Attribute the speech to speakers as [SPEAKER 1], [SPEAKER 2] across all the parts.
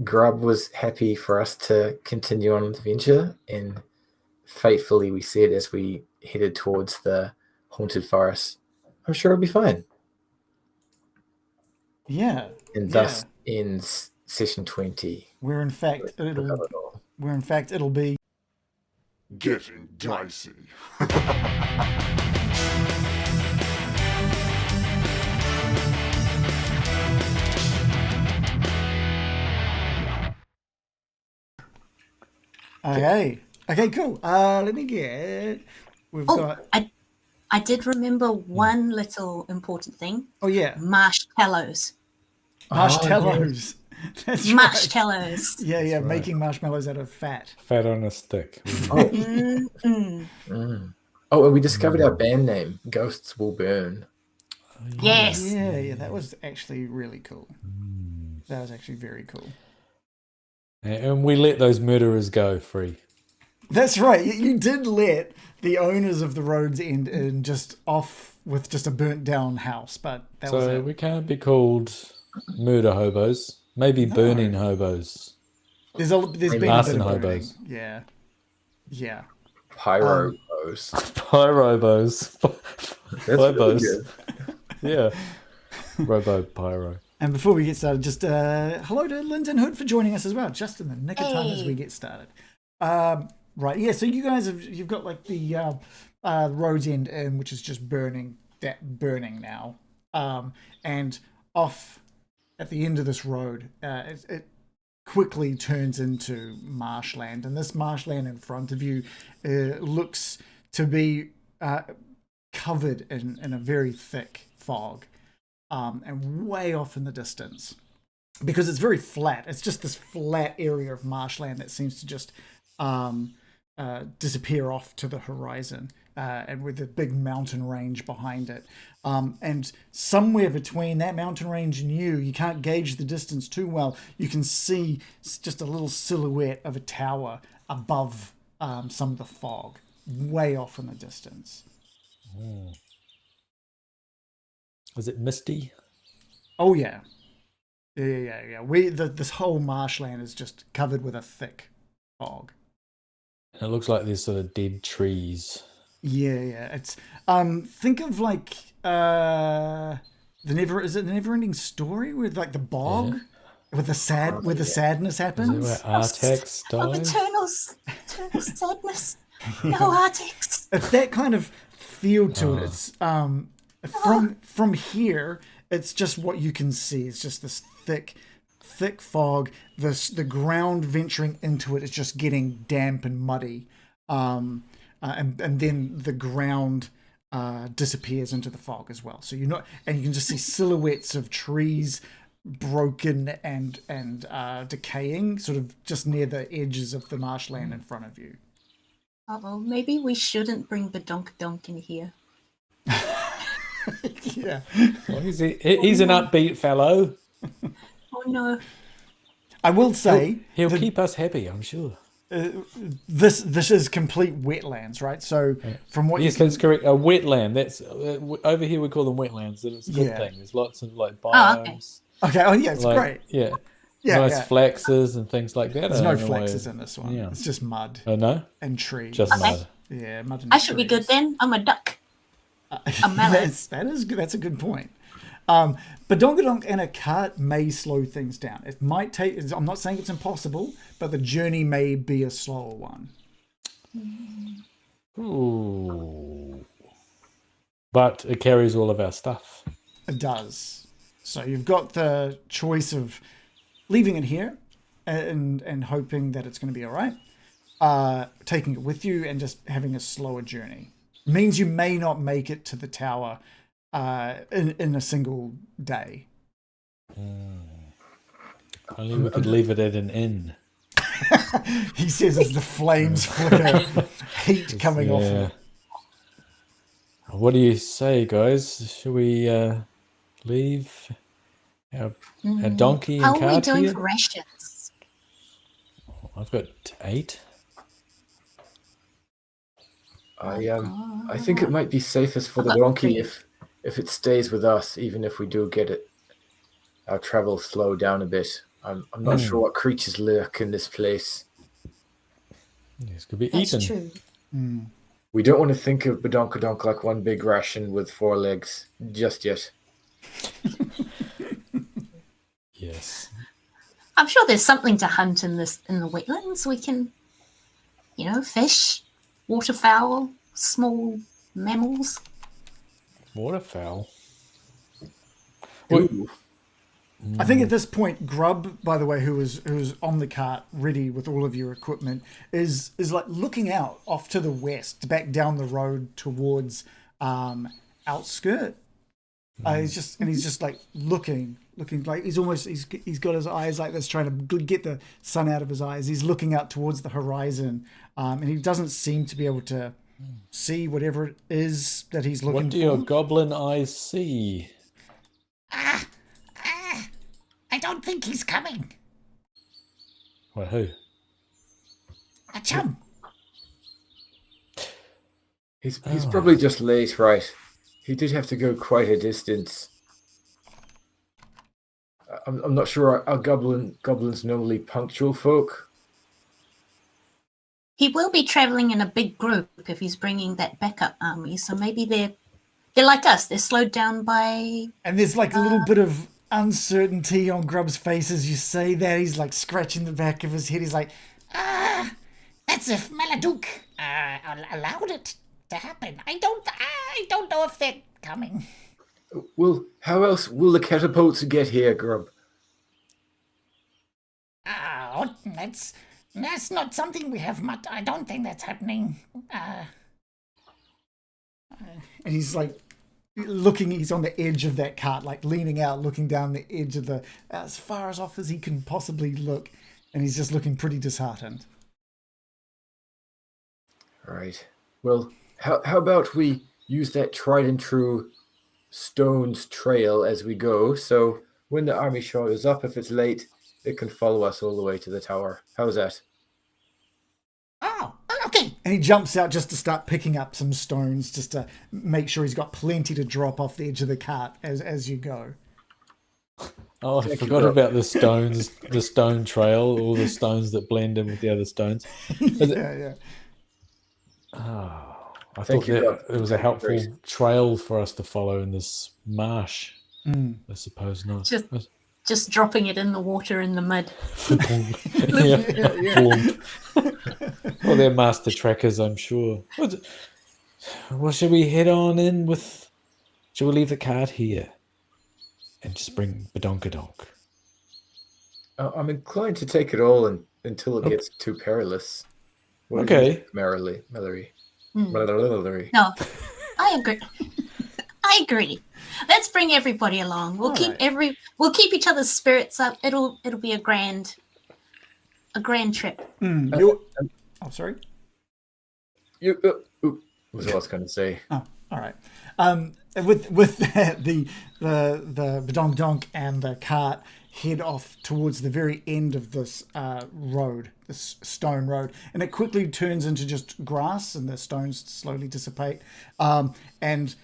[SPEAKER 1] Grub was happy for us to continue on with the adventure, and faithfully we said as we headed towards the haunted forest, I'm sure it'll be fine.
[SPEAKER 2] Yeah,
[SPEAKER 1] And
[SPEAKER 2] yeah.
[SPEAKER 1] thus ends session 20.
[SPEAKER 2] Where in fact it'll be
[SPEAKER 3] Getting dicey.
[SPEAKER 2] okay. Okay, cool. Let me get. We've got.
[SPEAKER 4] I did remember one little important thing.
[SPEAKER 2] Oh yeah,
[SPEAKER 4] Marshmallows.
[SPEAKER 2] marshmallows. That's right.
[SPEAKER 4] Marshmallows.
[SPEAKER 2] Yeah, yeah,
[SPEAKER 5] right.
[SPEAKER 2] making marshmallows out of fat.
[SPEAKER 5] Fat on a stick.
[SPEAKER 1] Oh, and we discovered our band name, Ghosts Will Burn.
[SPEAKER 4] Yes.
[SPEAKER 2] Yeah, yeah, that was actually really cool. That was actually very cool.
[SPEAKER 5] And we let those murderers go free.
[SPEAKER 2] That's right. You did let the owners of the roads end in just off with just a burnt down house, but that was
[SPEAKER 5] So
[SPEAKER 2] it.
[SPEAKER 5] we can't be called murder hobos. Maybe burning hobos.
[SPEAKER 2] There's been a bit
[SPEAKER 5] Arson
[SPEAKER 2] of burning.
[SPEAKER 5] hobos.
[SPEAKER 2] Yeah. Yeah.
[SPEAKER 1] Pyrobos.
[SPEAKER 5] Pyrobos.
[SPEAKER 1] That's really
[SPEAKER 5] Hobos.
[SPEAKER 1] good.
[SPEAKER 5] Yeah. Robo pyro.
[SPEAKER 2] And before we get started, just hello to Linton Hood for joining us as well, just in the nick of time as we get started. Right, yeah. So you guys you've got like the road's end in, which is just burning now, and off at the end of this road, it quickly turns into marshland, and this marshland in front of you looks to be covered in a very thick fog. And way off in the distance, because it's very flat. It's just this flat area of marshland that seems to just disappear off to the horizon, and with a big mountain range behind it. And somewhere between that mountain range and you can't gauge the distance too well. You can see just a little silhouette of a tower above some of the fog, way off in the distance.
[SPEAKER 5] Is it misty?
[SPEAKER 2] Oh yeah, yeah. This whole marshland is just covered with a thick fog.
[SPEAKER 5] And it looks like there's sort of dead trees.
[SPEAKER 2] Yeah. It's think of like the Never-Ending Story with like the bog, with the sadness happens.
[SPEAKER 5] Is that where Artax dies?
[SPEAKER 4] Eternal sadness. No Arctics.
[SPEAKER 2] It's that kind of feel to it. It's from here, it's just what you can see. It's just this thick fog. The ground venturing into it is just getting damp and muddy, and then the ground disappears into the fog as well. So and you can just see silhouettes of trees broken and decaying, sort of just near the edges of the marshland in front of you.
[SPEAKER 4] Well, maybe we shouldn't bring the donk in here.
[SPEAKER 2] Yeah.
[SPEAKER 5] Well, he's an upbeat fellow.
[SPEAKER 4] Oh no.
[SPEAKER 2] I will say
[SPEAKER 5] He'll keep us happy, I'm sure.
[SPEAKER 2] this is complete wetlands, right? So from what
[SPEAKER 5] Yes, that's correct. A wetland. That's over here we call them wetlands, and it's a good thing. There's lots of like biomes.
[SPEAKER 2] Okay. Oh yeah, it's great.
[SPEAKER 5] Yeah.
[SPEAKER 2] Yeah,
[SPEAKER 5] nice
[SPEAKER 2] yeah.
[SPEAKER 5] flaxes and things like that.
[SPEAKER 2] There's no flaxes in this one.
[SPEAKER 5] Yeah.
[SPEAKER 2] It's just mud
[SPEAKER 5] Oh no,
[SPEAKER 2] and trees.
[SPEAKER 5] just mud.
[SPEAKER 2] Yeah, mud and
[SPEAKER 4] I should be good
[SPEAKER 2] trees.
[SPEAKER 4] then. I'm a duck. A mallet.
[SPEAKER 2] That is good. That's a good point. But Dongadonk and a cart may slow things down. It might take. I'm not saying it's impossible, but the journey may be a slower one.
[SPEAKER 5] Ooh. But it carries all of our stuff.
[SPEAKER 2] It does. So you've got the choice of leaving it here and hoping that it's going to be all right, taking it with you and just having a slower journey. Means you may not make it to the tower in a single day.
[SPEAKER 5] Only we could leave it at an inn.
[SPEAKER 2] He says as the flames flicker, heat coming off
[SPEAKER 5] Yeah.
[SPEAKER 2] it.
[SPEAKER 5] What do you say, guys? Should we leave our donkey
[SPEAKER 4] How
[SPEAKER 5] and
[SPEAKER 4] are we
[SPEAKER 5] cart
[SPEAKER 4] doing
[SPEAKER 5] here?
[SPEAKER 4] for rations?
[SPEAKER 5] I've got 8.
[SPEAKER 1] I think it might be safest for the donkey if it stays with us, even if we do get it our travel slowed down a bit. I'm not sure what creatures lurk in this place.
[SPEAKER 5] This could be
[SPEAKER 4] That's
[SPEAKER 5] eaten.
[SPEAKER 4] true.
[SPEAKER 1] We don't want to think of Badonkadonk like one big ration with 4 legs just yet.
[SPEAKER 5] Yes.
[SPEAKER 4] I'm sure there's something to hunt in the wetlands. We can, fish, waterfowl, small mammals.
[SPEAKER 5] Waterfowl.
[SPEAKER 1] Ooh.
[SPEAKER 2] I think at this point, Grub, by the way, who's on the cart, ready with all of your equipment, is like looking out off to the west, back down the road towards outskirt. He's just like looking like he's got his eyes like this, trying to get the sun out of his eyes. He's looking out towards the horizon, and he doesn't seem to be able to see whatever it is that he's looking for.
[SPEAKER 5] What do your goblin eyes see?
[SPEAKER 6] I don't think he's coming.
[SPEAKER 5] Well, who?
[SPEAKER 6] A chum.
[SPEAKER 1] He's probably just late, right? He did have to go quite a distance. I'm not sure. Are goblins normally punctual folk?
[SPEAKER 4] He will be traveling in a big group if he's bringing that backup army. So maybe they're like us. They're slowed down by.
[SPEAKER 2] And there's like a little bit of uncertainty on Grub's face as you say that. He's like scratching the back of his head. He's like,
[SPEAKER 6] That's if Maladuke allowed it to happen. I don't know if they're coming.
[SPEAKER 1] Well, how else will the catapults get here, Grub?
[SPEAKER 6] That's not something we have much. I don't think that's happening.
[SPEAKER 2] and he's like looking. He's on the edge of that cart, like leaning out, looking down the edge of as far as off as he can possibly look, and he's just looking pretty disheartened.
[SPEAKER 1] All right. Well, how about we use that tried and true stones trail as we go, so when the army shows up, if it's late, it can follow us all the way to the tower. How's that?
[SPEAKER 6] Oh, okay.
[SPEAKER 2] And he jumps out just to start picking up some stones, just to make sure he's got plenty to drop off the edge of the cart as you go.
[SPEAKER 5] Oh, I forgot about the stones, the stone trail, all the stones that blend in with the other stones.
[SPEAKER 2] Yeah.
[SPEAKER 5] Oh, I
[SPEAKER 1] Thank
[SPEAKER 5] thought
[SPEAKER 1] you,
[SPEAKER 5] that
[SPEAKER 1] God.
[SPEAKER 5] it was a helpful
[SPEAKER 1] Great.
[SPEAKER 5] trail for us to follow in this marsh. I suppose not.
[SPEAKER 4] Just dropping it in the water in the mud.
[SPEAKER 5] Well, they're master trackers, I'm sure. Well, should we head on in with... Shall we leave the cart here and just bring Badonkadonk?
[SPEAKER 1] I'm inclined to take it all until it gets too perilous. What do you
[SPEAKER 5] Okay.
[SPEAKER 1] think, Mallory?
[SPEAKER 4] No, I agree. I agree. Let's bring everybody along. We'll keep each other's spirits up. It'll be a grand trip.
[SPEAKER 2] Sorry.
[SPEAKER 1] Was what I was going to say.
[SPEAKER 2] Oh, all right. With the Badonk and the cart head off towards the very end of this road, this stone road, and it quickly turns into just grass, and the stones slowly dissipate. And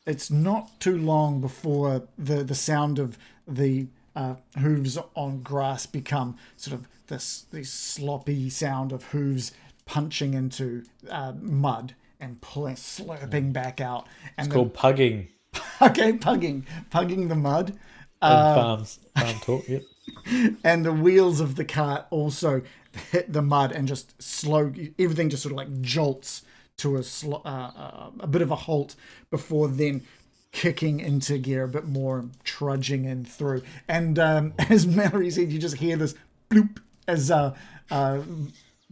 [SPEAKER 2] it's not too long before the sound of the hooves on grass become sort of this sloppy sound of hooves punching into mud and slurping back out. And
[SPEAKER 5] It's called pugging.
[SPEAKER 2] Okay, pugging the mud.
[SPEAKER 5] Farm talk, yep.
[SPEAKER 2] And the wheels of the cart also hit the mud and just everything just sort of like jolts to a bit of a halt before then kicking into gear a bit more and trudging in through. And as Mallory said, you just hear this bloop as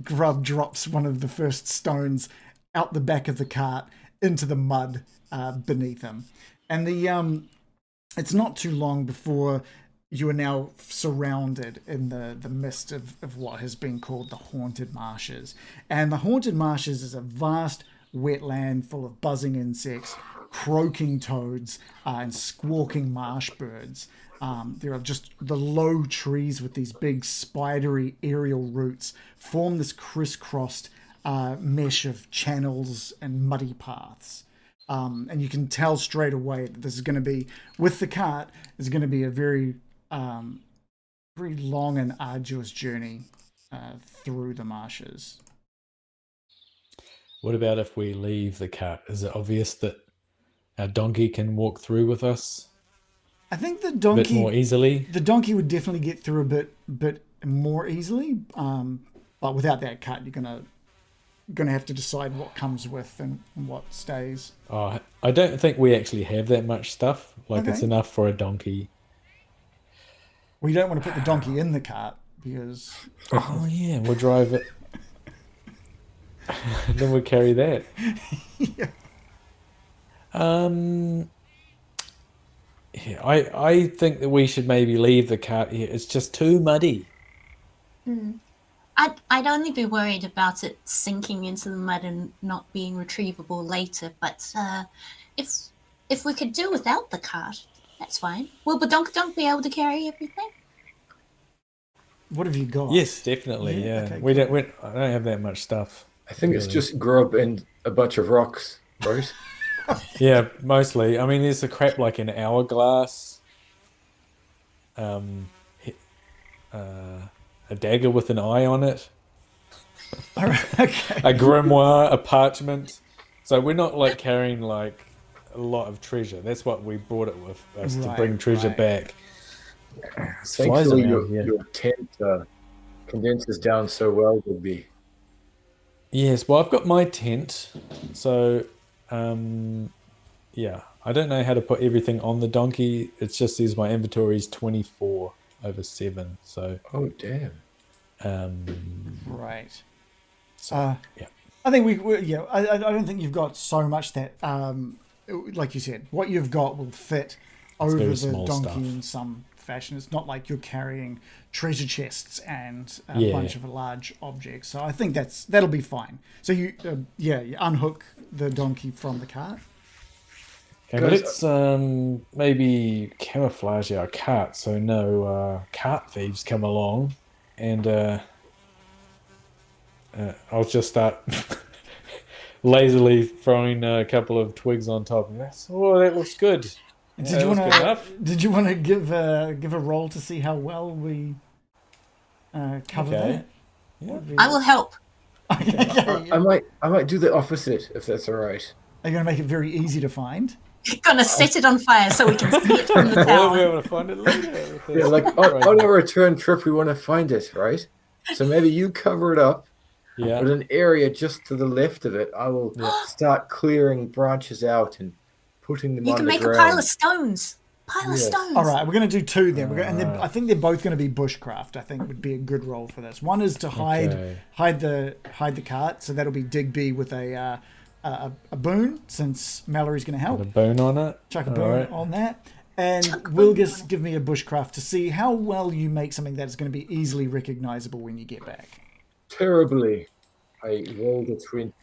[SPEAKER 2] Grub drops one of the first stones out the back of the cart into the mud beneath him. And it's not too long before you are now surrounded in the midst of what has been called the Haunted Marshes. And the Haunted Marshes is a vast wetland full of buzzing insects, croaking toads, and squawking marsh birds. There are just the low trees with these big spidery aerial roots form this crisscrossed mesh of channels and muddy paths. And you can tell straight away that this is going to be, with the cart, is going to be a very pretty long and arduous journey through the marshes.
[SPEAKER 5] What about if we leave the cart? Is it obvious that our donkey can walk through with us
[SPEAKER 2] I think the
[SPEAKER 5] a bit
[SPEAKER 2] donkey
[SPEAKER 5] more easily?
[SPEAKER 2] the donkey would definitely get through a bit more easily. But without that cart, you're gonna have to decide what comes with and what stays.
[SPEAKER 5] Oh, I don't think we actually have that much stuff. Like, it's
[SPEAKER 2] Okay.
[SPEAKER 5] enough for a donkey.
[SPEAKER 2] We don't want to put the donkey in the cart because
[SPEAKER 5] Oh, yeah, we'll drive it. Then we'll carry that.
[SPEAKER 2] yeah.
[SPEAKER 5] Yeah, I think that we should maybe leave the cart here. It's just too muddy.
[SPEAKER 4] I'd only be worried about it sinking into the mud and not being retrievable later. But if we could do without the cart, that's fine. Will Badonkadonk be able to carry everything?
[SPEAKER 2] What have you got?
[SPEAKER 5] Yes, definitely.
[SPEAKER 2] Yeah,
[SPEAKER 5] Yeah,
[SPEAKER 2] okay,
[SPEAKER 5] I don't have that much stuff.
[SPEAKER 1] I think it's
[SPEAKER 5] Really.
[SPEAKER 1] just grub and a bunch of rocks, right?
[SPEAKER 5] Yeah, mostly. I mean, there's a crap like an hourglass, a dagger with an eye on it,
[SPEAKER 2] All right, okay.
[SPEAKER 5] a grimoire, a parchment. So we're not like carrying like a lot of treasure. That's what we brought it with us to
[SPEAKER 2] Right,
[SPEAKER 5] bring treasure
[SPEAKER 2] right.
[SPEAKER 5] back. There's flies
[SPEAKER 1] Thankfully,
[SPEAKER 5] around here.
[SPEAKER 1] your tent condenses down so well, would be.
[SPEAKER 5] Yes, well, I've got my tent, so yeah, I don't know how to put everything on the donkey. It just says my inventory is 24/7. So
[SPEAKER 1] Oh, damn.
[SPEAKER 2] Right.
[SPEAKER 5] yeah.
[SPEAKER 2] I think I don't think you've got so much that, like you said, what you've got will fit over
[SPEAKER 5] very
[SPEAKER 2] the
[SPEAKER 5] small
[SPEAKER 2] donkey
[SPEAKER 5] stuff.
[SPEAKER 2] in some fashion. It's not like you're carrying treasure chests and a
[SPEAKER 5] Yeah.
[SPEAKER 2] bunch of large objects. So I think that'll be fine. So you unhook the donkey from the cart.
[SPEAKER 5] And
[SPEAKER 1] Guys,
[SPEAKER 5] let's maybe camouflage our cart so no cart thieves come along, and I'll just start lazily throwing a couple of twigs on top. And that looks good.
[SPEAKER 2] Did you
[SPEAKER 5] That was
[SPEAKER 2] want
[SPEAKER 5] good enough.
[SPEAKER 2] Did you want to give a roll to see how well we cover
[SPEAKER 5] Okay.
[SPEAKER 2] that?
[SPEAKER 5] Yeah.
[SPEAKER 2] Would be-
[SPEAKER 4] I will help.
[SPEAKER 2] Okay.
[SPEAKER 1] I might do the opposite if that's all right.
[SPEAKER 2] Are you going to make it very easy to find?
[SPEAKER 4] Gonna set it on fire so we can see it from the
[SPEAKER 5] We'll be
[SPEAKER 4] tower.
[SPEAKER 5] able to find it later.
[SPEAKER 1] Yeah, like on a return trip, we want to find it, right? So maybe you cover it up,
[SPEAKER 5] Yeah.
[SPEAKER 1] but an area just to the left of it, I will start clearing branches out and putting them
[SPEAKER 4] You
[SPEAKER 1] on
[SPEAKER 4] can
[SPEAKER 1] the
[SPEAKER 4] make
[SPEAKER 1] ground.
[SPEAKER 4] a pile of stones. Pile of
[SPEAKER 1] Yes.
[SPEAKER 4] stones.
[SPEAKER 2] All right, we're going to do two then. I think they're both going to be bushcraft. I think would be a good role for this. One is to hide the cart, so that'll be Digby with a boon, since Mallory's going to help.
[SPEAKER 5] Put a bone on it.
[SPEAKER 2] Chuck a
[SPEAKER 5] All
[SPEAKER 2] boon
[SPEAKER 5] right.
[SPEAKER 2] on that. And Wilgus, give me a bushcraft to see how well you make something that is going to be easily recognizable when you get back.
[SPEAKER 1] Terribly. I rolled a 20.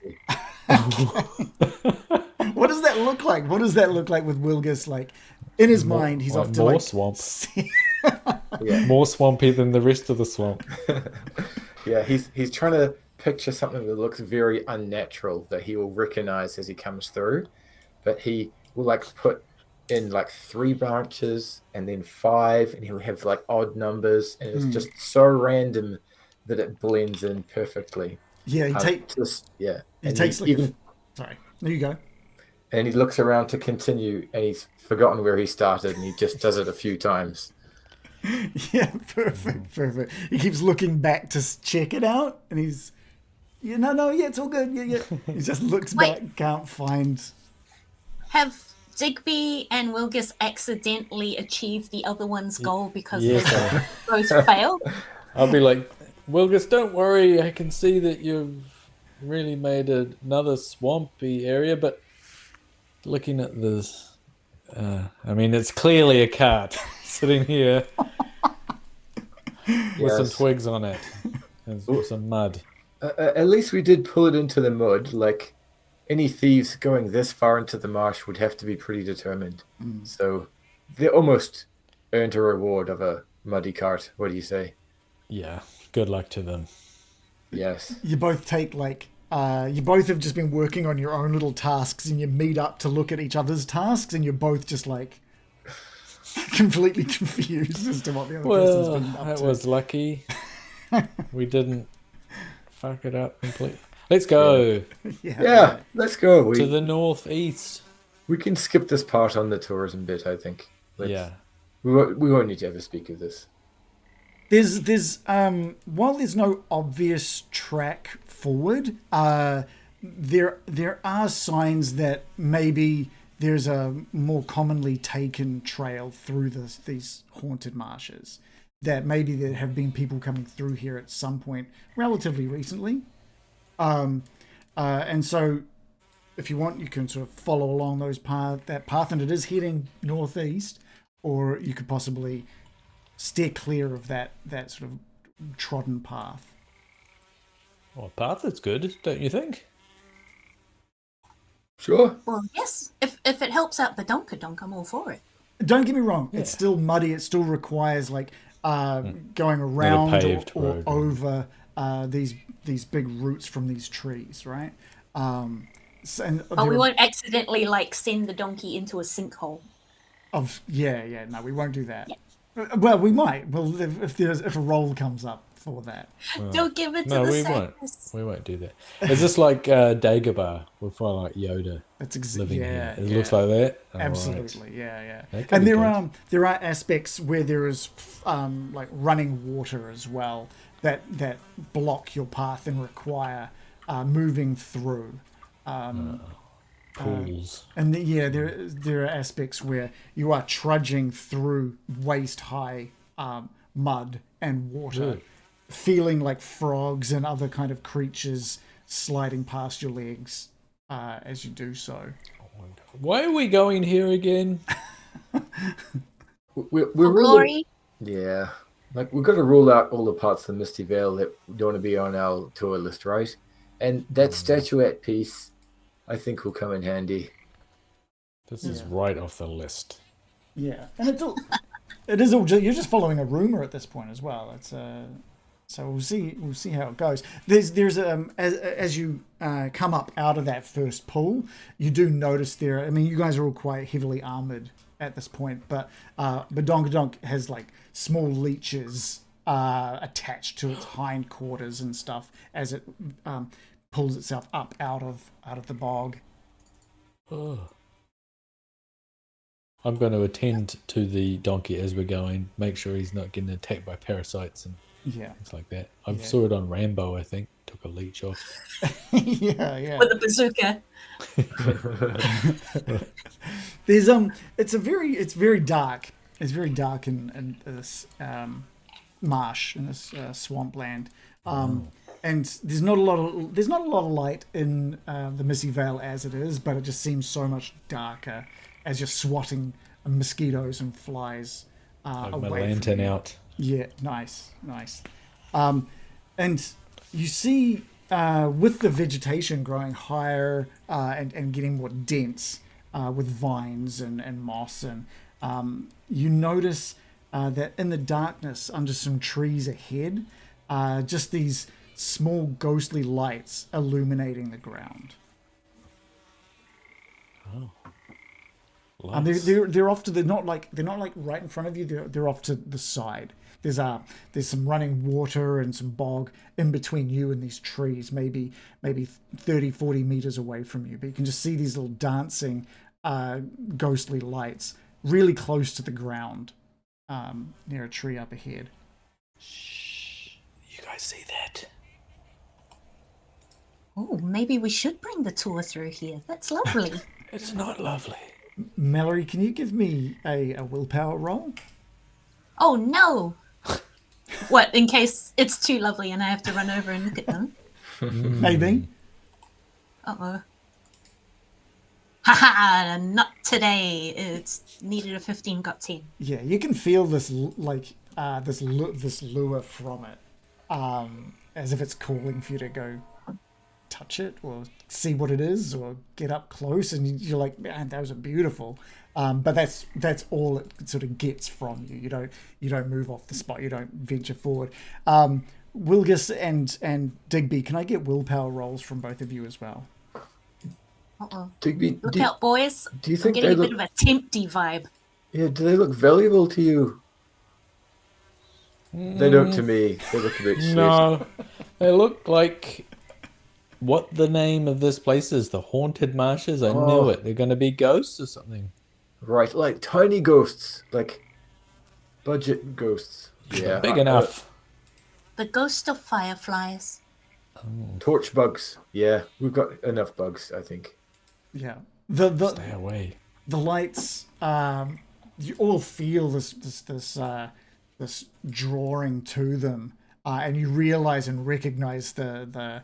[SPEAKER 2] What does that look like? What does that look like with Wilgus? Like, in his mind, he's
[SPEAKER 5] like
[SPEAKER 2] off to
[SPEAKER 5] more
[SPEAKER 2] like
[SPEAKER 5] swamp.
[SPEAKER 1] Yeah.
[SPEAKER 5] More swampy than the rest of the swamp.
[SPEAKER 1] Yeah, he's trying to picture something that looks very unnatural that he will recognize as he comes through, but he will like put in like 3 branches and then 5, and he'll have like odd numbers, and it's just so random that it blends in perfectly.
[SPEAKER 2] Yeah, he
[SPEAKER 1] And
[SPEAKER 2] takes
[SPEAKER 1] he
[SPEAKER 2] like
[SPEAKER 1] even
[SPEAKER 2] sorry. There you go.
[SPEAKER 1] and he looks around to continue, and he's forgotten where he started, and he just does it a few times.
[SPEAKER 2] Yeah, perfect. He keeps looking back to check it out, and he's it's all good. Yeah. He just looks
[SPEAKER 4] Wait.
[SPEAKER 2] back, can't find.
[SPEAKER 4] Have Digby and Wilgus accidentally achieved the other one's goal because
[SPEAKER 5] Yes,
[SPEAKER 4] they both failed?
[SPEAKER 5] I'll be like, Wilgus, don't worry. I can see that you've really made another swampy area, but looking at this, I mean, it's clearly a cart sitting here with some
[SPEAKER 1] Yes.
[SPEAKER 5] twigs on it and some mud.
[SPEAKER 1] At least we did pull it into the mud. Like, any thieves going this far into the marsh would have to be pretty determined. So they almost earned a reward of a muddy cart. What do you say?
[SPEAKER 5] Yeah, good luck to them.
[SPEAKER 1] Yes.
[SPEAKER 2] You both take you both have just been working on your own little tasks, and you meet up to look at each other's tasks, and you're both just like completely confused as to what the other person's
[SPEAKER 5] Well,
[SPEAKER 2] been up
[SPEAKER 5] that
[SPEAKER 2] to.
[SPEAKER 5] was lucky. We didn't fuck it up completely. Let's go
[SPEAKER 1] Yeah, let's go.
[SPEAKER 5] to the northeast.
[SPEAKER 1] We can skip this part on the tourism bit, I think.
[SPEAKER 5] Yeah.
[SPEAKER 1] We won't need to ever speak of this.
[SPEAKER 2] There's while there's no obvious track forward, there are signs that maybe there's a more commonly taken trail through these haunted marshes. That maybe there have been people coming through here at some point relatively recently. And so if you want, you can sort of follow along that path, and it is heading northeast, or you could possibly steer clear of that sort of trodden path.
[SPEAKER 5] Well, path is good, don't you think?
[SPEAKER 1] Sure.
[SPEAKER 4] Well, yes. If it helps out Badonkadonk, I'm all for it.
[SPEAKER 2] Don't get me wrong, it's still muddy. It still requires like going around
[SPEAKER 5] paved
[SPEAKER 2] or
[SPEAKER 5] road.
[SPEAKER 2] over these big roots from these trees, right?
[SPEAKER 4] But we won't accidentally like send the donkey into a sinkhole.
[SPEAKER 2] No, we won't do that. Well, we might. Well, if a roll comes up for that.
[SPEAKER 4] Don't give it to
[SPEAKER 5] No,
[SPEAKER 4] the
[SPEAKER 5] we won't.
[SPEAKER 4] sadness.
[SPEAKER 5] We won't do that. Is this like Dagobah with like Yoda
[SPEAKER 2] That's
[SPEAKER 5] living
[SPEAKER 2] yeah,
[SPEAKER 5] here? It looks like that. All right.
[SPEAKER 2] absolutely, yeah.
[SPEAKER 5] That could
[SPEAKER 2] And
[SPEAKER 5] be
[SPEAKER 2] there are aspects where there is like running water as well that block your path and require moving through.
[SPEAKER 5] Pools.
[SPEAKER 2] And there are aspects where you are trudging through waist high mud and water, feeling like frogs and other kind of creatures sliding past your legs as you do so.
[SPEAKER 5] Why are we going here again?
[SPEAKER 1] We're
[SPEAKER 4] For
[SPEAKER 1] really,
[SPEAKER 4] glory.
[SPEAKER 1] yeah. Like we've got to rule out all the parts of the Misty Vale that don't want to be on our tour list, right? And that statuette piece, I think, will come in handy.
[SPEAKER 5] This is right off the list.
[SPEAKER 2] Yeah, and it is all you're just following a rumor at this point as well. It's so we'll see how it goes. There's as you come up out of that first pool, you do notice there. I mean, you guys are all quite heavily armored at this point, but Badonkadonk has like small leeches attached to its hindquarters and stuff as it pulls itself up out of the bog.
[SPEAKER 5] Oh. I'm going to attend to the donkey as we're going. Make sure he's not getting attacked by parasites and things like that. I saw it on Rambo, I think. Took a leech off.
[SPEAKER 2] yeah.
[SPEAKER 4] With a bazooka.
[SPEAKER 2] There's it's very dark. It's very dark in this marsh, in this swampland. And there's not a lot of light in the Misty Vale as it is, but it just seems so much darker as you're swatting mosquitoes and flies
[SPEAKER 5] Like
[SPEAKER 2] away
[SPEAKER 5] my
[SPEAKER 2] from
[SPEAKER 5] lantern
[SPEAKER 2] you.
[SPEAKER 5] out.
[SPEAKER 2] Yeah, nice. And you see with the vegetation growing higher and getting more dense with vines and moss, and you notice that in the darkness under some trees ahead, just these small ghostly lights illuminating the ground. And they're off to they're not like right in front of you. They're off to the side. There's some running water and some bog in between you and these trees, maybe 30, 40 meters away from you. But you can just see these little dancing ghostly lights really close to the ground near a tree up ahead.
[SPEAKER 5] Shh. You guys see that?
[SPEAKER 4] Oh, maybe we should bring the tour through here. That's lovely.
[SPEAKER 5] It's not lovely.
[SPEAKER 2] Mallory, can you give me a willpower roll?
[SPEAKER 4] Oh no! What, in case it's too lovely and I have to run over and look at them?
[SPEAKER 2] Maybe.
[SPEAKER 4] Uh-oh. Haha, not today. It's needed a 15, got 10.
[SPEAKER 2] Yeah, you can feel this this lure from it, as if it's calling for you to go touch it or see what it is or get up close, and you're like, man, those are beautiful. But that's all it sort of gets from you. You don't move off the spot. You don't venture forward. Wilgus and Digby, can I get willpower rolls from both of you as well?
[SPEAKER 4] Uh-oh.
[SPEAKER 1] Digby,
[SPEAKER 4] Look out, boys.
[SPEAKER 1] do you
[SPEAKER 4] I'm
[SPEAKER 1] think
[SPEAKER 4] getting
[SPEAKER 1] they
[SPEAKER 4] a bit
[SPEAKER 1] look?
[SPEAKER 4] of a tempty vibe.
[SPEAKER 1] Yeah, do they look valuable to you? They don't to me. They look a bit shit.
[SPEAKER 5] No, they look like what the name of this place is. The Haunted Marshes. I knew
[SPEAKER 1] Oh.
[SPEAKER 5] it. They're going to be ghosts or something.
[SPEAKER 1] Right, like tiny ghosts, like budget ghosts. Yeah,
[SPEAKER 5] Big enough.
[SPEAKER 4] The ghost of fireflies.
[SPEAKER 1] torch bugs. Yeah, we've got enough bugs, I think.
[SPEAKER 2] Yeah.
[SPEAKER 5] Stay away.
[SPEAKER 2] The lights, you all feel this drawing to them, and you realize and recognize the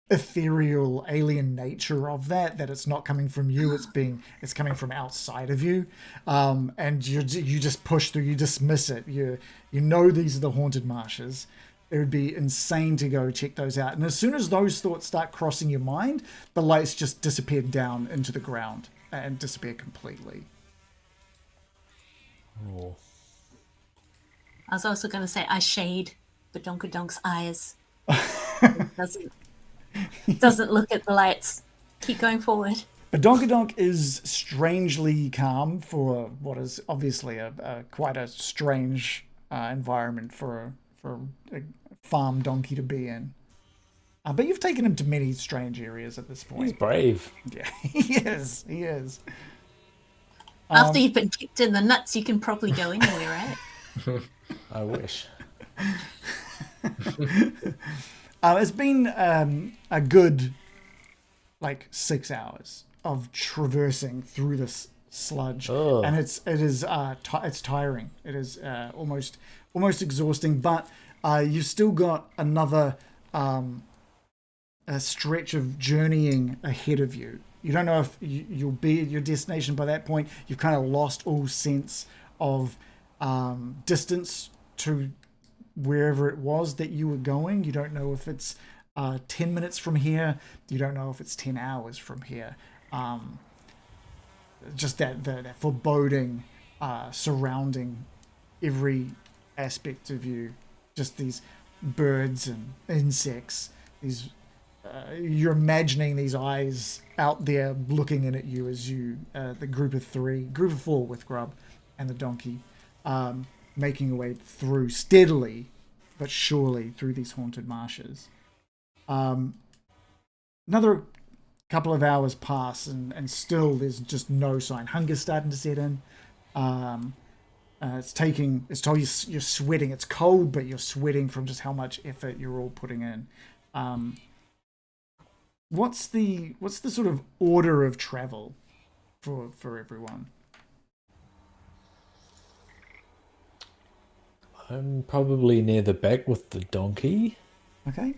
[SPEAKER 2] ethereal alien nature of that it's not coming from you, it's coming from outside of you, and you just push through, you dismiss it, you know these are the haunted marshes. It would be insane to go check those out. And as soon as those thoughts start crossing your mind, the lights just disappear down into the ground and disappear completely.
[SPEAKER 5] Oh.
[SPEAKER 4] I was also going to say I shade Badonkadonk's eyes. It doesn't look at the lights. Keep going forward.
[SPEAKER 2] But Donkadonk is strangely calm for what is obviously a quite a strange environment for a farm donkey to be in. But you've taken him to many strange areas at this point.
[SPEAKER 5] He's brave.
[SPEAKER 2] Yeah, he is.
[SPEAKER 4] After you've been kicked in the nuts, you can probably go anywhere, right?
[SPEAKER 5] I wish.
[SPEAKER 2] It's been a good 6 hours of traversing through this sludge, and it's tiring. It is almost exhausting, but you've still got another a stretch of journeying ahead of you. You don't know if you'll be at your destination by that point. You've kind of lost all sense of distance to wherever it was that you were going. You don't know if it's 10 minutes from here. You don't know if it's 10 hours from here. Just that foreboding surrounding every aspect of you. Just these birds and insects. These you're imagining these eyes out there looking in at you as you, the group of four with Grub and the donkey, making your way through steadily but surely through these haunted marshes. Another couple of hours pass and still there's just no sign. Hunger's starting to set in. It's told you're sweating. It's cold, but you're sweating from just how much effort you're all putting in. What's the sort of order of travel for everyone?
[SPEAKER 5] I'm probably near the back with the donkey.
[SPEAKER 2] Okay.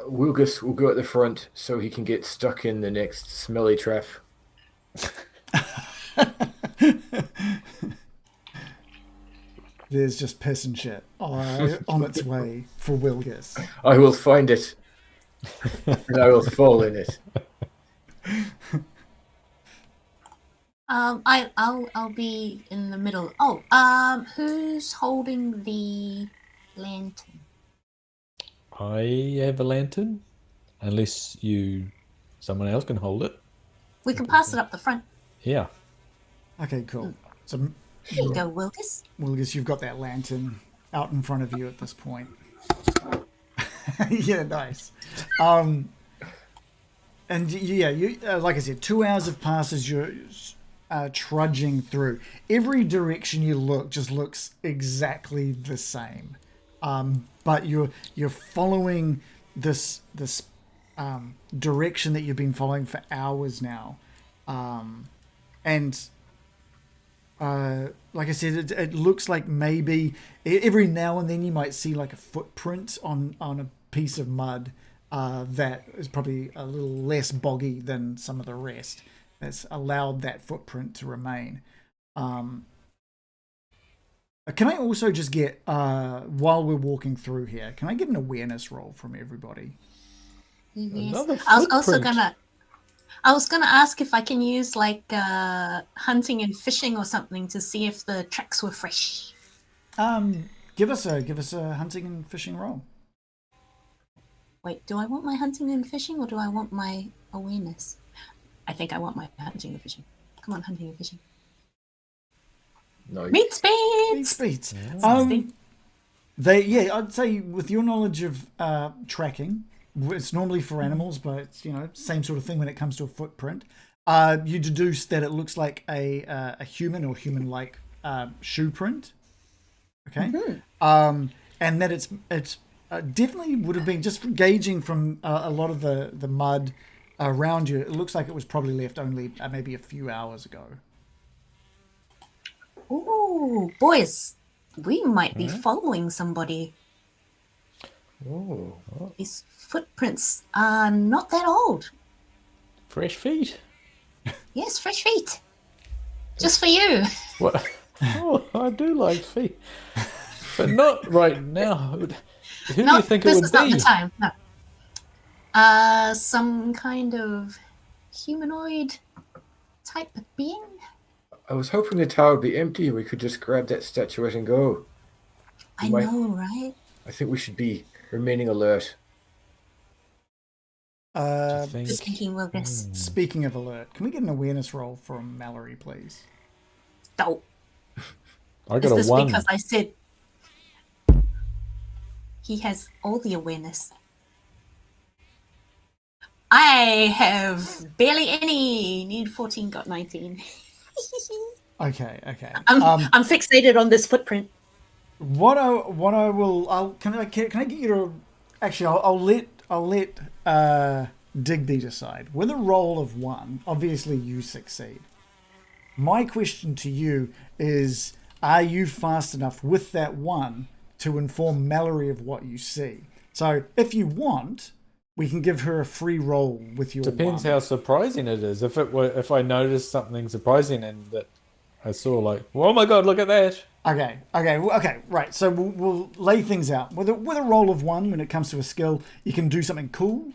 [SPEAKER 1] Wilgus will go at the front so he can get stuck in the next smelly trap.
[SPEAKER 2] There's just piss and shit on its way for Wilgus.
[SPEAKER 1] I will find it. And I will fall in it.
[SPEAKER 4] I'll be in the middle. Oh, who's holding the lantern?
[SPEAKER 5] I have a lantern, unless someone else can hold it.
[SPEAKER 4] We can pass it up the front.
[SPEAKER 5] Yeah.
[SPEAKER 2] Okay, cool. So
[SPEAKER 4] Here you go, Wilkes.
[SPEAKER 2] Wilgus, you've got that lantern out in front of you at this point. Yeah, nice. And yeah, you like I said, 2 hours have passed as you're trudging through. Every direction you look just looks exactly the same. But you're following this direction that you've been following for hours now, and like I said, it looks like maybe every now and then you might see like a footprint on a piece of mud that is probably a little less boggy than some of the rest. That's allowed that footprint to remain. Can I also just get, while we're walking through here, can I get an awareness roll from everybody?
[SPEAKER 4] Yes.
[SPEAKER 5] Another
[SPEAKER 4] I was gonna ask if I can use like hunting and fishing or something to see if the tracks were fresh.
[SPEAKER 2] Give us a hunting and fishing roll.
[SPEAKER 4] Wait, do I want my hunting and fishing or do I want my awareness? I think I want my hunting and fishing. Come on, hunting and fishing.
[SPEAKER 1] No.
[SPEAKER 4] Meat speeds.
[SPEAKER 2] Speeds.
[SPEAKER 4] Speed.
[SPEAKER 2] I'd say with your knowledge of tracking, it's normally for animals, but it's, same sort of thing when it comes to a footprint. You deduce that it looks like a human or human-like shoe print. Okay. And that it's definitely would have been, just gauging from a lot of the mud around you, it looks like it was probably left only maybe a few hours ago.
[SPEAKER 4] Ooh, boys, we might be following somebody.
[SPEAKER 5] Oh,
[SPEAKER 4] These footprints are not that old.
[SPEAKER 5] fresh feet.
[SPEAKER 4] Yes, fresh feet. Just for you.
[SPEAKER 5] What? Oh, I do like feet, but not right now. Who do you think it
[SPEAKER 4] this
[SPEAKER 5] would
[SPEAKER 4] is not
[SPEAKER 5] be?
[SPEAKER 4] the time. No. Some kind of humanoid type of being.
[SPEAKER 1] I was hoping the tower would be empty and we could just grab that statuette and go.
[SPEAKER 4] I
[SPEAKER 1] might-
[SPEAKER 4] know, right?
[SPEAKER 1] I think we should be remaining alert.
[SPEAKER 4] Just thinking, Wilgus.
[SPEAKER 2] Speaking of alert, can we get an awareness roll from Mallory, please?
[SPEAKER 4] Oh,
[SPEAKER 5] I
[SPEAKER 4] is
[SPEAKER 5] got a
[SPEAKER 4] this
[SPEAKER 5] 1.
[SPEAKER 4] because I said he has all the awareness? I have barely any. Need 14, got 19.
[SPEAKER 2] Okay.
[SPEAKER 4] I'm fixated on this footprint.
[SPEAKER 2] Can I get you to actually I'll let Digby decide. With a roll of 1, obviously you succeed. My question to you is, are you fast enough with that 1 to inform Mallory of what you see? So if you want, we can give her a free roll with your
[SPEAKER 5] Depends
[SPEAKER 2] 1.
[SPEAKER 5] how surprising it is. If I noticed something surprising and that I saw, like, oh my god, look at that.
[SPEAKER 2] Okay, right. So we'll lay things out. With a roll of 1, when it comes to a skill, you can do something cool,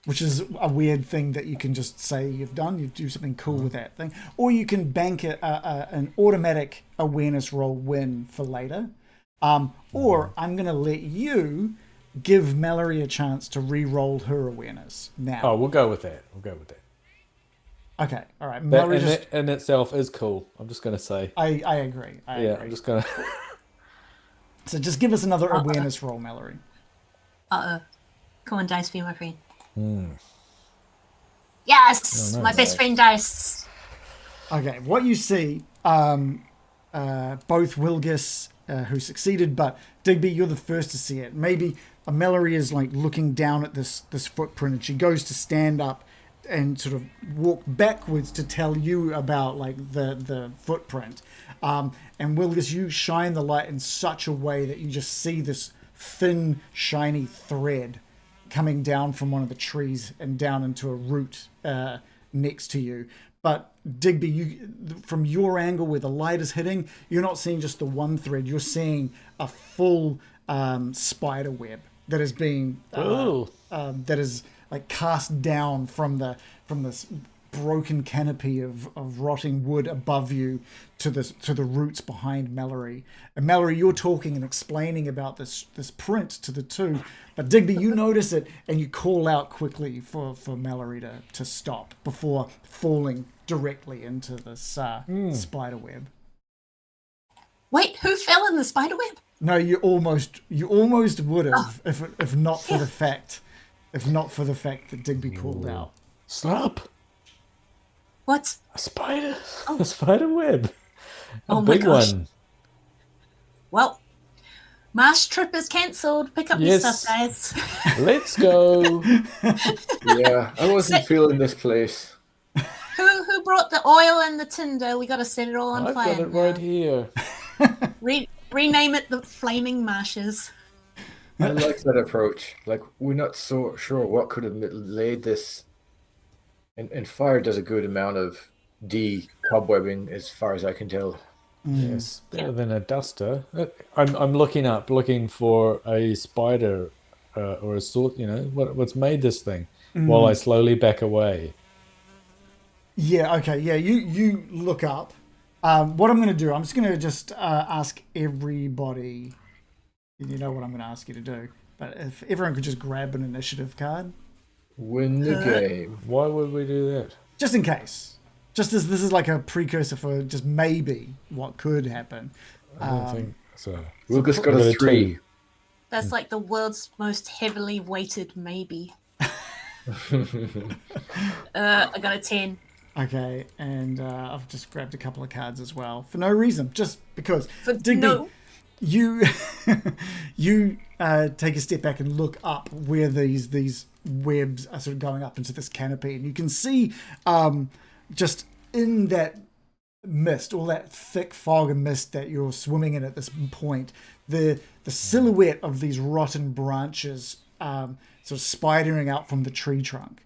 [SPEAKER 2] which is a weird thing that you can just say you've done. You do something cool with that thing. Or you can bank an automatic awareness roll win for later. Or I'm going to let you give Mallory a chance to re-roll her awareness now.
[SPEAKER 5] Oh, we'll go with that.
[SPEAKER 2] Okay, all right.
[SPEAKER 5] That,
[SPEAKER 2] Mallory
[SPEAKER 5] that in itself is cool. I'm just going to say.
[SPEAKER 2] I agree. I agree.
[SPEAKER 5] I'm just going to...
[SPEAKER 2] So just give us another awareness roll, Mallory.
[SPEAKER 4] Come on, Dice, be my friend. Yes,
[SPEAKER 5] Oh,
[SPEAKER 4] my
[SPEAKER 5] nice.
[SPEAKER 4] best friend Dice.
[SPEAKER 2] Okay, what you see, both Wilgus, who succeeded, but Digby, you're the first to see it. Maybe Mallory is like looking down at this footprint, and she goes to stand up and sort of walk backwards to tell you about like the footprint. And Wilgus, you shine the light in such a way that you just see this thin, shiny thread coming down from one of the trees and down into a root next to you. But Digby, from your angle where the light is hitting, you're not seeing just the one thread. You're seeing a full spider web that is being that is like cast down from this broken canopy of rotting wood above you to the roots behind Mallory. And Mallory, you're talking and explaining about this print to the two, but Digby, you notice it and you call out quickly for Mallory to stop before falling directly into this spider web.
[SPEAKER 4] Wait, who fell in the spider web?
[SPEAKER 2] No, you almost would have if not for the fact that Digby called out.
[SPEAKER 5] Stop!
[SPEAKER 4] What?
[SPEAKER 5] A spider! A spider web! A
[SPEAKER 4] Oh my
[SPEAKER 5] big
[SPEAKER 4] gosh.
[SPEAKER 5] one!
[SPEAKER 4] Well, marsh trip is cancelled. Pick up your
[SPEAKER 5] Yes.
[SPEAKER 4] stuff, guys.
[SPEAKER 5] Let's go!
[SPEAKER 1] Yeah, I wasn't feeling this place.
[SPEAKER 4] Who brought the oil and the tinder? We got to set it all on
[SPEAKER 5] I've
[SPEAKER 4] fire.
[SPEAKER 5] got it
[SPEAKER 4] now.
[SPEAKER 5] right here.
[SPEAKER 4] Rename it the Flaming Marshes.
[SPEAKER 1] I like that approach. Like, we're not so sure what could have laid this. And fire does a good amount of de-cobwebbing, as far as I can tell.
[SPEAKER 5] Yes, better than a duster. I'm looking for a spider or a sort. What's made this thing? While I slowly back away.
[SPEAKER 2] Yeah, okay, yeah, you look up. What I'm going to do, I'm just going to ask everybody, you know what I'm going to ask you to do, but if everyone could just grab an initiative card,
[SPEAKER 1] Win the game.
[SPEAKER 5] Why would we do that?
[SPEAKER 2] just in case. Just as this is like a precursor for just maybe what could happen.
[SPEAKER 5] I don't think so.
[SPEAKER 1] Wilgus got
[SPEAKER 5] I
[SPEAKER 1] a 3.
[SPEAKER 4] That's like the world's most heavily weighted maybe. I got a 10.
[SPEAKER 2] Okay, and I've just grabbed a couple of cards as well for no reason, just because.
[SPEAKER 4] For
[SPEAKER 2] Digby,
[SPEAKER 4] no.
[SPEAKER 2] you you take a step back and look up where these webs are sort of going up into this canopy, and you can see just in that mist, all that thick fog and mist that you're swimming in at this point, the silhouette of these rotten branches sort of spidering out from the tree trunk.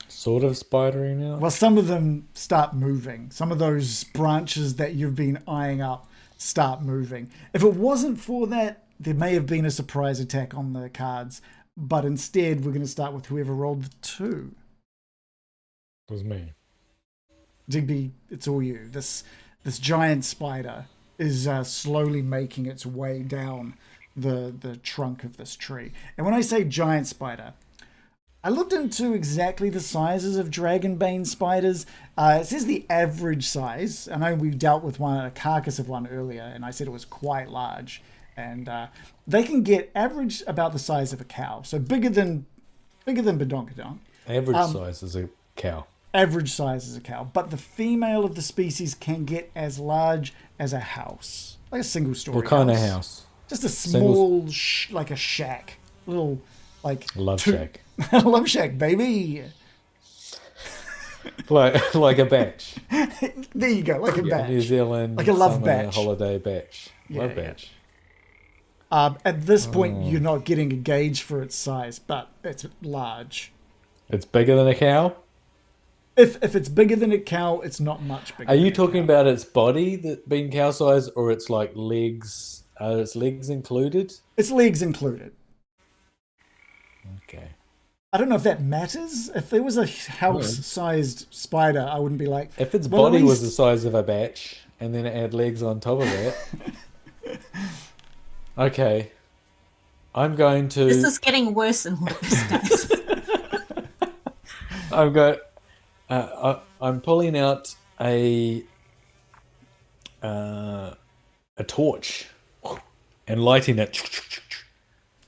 [SPEAKER 5] Sort of spidering out.
[SPEAKER 2] Well, some of them start moving. Some of those branches that you've been eyeing up start moving. If it wasn't for that, there may have been a surprise attack on the cards, but instead we're going to start with whoever rolled the 2.
[SPEAKER 5] It was me.
[SPEAKER 2] Digby, it's all you. This giant spider is slowly making its way down the trunk of this tree. And when I say giant spider, I looked into exactly the sizes of Dragonbane spiders. It says the average size. I know we dealt with a carcass of one earlier, and I said it was quite large. And they can get average about the size of a cow, so bigger than Badonkadonk.
[SPEAKER 5] Average size is a cow.
[SPEAKER 2] Average size is a cow, but the female of the species can get as large as a house, like a single-story.
[SPEAKER 5] What kind of house?
[SPEAKER 2] Just a small, like a shack, little like
[SPEAKER 5] Love shack.
[SPEAKER 2] Love shack, baby.
[SPEAKER 5] like a batch.
[SPEAKER 2] There you go, like a batch.
[SPEAKER 5] New Zealand,
[SPEAKER 2] like a love
[SPEAKER 5] summer
[SPEAKER 2] batch.
[SPEAKER 5] holiday batch.
[SPEAKER 2] Yeah,
[SPEAKER 5] Love
[SPEAKER 2] yeah.
[SPEAKER 5] batch.
[SPEAKER 2] At this point, you're not getting a gauge for its size, but it's large.
[SPEAKER 5] It's bigger than a cow?
[SPEAKER 2] If it's bigger than a cow, it's not much bigger.
[SPEAKER 5] Are you
[SPEAKER 2] than a
[SPEAKER 5] talking
[SPEAKER 2] cow.
[SPEAKER 5] about its body that being cow size, or its like legs? Are its legs included?
[SPEAKER 2] Its legs included.
[SPEAKER 5] Okay.
[SPEAKER 2] I don't know if that matters. If there was a house-sized spider, I wouldn't be like...
[SPEAKER 5] If its
[SPEAKER 2] well, at
[SPEAKER 5] body was
[SPEAKER 2] least-
[SPEAKER 5] the size of a batch, and then it had legs on top of it. Okay. I'm going to...
[SPEAKER 4] This is getting worse and worse, guys.
[SPEAKER 5] I've got... I'm pulling out a torch and lighting it,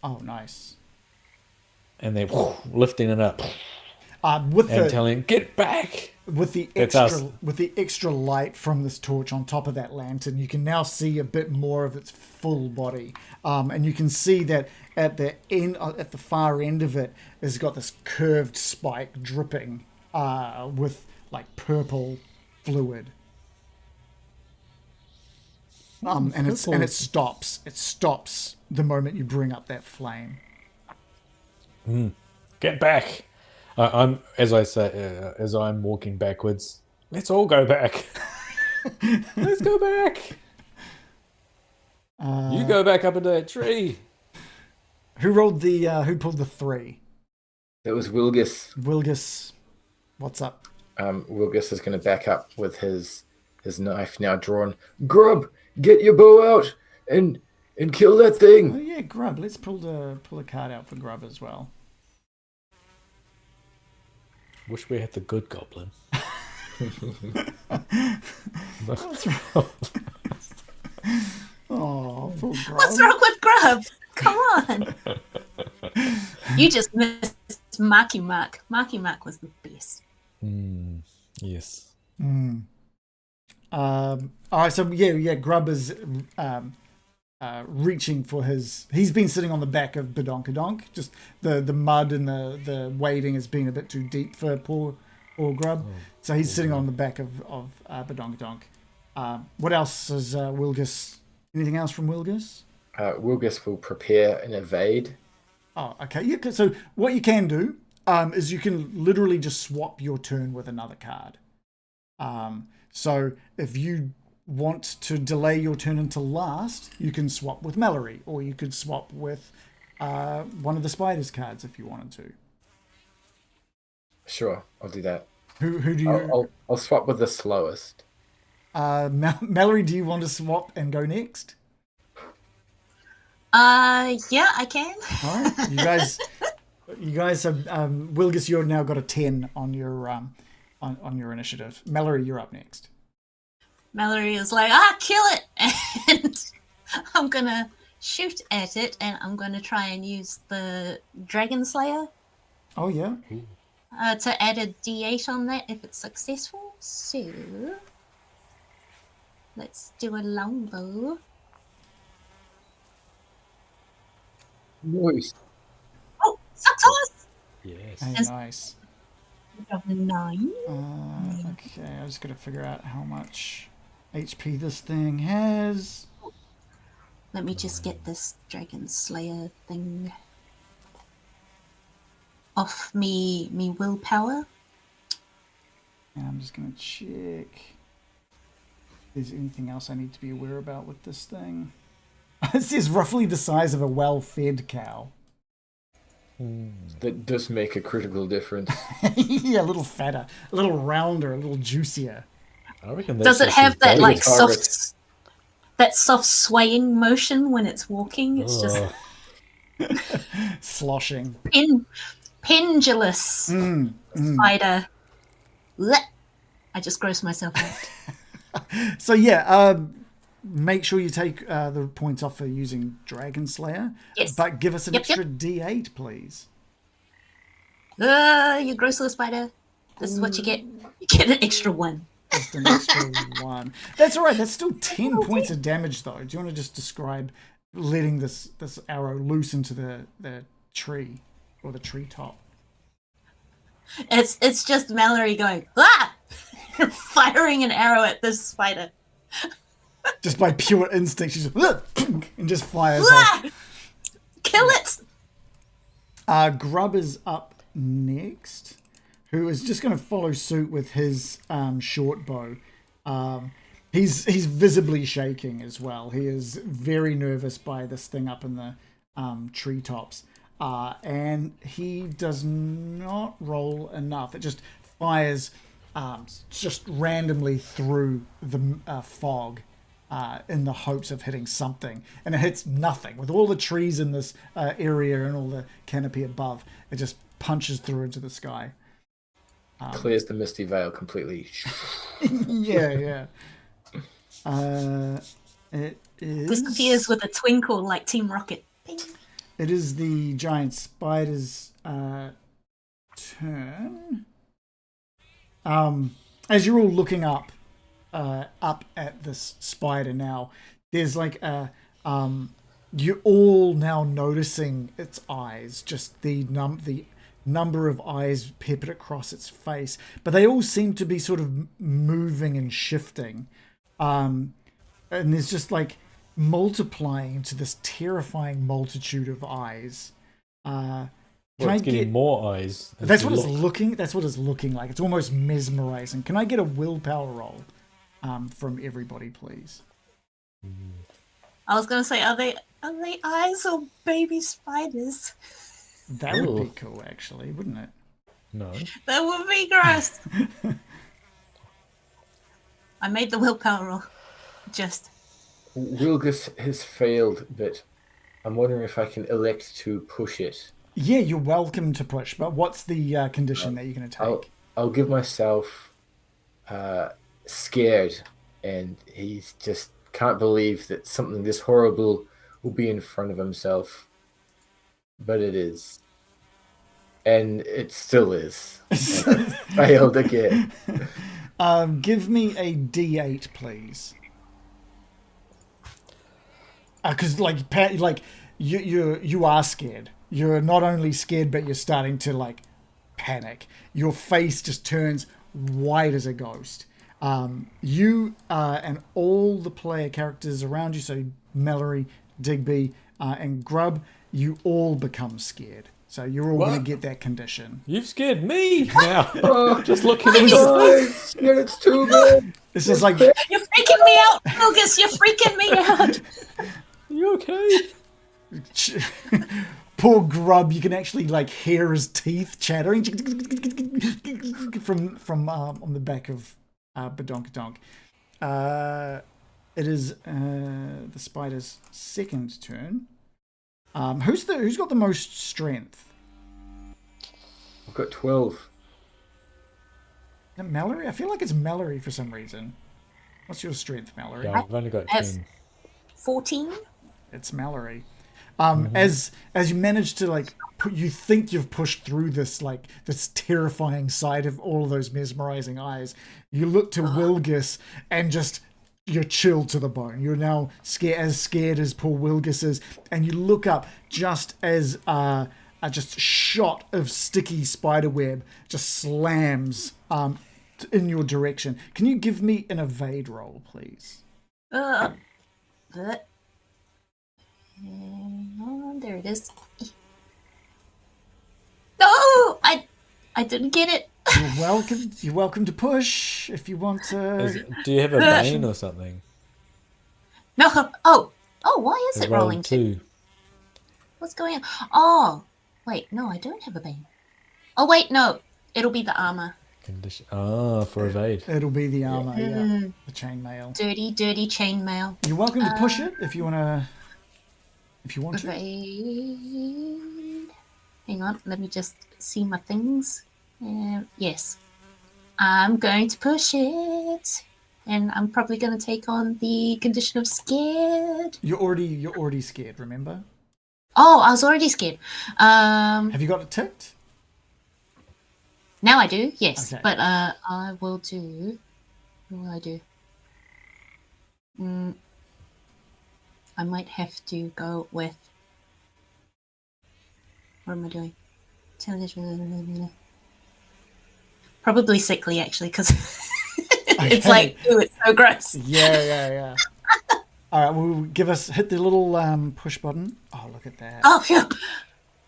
[SPEAKER 2] Oh, nice.
[SPEAKER 5] and then lifting it up
[SPEAKER 2] With
[SPEAKER 5] and
[SPEAKER 2] the
[SPEAKER 5] telling it, "Get back!"
[SPEAKER 2] with the
[SPEAKER 5] It's us.
[SPEAKER 2] extra light from this torch on top of that lantern, you can now see a bit more of its full body, and you can see that at the end, at the far end of it, it's got this curved spike dripping with like purple fluid. And it stops. It stops the moment you bring up that flame.
[SPEAKER 5] Get back! I'm as I say as I'm walking backwards. Let's all go back. Let's go back. You go back up into that tree.
[SPEAKER 2] Who rolled the? Who pulled the 3?
[SPEAKER 1] It was Wilgus.
[SPEAKER 2] Wilgus, what's up?
[SPEAKER 1] Wilgus is going to back up with his knife now drawn. Grub, get your bow out and kill that
[SPEAKER 2] Oh
[SPEAKER 1] thing.
[SPEAKER 2] yeah, Grub. Let's pull a card out for Grub as well.
[SPEAKER 5] Wish we had the good goblin.
[SPEAKER 2] What's wrong? Oh, poor Grub.
[SPEAKER 4] What's wrong with Grub? Come on. You just missed Marky Mark. Marky Mark was the best.
[SPEAKER 5] Yes.
[SPEAKER 2] All right, so yeah, Grub is reaching for his. He's been sitting on the back of Badonkadonk. Just the mud and the wading has been a bit too deep for poor Grub. So he's sitting on the back of Badonkadonk. What else is Wilgus? Anything else from Wilgus?
[SPEAKER 1] Wilgus will prepare an evade.
[SPEAKER 2] Oh, okay. Yeah, so what you can do is you can literally just swap your turn with another card. So if you want to delay your turn until last, you can swap with Mallory, or you could swap with one of the spider's cards if you wanted to.
[SPEAKER 1] Sure, I'll do that.
[SPEAKER 2] Who do you...
[SPEAKER 1] I'll swap with the slowest.
[SPEAKER 2] Mallory, do you want to swap and go next?
[SPEAKER 4] Yeah, I can.
[SPEAKER 2] All right, you guys have Wilgus. You've now got a 10 on your on your initiative. Mallory, you're up next.
[SPEAKER 4] Mallory is like, kill it! And I'm gonna shoot at it, and I'm gonna try and use the Dragon Slayer
[SPEAKER 2] Oh yeah.
[SPEAKER 4] to add a d8 on that if it's successful. So let's do a longbow.
[SPEAKER 1] Nice.
[SPEAKER 4] Oh, success!
[SPEAKER 5] Yes.
[SPEAKER 2] Hey,
[SPEAKER 4] Yes.
[SPEAKER 2] nice.
[SPEAKER 4] 9.
[SPEAKER 2] Okay, I just got to figure out how much HP this thing has.
[SPEAKER 4] Let me just get this Dragon Slayer thing off me willpower.
[SPEAKER 2] And I'm just going to check if there's anything else I need to be aware about with this thing. It says roughly the size of a well-fed cow.
[SPEAKER 1] That does make a critical difference.
[SPEAKER 2] Yeah, a little fatter, a little rounder, a little juicier.
[SPEAKER 5] I reckon
[SPEAKER 4] Does it
[SPEAKER 5] just
[SPEAKER 4] have
[SPEAKER 5] his
[SPEAKER 4] that
[SPEAKER 5] body.
[SPEAKER 4] like
[SPEAKER 1] target.
[SPEAKER 4] soft swaying motion when it's walking? It's just
[SPEAKER 5] Oh,
[SPEAKER 2] Sloshing.
[SPEAKER 4] pendulous spider. Blech. I just grossed myself out.
[SPEAKER 2] So yeah, make sure you take the points off for using Dragon Slayer.
[SPEAKER 4] Yes.
[SPEAKER 2] But give us an
[SPEAKER 4] Yep,
[SPEAKER 2] extra D8, please.
[SPEAKER 4] You gross little spider. This is what you get. You get an extra 1.
[SPEAKER 2] Just an extra 1. That's all right. That's still 10 points of damage, though. Do you want to just describe letting this arrow loose into the tree or the treetop?
[SPEAKER 4] It's just Mallory going, firing an arrow at this spider.
[SPEAKER 2] Just by pure instinct, she's just, and just fires off.
[SPEAKER 4] Kill it!
[SPEAKER 2] Grub is up next, who is just going to follow suit with his short bow. He's visibly shaking as well. He is very nervous by this thing up in the treetops. And he does not roll enough. It just fires just randomly through the fog in the hopes of hitting something. And it hits nothing. With all the trees in this area and all the canopy above, it just punches through into the sky.
[SPEAKER 1] Clears the misty veil completely.
[SPEAKER 2] Yeah. It is...
[SPEAKER 4] Disappears with a twinkle like Team Rocket. Ping.
[SPEAKER 2] It is the giant spider's turn. As you're all looking up at this spider now, there's like you're all now noticing its eyes, just the number of eyes peppered across its face, but they all seem to be sort of moving and shifting, and there's just like multiplying into this terrifying multitude of eyes. Can I
[SPEAKER 5] it's getting
[SPEAKER 2] get
[SPEAKER 5] more eyes. as
[SPEAKER 2] that's
[SPEAKER 5] you
[SPEAKER 2] what it's
[SPEAKER 5] look.
[SPEAKER 2] looking. That's what it's looking like. It's almost mesmerizing. Can I get a willpower roll from everybody, please?
[SPEAKER 4] I was gonna say, are they eyes or baby spiders?
[SPEAKER 2] That would
[SPEAKER 5] Ooh.
[SPEAKER 2] be cool, actually, wouldn't it?
[SPEAKER 5] No.
[SPEAKER 4] That would be gross. I made the willpower roll. Just
[SPEAKER 1] Wilgus has failed, but I'm wondering if I can elect to push it.
[SPEAKER 2] Yeah, you're welcome to push, but what's the condition that you're going to take?
[SPEAKER 1] I'll give myself scared, and he just can't believe that something this horrible will be in front of himself. But it is. And it still is. Failed again.
[SPEAKER 2] Give me a D8, please. Because you are scared. You're not only scared, but you're starting to like panic. Your face just turns white as a ghost. You and all the player characters around you, so Mallory, Digby, and Grub, you all become scared. So you're all going to get that condition.
[SPEAKER 5] You've scared me now. Just looking at
[SPEAKER 1] Oh,
[SPEAKER 5] you.
[SPEAKER 1] yeah, it's too bad.
[SPEAKER 2] This is like
[SPEAKER 4] you're freaking me out, Lucas. You're freaking me out.
[SPEAKER 5] You okay?
[SPEAKER 2] poor Grub. You can actually like hear his teeth chattering from on the back of Badonkadonk. It is the spider's second turn. Who's got the most strength?
[SPEAKER 1] I've got 12.
[SPEAKER 2] Mallory? I feel like it's Mallory for some reason. What's your strength, Mallory?
[SPEAKER 5] Yeah, I've only got
[SPEAKER 4] I have
[SPEAKER 5] 10.
[SPEAKER 4] 14.
[SPEAKER 2] It's Mallory. As you manage to like you think you've pushed through this terrifying sight of all of those mesmerizing eyes, you look to Wilgus and just you're chilled to the bone. You're now scared as poor Wilgus is, and you look up just as a just shot of sticky spiderweb just slams in your direction. Can you give me an evade roll, please?
[SPEAKER 4] But there it is. No, I didn't get it.
[SPEAKER 2] You're welcome. You're welcome to push if you want to.
[SPEAKER 5] Do you have a bane or something?
[SPEAKER 4] No. Oh, why is
[SPEAKER 5] A
[SPEAKER 4] it
[SPEAKER 5] roll
[SPEAKER 4] rolling
[SPEAKER 5] 2.
[SPEAKER 4] What's going on? Oh, wait, no, I don't have a bane. Oh, wait, no, it'll be the armor.
[SPEAKER 5] Condition. Oh, for evade.
[SPEAKER 2] It'll be the armor, yeah, the chainmail.
[SPEAKER 4] Dirty chainmail.
[SPEAKER 2] You're welcome to push it if you want to. If you want to.
[SPEAKER 4] Evade. Hang on, let me just see my things. Yes, I'm going to push it, and I'm probably going to take on the condition of scared.
[SPEAKER 2] You're already scared. Remember?
[SPEAKER 4] Oh, I was already scared.
[SPEAKER 2] Have you got it ticked?
[SPEAKER 4] Now I do, yes.
[SPEAKER 2] Okay.
[SPEAKER 4] But I will do. What will I do? I might have to go with. What am I doing? Probably sickly, actually, because it's like, ooh, it's so gross.
[SPEAKER 2] Yeah. All right, well, hit the little push button. Oh, look at that.
[SPEAKER 4] Oh, phew.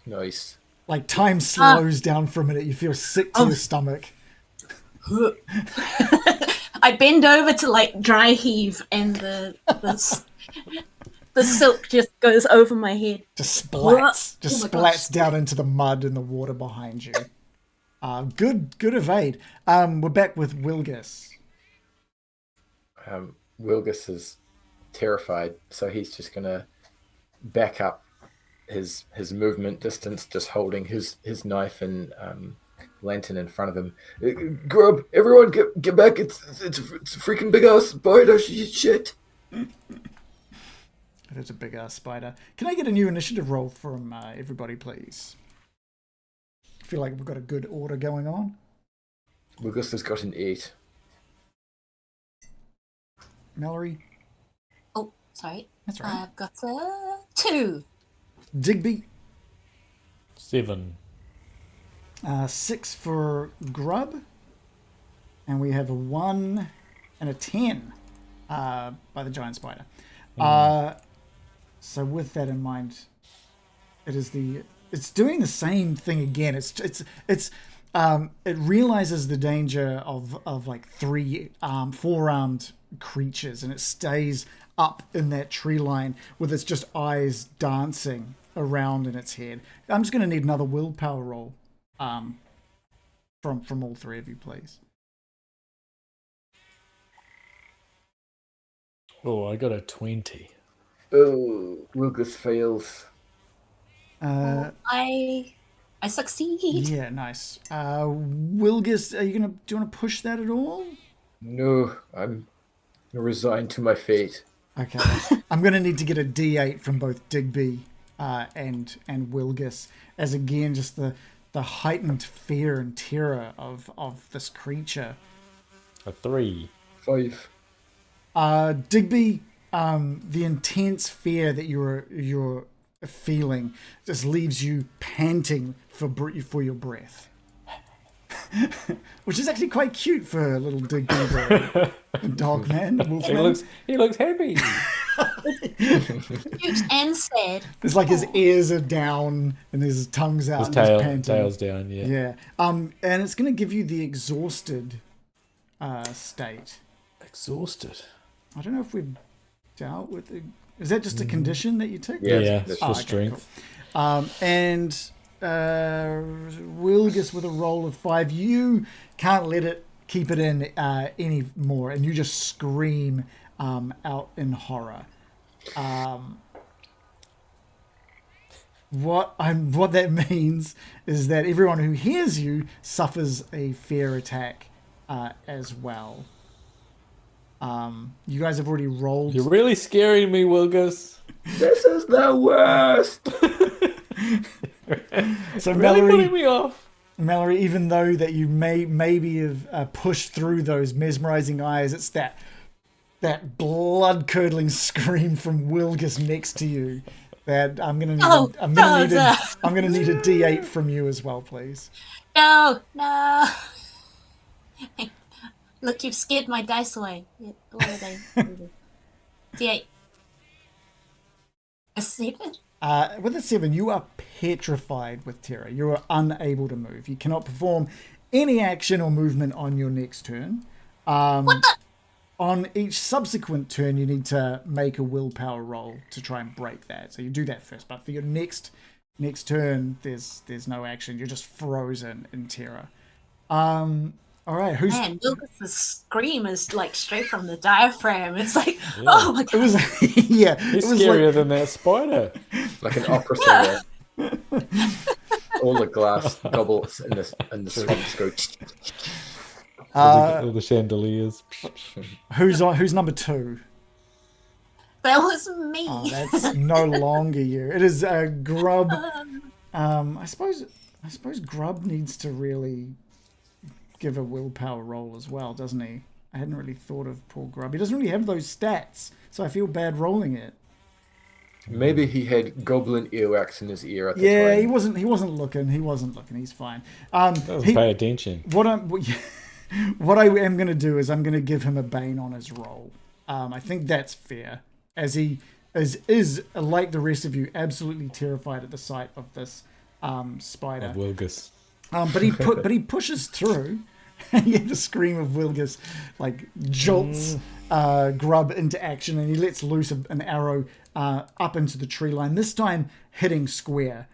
[SPEAKER 1] Nice.
[SPEAKER 2] Like time slows down for a minute. You feel sick to your stomach.
[SPEAKER 4] I bend over to like dry heave, and the silk just goes over my head.
[SPEAKER 2] Just
[SPEAKER 4] Oh my
[SPEAKER 2] splats
[SPEAKER 4] gosh.
[SPEAKER 2] down into the mud and the water behind you. Good evade. We're back with Wilgus.
[SPEAKER 1] Wilgus is terrified, so he's just gonna back up his movement distance, just holding his knife and lantern in front of him. Grub, everyone, get back! It's a freaking big ass spider! Shit!
[SPEAKER 2] It is a big ass spider. Can I get a new initiative roll from everybody, please? I feel like we've got a good order going on.
[SPEAKER 1] Wilgus has got an 8.
[SPEAKER 2] Mallory,
[SPEAKER 4] Oh, sorry.
[SPEAKER 2] that's right.
[SPEAKER 4] I've got a 2.
[SPEAKER 2] Digby,
[SPEAKER 5] 7.
[SPEAKER 2] 6 for Grub, and we have a 1 and a 10 by the giant spider. So with that in mind, it's doing the same thing again. It realizes the danger of like 4-armed creatures, and it stays up in that tree line with its just eyes dancing around in its head. I'm just going to need another willpower roll from all three of you, please.
[SPEAKER 5] Oh, I got a 20.
[SPEAKER 1] Oh, Wilgus fails.
[SPEAKER 2] Uh,
[SPEAKER 4] I succeed.
[SPEAKER 2] yeah, nice. Wilgus, do you want to push that at all?
[SPEAKER 1] No, I'm resigned to my fate.
[SPEAKER 2] Okay. I'm going to need to get a D8 from both Digby and Wilgus, as again, just the heightened fear and terror of this creature.
[SPEAKER 5] A 3.
[SPEAKER 1] 5.
[SPEAKER 2] Digby, the intense fear that you're feeling just leaves you panting for your breath. Which is actually quite cute for a little Digby, the dog man, wolfman.
[SPEAKER 5] He looks happy.
[SPEAKER 4] Cute and sad.
[SPEAKER 2] It's like his ears are down and his tongue's out.
[SPEAKER 5] His
[SPEAKER 2] and he's panting.
[SPEAKER 5] tail's down, yeah.
[SPEAKER 2] Yeah. And it's going to give you the exhausted state.
[SPEAKER 5] Exhausted.
[SPEAKER 2] I don't know if we've dealt with it. Is that just a condition that you take?
[SPEAKER 5] Yeah,
[SPEAKER 1] that's
[SPEAKER 5] for
[SPEAKER 2] okay,
[SPEAKER 5] strength.
[SPEAKER 2] cool. And Wilgus with a roll of 5. You can't let it keep it in any more, and you just scream out in horror. What that means is that everyone who hears you suffers a fear attack as well. You guys have already rolled.
[SPEAKER 5] You're really scaring me, Wilgus.
[SPEAKER 1] This is the worst.
[SPEAKER 2] So
[SPEAKER 5] Really putting me off.
[SPEAKER 2] Mallory, even though that you maybe have pushed through those mesmerizing eyes, it's that blood curdling scream from Wilgus next to you. That I'm gonna need. I'm gonna need a D8 from you as well, please.
[SPEAKER 4] No. Look, you've scared my dice away. What are they? D8. A 7?
[SPEAKER 2] With a 7, you are petrified with terror. You are unable to move. You cannot perform any action or movement on your next turn.
[SPEAKER 4] What the?
[SPEAKER 2] On each subsequent turn, you need to make a willpower roll to try and break that. So you do that first. But for your next turn, there's no action. You're just frozen in terror. All right, who's...
[SPEAKER 4] Man, Wilkes' scream is like straight from the diaphragm. It's like, oh my god.
[SPEAKER 2] It was... yeah.
[SPEAKER 5] He's
[SPEAKER 2] it was
[SPEAKER 5] scarier
[SPEAKER 2] like...
[SPEAKER 5] than that spider.
[SPEAKER 1] Like an opera singer. All the glass gobbles in the swamps go.
[SPEAKER 5] All the chandeliers.
[SPEAKER 2] Who's number 2?
[SPEAKER 4] That was me.
[SPEAKER 2] Oh, that's no longer you. It is Grub. I suppose Grub needs to really give a willpower roll as well, doesn't he? I hadn't really thought of poor Grub. He doesn't really have those stats, so I feel bad rolling it.
[SPEAKER 1] Maybe he had goblin earwax in his ear at the time.
[SPEAKER 2] Yeah, he wasn't looking. He's fine.
[SPEAKER 5] Doesn't pay attention.
[SPEAKER 2] What I am going to do is I'm going to give him a bane on his roll. I think that's fair, as he is like the rest of you, absolutely terrified at the sight of this spider.
[SPEAKER 5] Of Wilgus.
[SPEAKER 2] But he pushes through. Yeah, the scream of Wilgus like jolts Grub into action, and he lets loose an arrow up into the tree line. This time hitting square.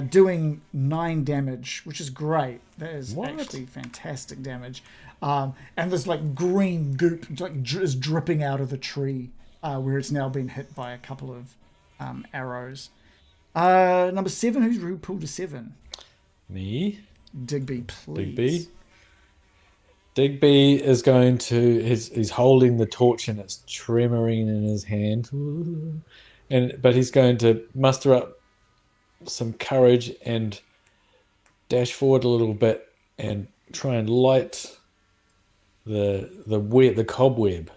[SPEAKER 2] Doing 9 damage, which is great. That is actually fantastic damage. And this like green goop is dripping out of the tree where it's now been hit by a couple of arrows. Number 7, who pulled a 7?
[SPEAKER 5] Me?
[SPEAKER 2] Digby, please.
[SPEAKER 5] Digby is going to... He's holding the torch and it's tremoring in his hand. But he's going to muster up some courage and dash forward a little bit and try and light the cobweb.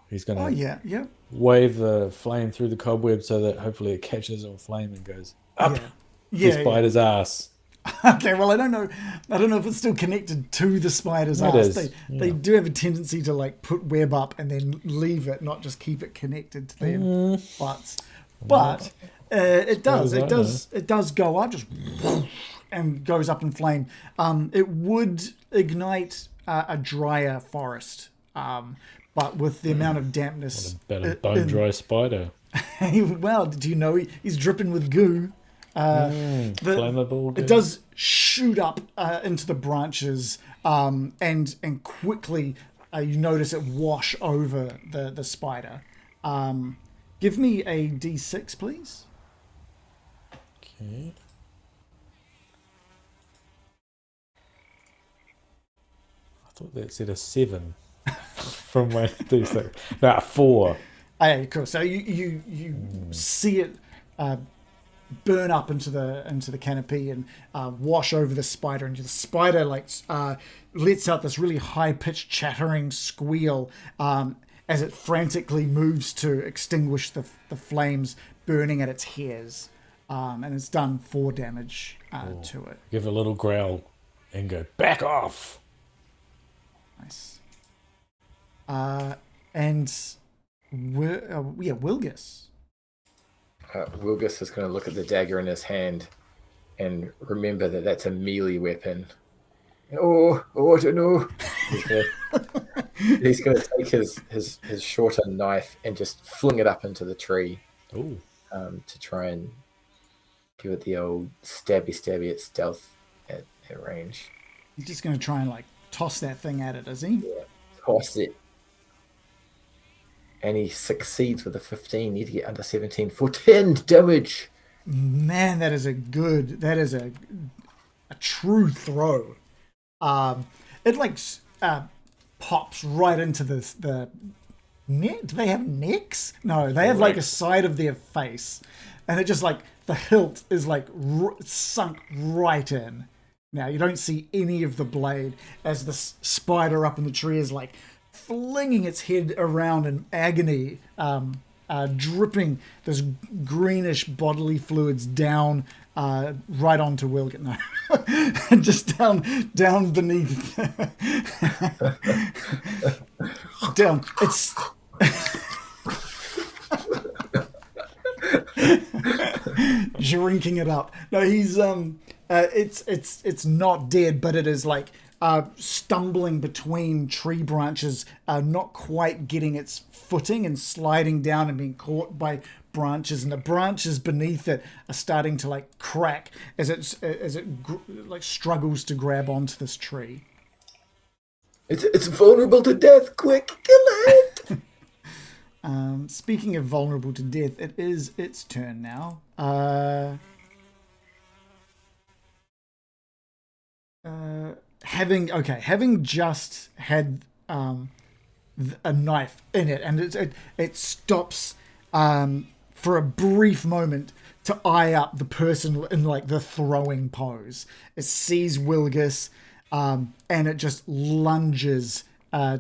[SPEAKER 5] He's going to wave the flame through the cobweb so that hopefully it catches on flame and goes up the spider's ass.
[SPEAKER 2] Okay, well, I don't know if it's still connected to the spider's ass. They do have a tendency to like put web up and then leave it, not just keep it connected to them butts. But it does go up just and goes up in flame. It would ignite a drier forest, but with the amount of dampness,
[SPEAKER 5] What a bone dry spider.
[SPEAKER 2] well, do you know he's dripping with goo?
[SPEAKER 5] Flammable.
[SPEAKER 2] It does shoot up into the branches, and quickly you notice it wash over the spider. Give me a D6, please.
[SPEAKER 5] Okay. I thought that said a 7 from my D6. No, 4.
[SPEAKER 2] Okay, cool. So you see it burn up into the canopy and wash over the spider, and the spider lets out this really high pitched chattering squeal as it frantically moves to extinguish the flames burning at its hairs, and it's done 4 damage to it.
[SPEAKER 5] Give a little growl and go back off.
[SPEAKER 2] Nice. And Wilgus.
[SPEAKER 1] Wilgus is going to look at the dagger in his hand and remember that that's a melee weapon. Oh, I don't know. He's going to take his shorter knife and just fling it up into the tree to try and give it the old stabby at stealth at range.
[SPEAKER 2] He's just going to try and toss that thing at it, is he?
[SPEAKER 1] Yeah, toss it. And he succeeds with a 15. Need to get under 17 for 10 damage.
[SPEAKER 2] Man, that is a true throw. it like pops right into the neck. Do they have necks? No, they have like a side of their face, and it just like the hilt is like sunk right in. Now you don't see any of the blade as the spider up in the tree is like flinging its head around in agony, dripping this greenish bodily fluids down right onto Wilgit. No, just down beneath. Down. It's. Drinking it up. No, he's it's not dead, but it is like stumbling between tree branches, not quite getting its footing and sliding down and being caught by branches, and the branches beneath it are starting to like crack as it like struggles to grab onto this tree.
[SPEAKER 1] It's vulnerable to death. Quick, kill it!
[SPEAKER 2] Speaking of vulnerable to death, it is its turn now. Having just had a knife in it, and it stops for a brief moment to eye up the person in like the throwing pose. It sees Wilgus, and it just lunges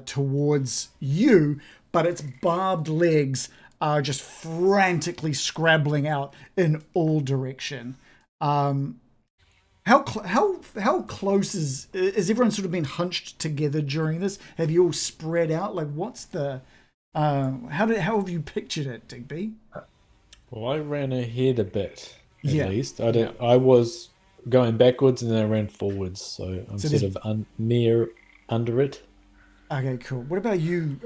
[SPEAKER 2] towards you, but its barbed legs are just frantically scrabbling out in all direction. How close is everyone sort of been hunched together during this? Have you all spread out? Like, what's the how have you pictured it, Digby?
[SPEAKER 5] Well, I ran ahead a bit at
[SPEAKER 2] Yeah.
[SPEAKER 5] least. I was going backwards and then I ran forwards, so I'm sort of under it.
[SPEAKER 2] Okay, cool. What about you,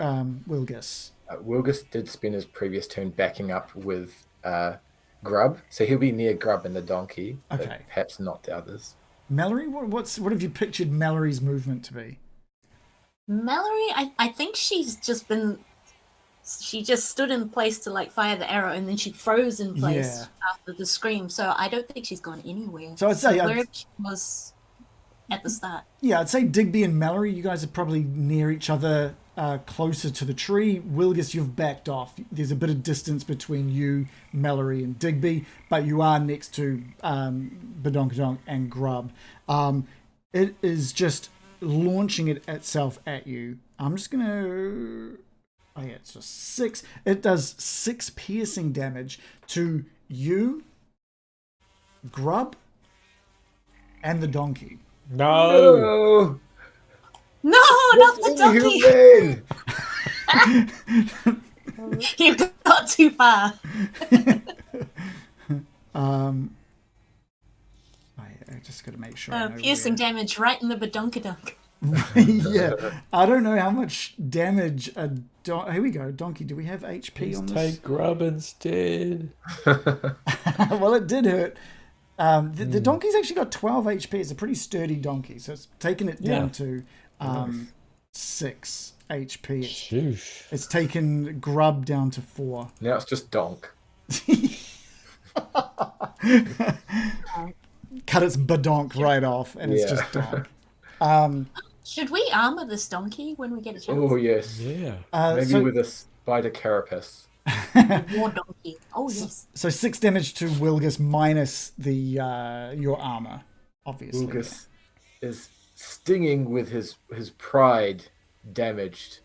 [SPEAKER 2] Wilgus?
[SPEAKER 1] Wilgus did spend his previous turn backing up with Grub, so he'll be near Grub and the donkey. but
[SPEAKER 2] Okay.
[SPEAKER 1] perhaps not the others.
[SPEAKER 2] Mallory, what have you pictured Mallory's movement to be?
[SPEAKER 4] Mallory, I think she just stood in place to like fire the arrow, and then she froze in place after the scream. So I don't think she's gone anywhere.
[SPEAKER 2] So I'd say
[SPEAKER 4] where she was at the start.
[SPEAKER 2] Yeah, I'd say Digby and Mallory, you guys are probably near each other, closer to the tree. Wilgus, you've backed off. There's a bit of distance between you, Mallory, and Digby, but you are next to Badonkadonk and Grub. It is just launching it itself at you. I'm just going to... Oh yeah, it's just 6. It does 6 piercing damage to you, Grub, and the donkey.
[SPEAKER 5] No!
[SPEAKER 4] No, not the donkey! You got too far.
[SPEAKER 2] I just got to make sure. I know
[SPEAKER 4] Piercing damage right in the badonkadonk.
[SPEAKER 2] Yeah, I don't know how much damage a here we go, donkey. Do we have HP on this?
[SPEAKER 5] Take Grub instead.
[SPEAKER 2] Well, it did hurt. The donkey's actually got 12 HP. It's a pretty sturdy donkey, so it's taken it down to 6 HP.
[SPEAKER 5] Shoosh.
[SPEAKER 2] It's taken Grub down to 4.
[SPEAKER 1] Now it's just Donk.
[SPEAKER 2] Cut its badonk right off, and it's just Donk.
[SPEAKER 4] Should we armor this donkey when we get a chance?
[SPEAKER 1] Oh yes,
[SPEAKER 5] Yeah.
[SPEAKER 1] maybe with a spider carapace.
[SPEAKER 4] War donkey. Oh yes.
[SPEAKER 2] So 6 damage to Wilgus minus the your armor, obviously.
[SPEAKER 1] Wilgus is stinging with his pride damaged,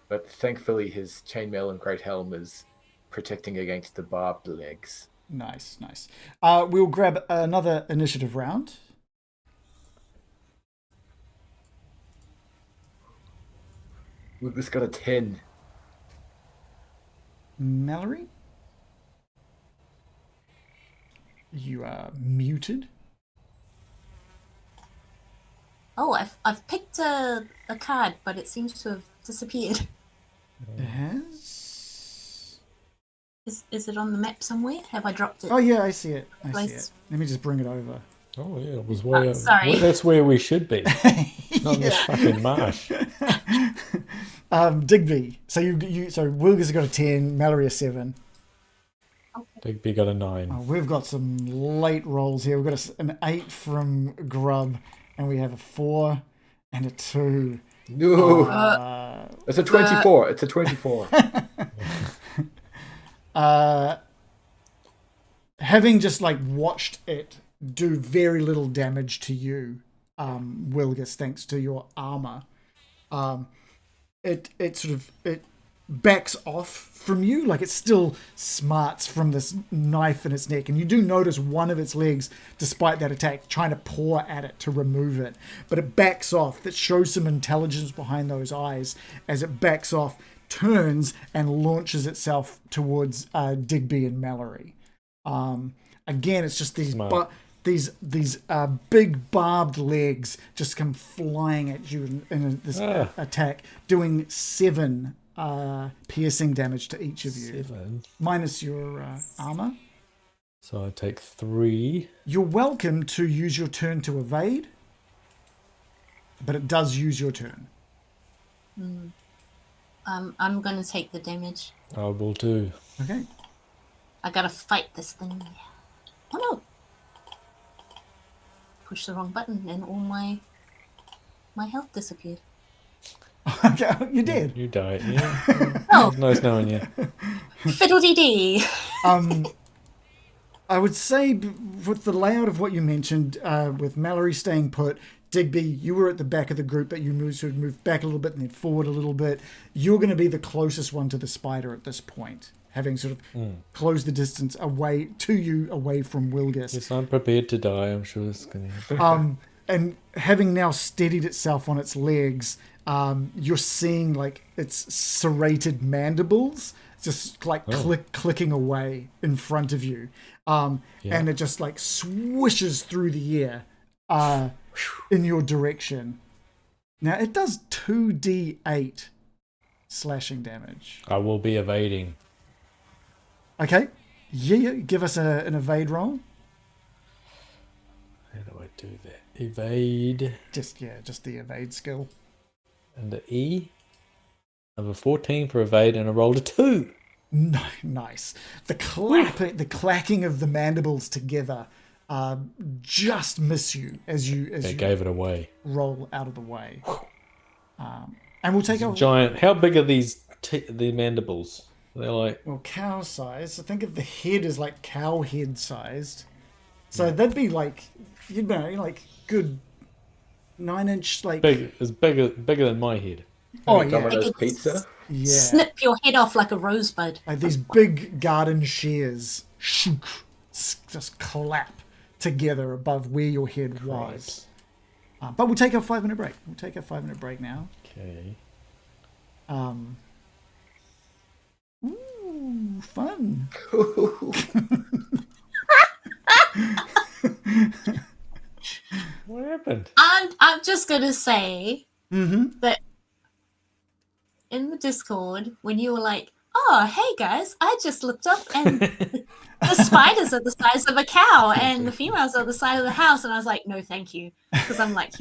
[SPEAKER 1] but thankfully his chainmail and great helm is protecting against the barbed legs.
[SPEAKER 2] Nice. We'll grab another initiative round.
[SPEAKER 1] Wilgus got a 10.
[SPEAKER 2] Mallory? You are muted.
[SPEAKER 4] Oh, I've picked a card, but it seems to have disappeared.
[SPEAKER 2] It has...
[SPEAKER 4] Is it on the map somewhere? Have I dropped it?
[SPEAKER 2] Oh yeah, I see it. I see
[SPEAKER 4] Place.
[SPEAKER 2] it. Let me just bring it over.
[SPEAKER 5] Oh yeah, it was way.
[SPEAKER 4] sorry.
[SPEAKER 5] Well, that's where we should be. Not this fucking marsh.
[SPEAKER 2] Digby. So so Wilgus has got a 10, Mallory a 7.
[SPEAKER 5] Digby got a 9.
[SPEAKER 2] Oh, we've got some late rolls here. We've got an 8 from Grub, and we have a 4. and a 2.
[SPEAKER 1] No, it's a 24. It's a 24.
[SPEAKER 2] Having just like watched it do very little damage to you, Wilgus, thanks to your armor, it backs off from you, like it still smarts from this knife in its neck, and you do notice one of its legs, despite that attack, trying to paw at it to remove it, but it backs off. That shows some intelligence behind those eyes as it backs off, turns, and launches itself towards Digby and Mallory. Again, it's just these big barbed legs just come flying at you in this attack, doing 7 piercing damage to each of you.
[SPEAKER 5] 7.
[SPEAKER 2] Minus your armor.
[SPEAKER 5] So I take 3.
[SPEAKER 2] You're welcome to use your turn to evade, but it does use your turn.
[SPEAKER 4] I'm gonna take the damage.
[SPEAKER 5] I will too.
[SPEAKER 2] Okay.
[SPEAKER 4] I gotta fight this thing. Oh no! Push the wrong button and all my health disappeared.
[SPEAKER 2] Okay, you did.
[SPEAKER 5] You died, yeah.
[SPEAKER 4] Oh,
[SPEAKER 5] Nice knowing you.
[SPEAKER 4] fiddle-dee-dee.
[SPEAKER 2] I would say with the layout of what you mentioned, with Mallory staying put, Digby, you were at the back of the group, but you moved back a little bit and then forward a little bit. You're going to be the closest one to the spider at this point, having sort of closed the distance away from Wilgus.
[SPEAKER 5] Yes, I'm prepared to die. I'm sure this is going to happen.
[SPEAKER 2] And having now steadied itself on its legs, you're seeing like its serrated mandibles just like clicking away in front of you. And it just like swishes through the air in your direction. Now it does 2d8 slashing damage.
[SPEAKER 5] I will be evading.
[SPEAKER 2] Okay. Yeah. Give us an evade roll.
[SPEAKER 5] How do I do that? Evade.
[SPEAKER 2] Just the evade skill.
[SPEAKER 5] And the E. I have a 14 for evade and I rolled a 2.
[SPEAKER 2] Nice. The clacking of the mandibles together just miss you as you
[SPEAKER 5] Gave it away.
[SPEAKER 2] roll out of the way. And we'll take a
[SPEAKER 5] Giant. How big are these the mandibles? They're like
[SPEAKER 2] cow size. So think of the head as like cow head sized. So that'd be like like good 9-inch like
[SPEAKER 5] big. It's bigger than my head.
[SPEAKER 2] Oh yeah.
[SPEAKER 1] Domino's pizza.
[SPEAKER 2] Yeah.
[SPEAKER 4] Snip your head off like a rosebud.
[SPEAKER 2] Like these big garden shears just clap together above where your head was. But we'll take a 5-minute break. We'll take a 5-minute break now.
[SPEAKER 5] Okay.
[SPEAKER 2] Ooh, fun.
[SPEAKER 5] What happened?
[SPEAKER 4] I'm just gonna say
[SPEAKER 2] Mm-hmm.
[SPEAKER 4] that in the Discord when you were like, "Oh, hey guys, I just looked up and the spiders are the size of a cow and the females are the size of the house," and I was like, "No, thank you," because I'm like,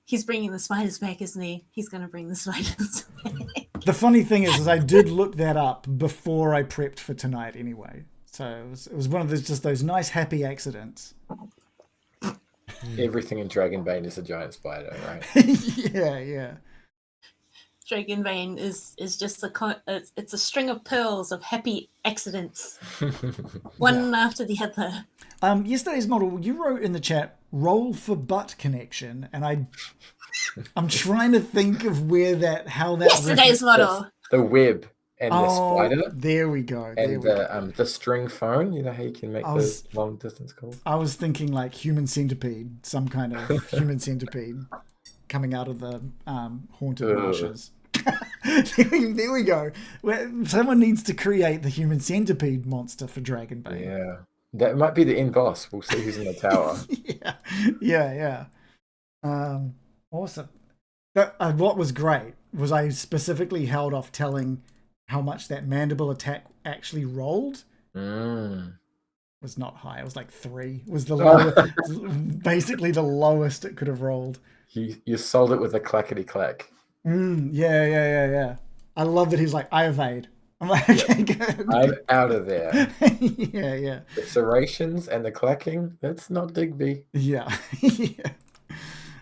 [SPEAKER 4] he's bringing the spiders back, isn't he? He's gonna bring the spiders back.
[SPEAKER 2] The funny thing is I did look that up before I prepped for tonight anyway. So it was one of those nice happy accidents.
[SPEAKER 1] Everything in Dragonbane is a giant spider, right?
[SPEAKER 2] Yeah.
[SPEAKER 4] Dragonbane is just it's a string of pearls of happy accidents, one after the other.
[SPEAKER 2] Yesterday's model, you wrote in the chat, roll for butt connection, and I'm trying to think of how that
[SPEAKER 4] Yesterday's model.
[SPEAKER 1] The web and the spider.
[SPEAKER 2] There we go.
[SPEAKER 1] And the string phone. You know how you can make those long distance calls?
[SPEAKER 2] I was thinking like human centipede, some kind of human centipede coming out of the haunted marshes. There we go. Someone needs to create the human centipede monster for Dragonbane.
[SPEAKER 1] Yeah. That might be the end boss. We'll see who's in the tower.
[SPEAKER 2] Yeah. Awesome. What was great was I specifically held off telling how much that mandible attack actually rolled. Was not high. It was like 3. Was the lowest, basically the lowest it could have rolled.
[SPEAKER 1] You sold it with a clackety clack.
[SPEAKER 2] Yeah. I love that he's like, I evade. I'm like, okay, good.
[SPEAKER 1] I'm out of there.
[SPEAKER 2] Yeah.
[SPEAKER 1] The serrations and the clacking, that's not Digby.
[SPEAKER 2] Yeah.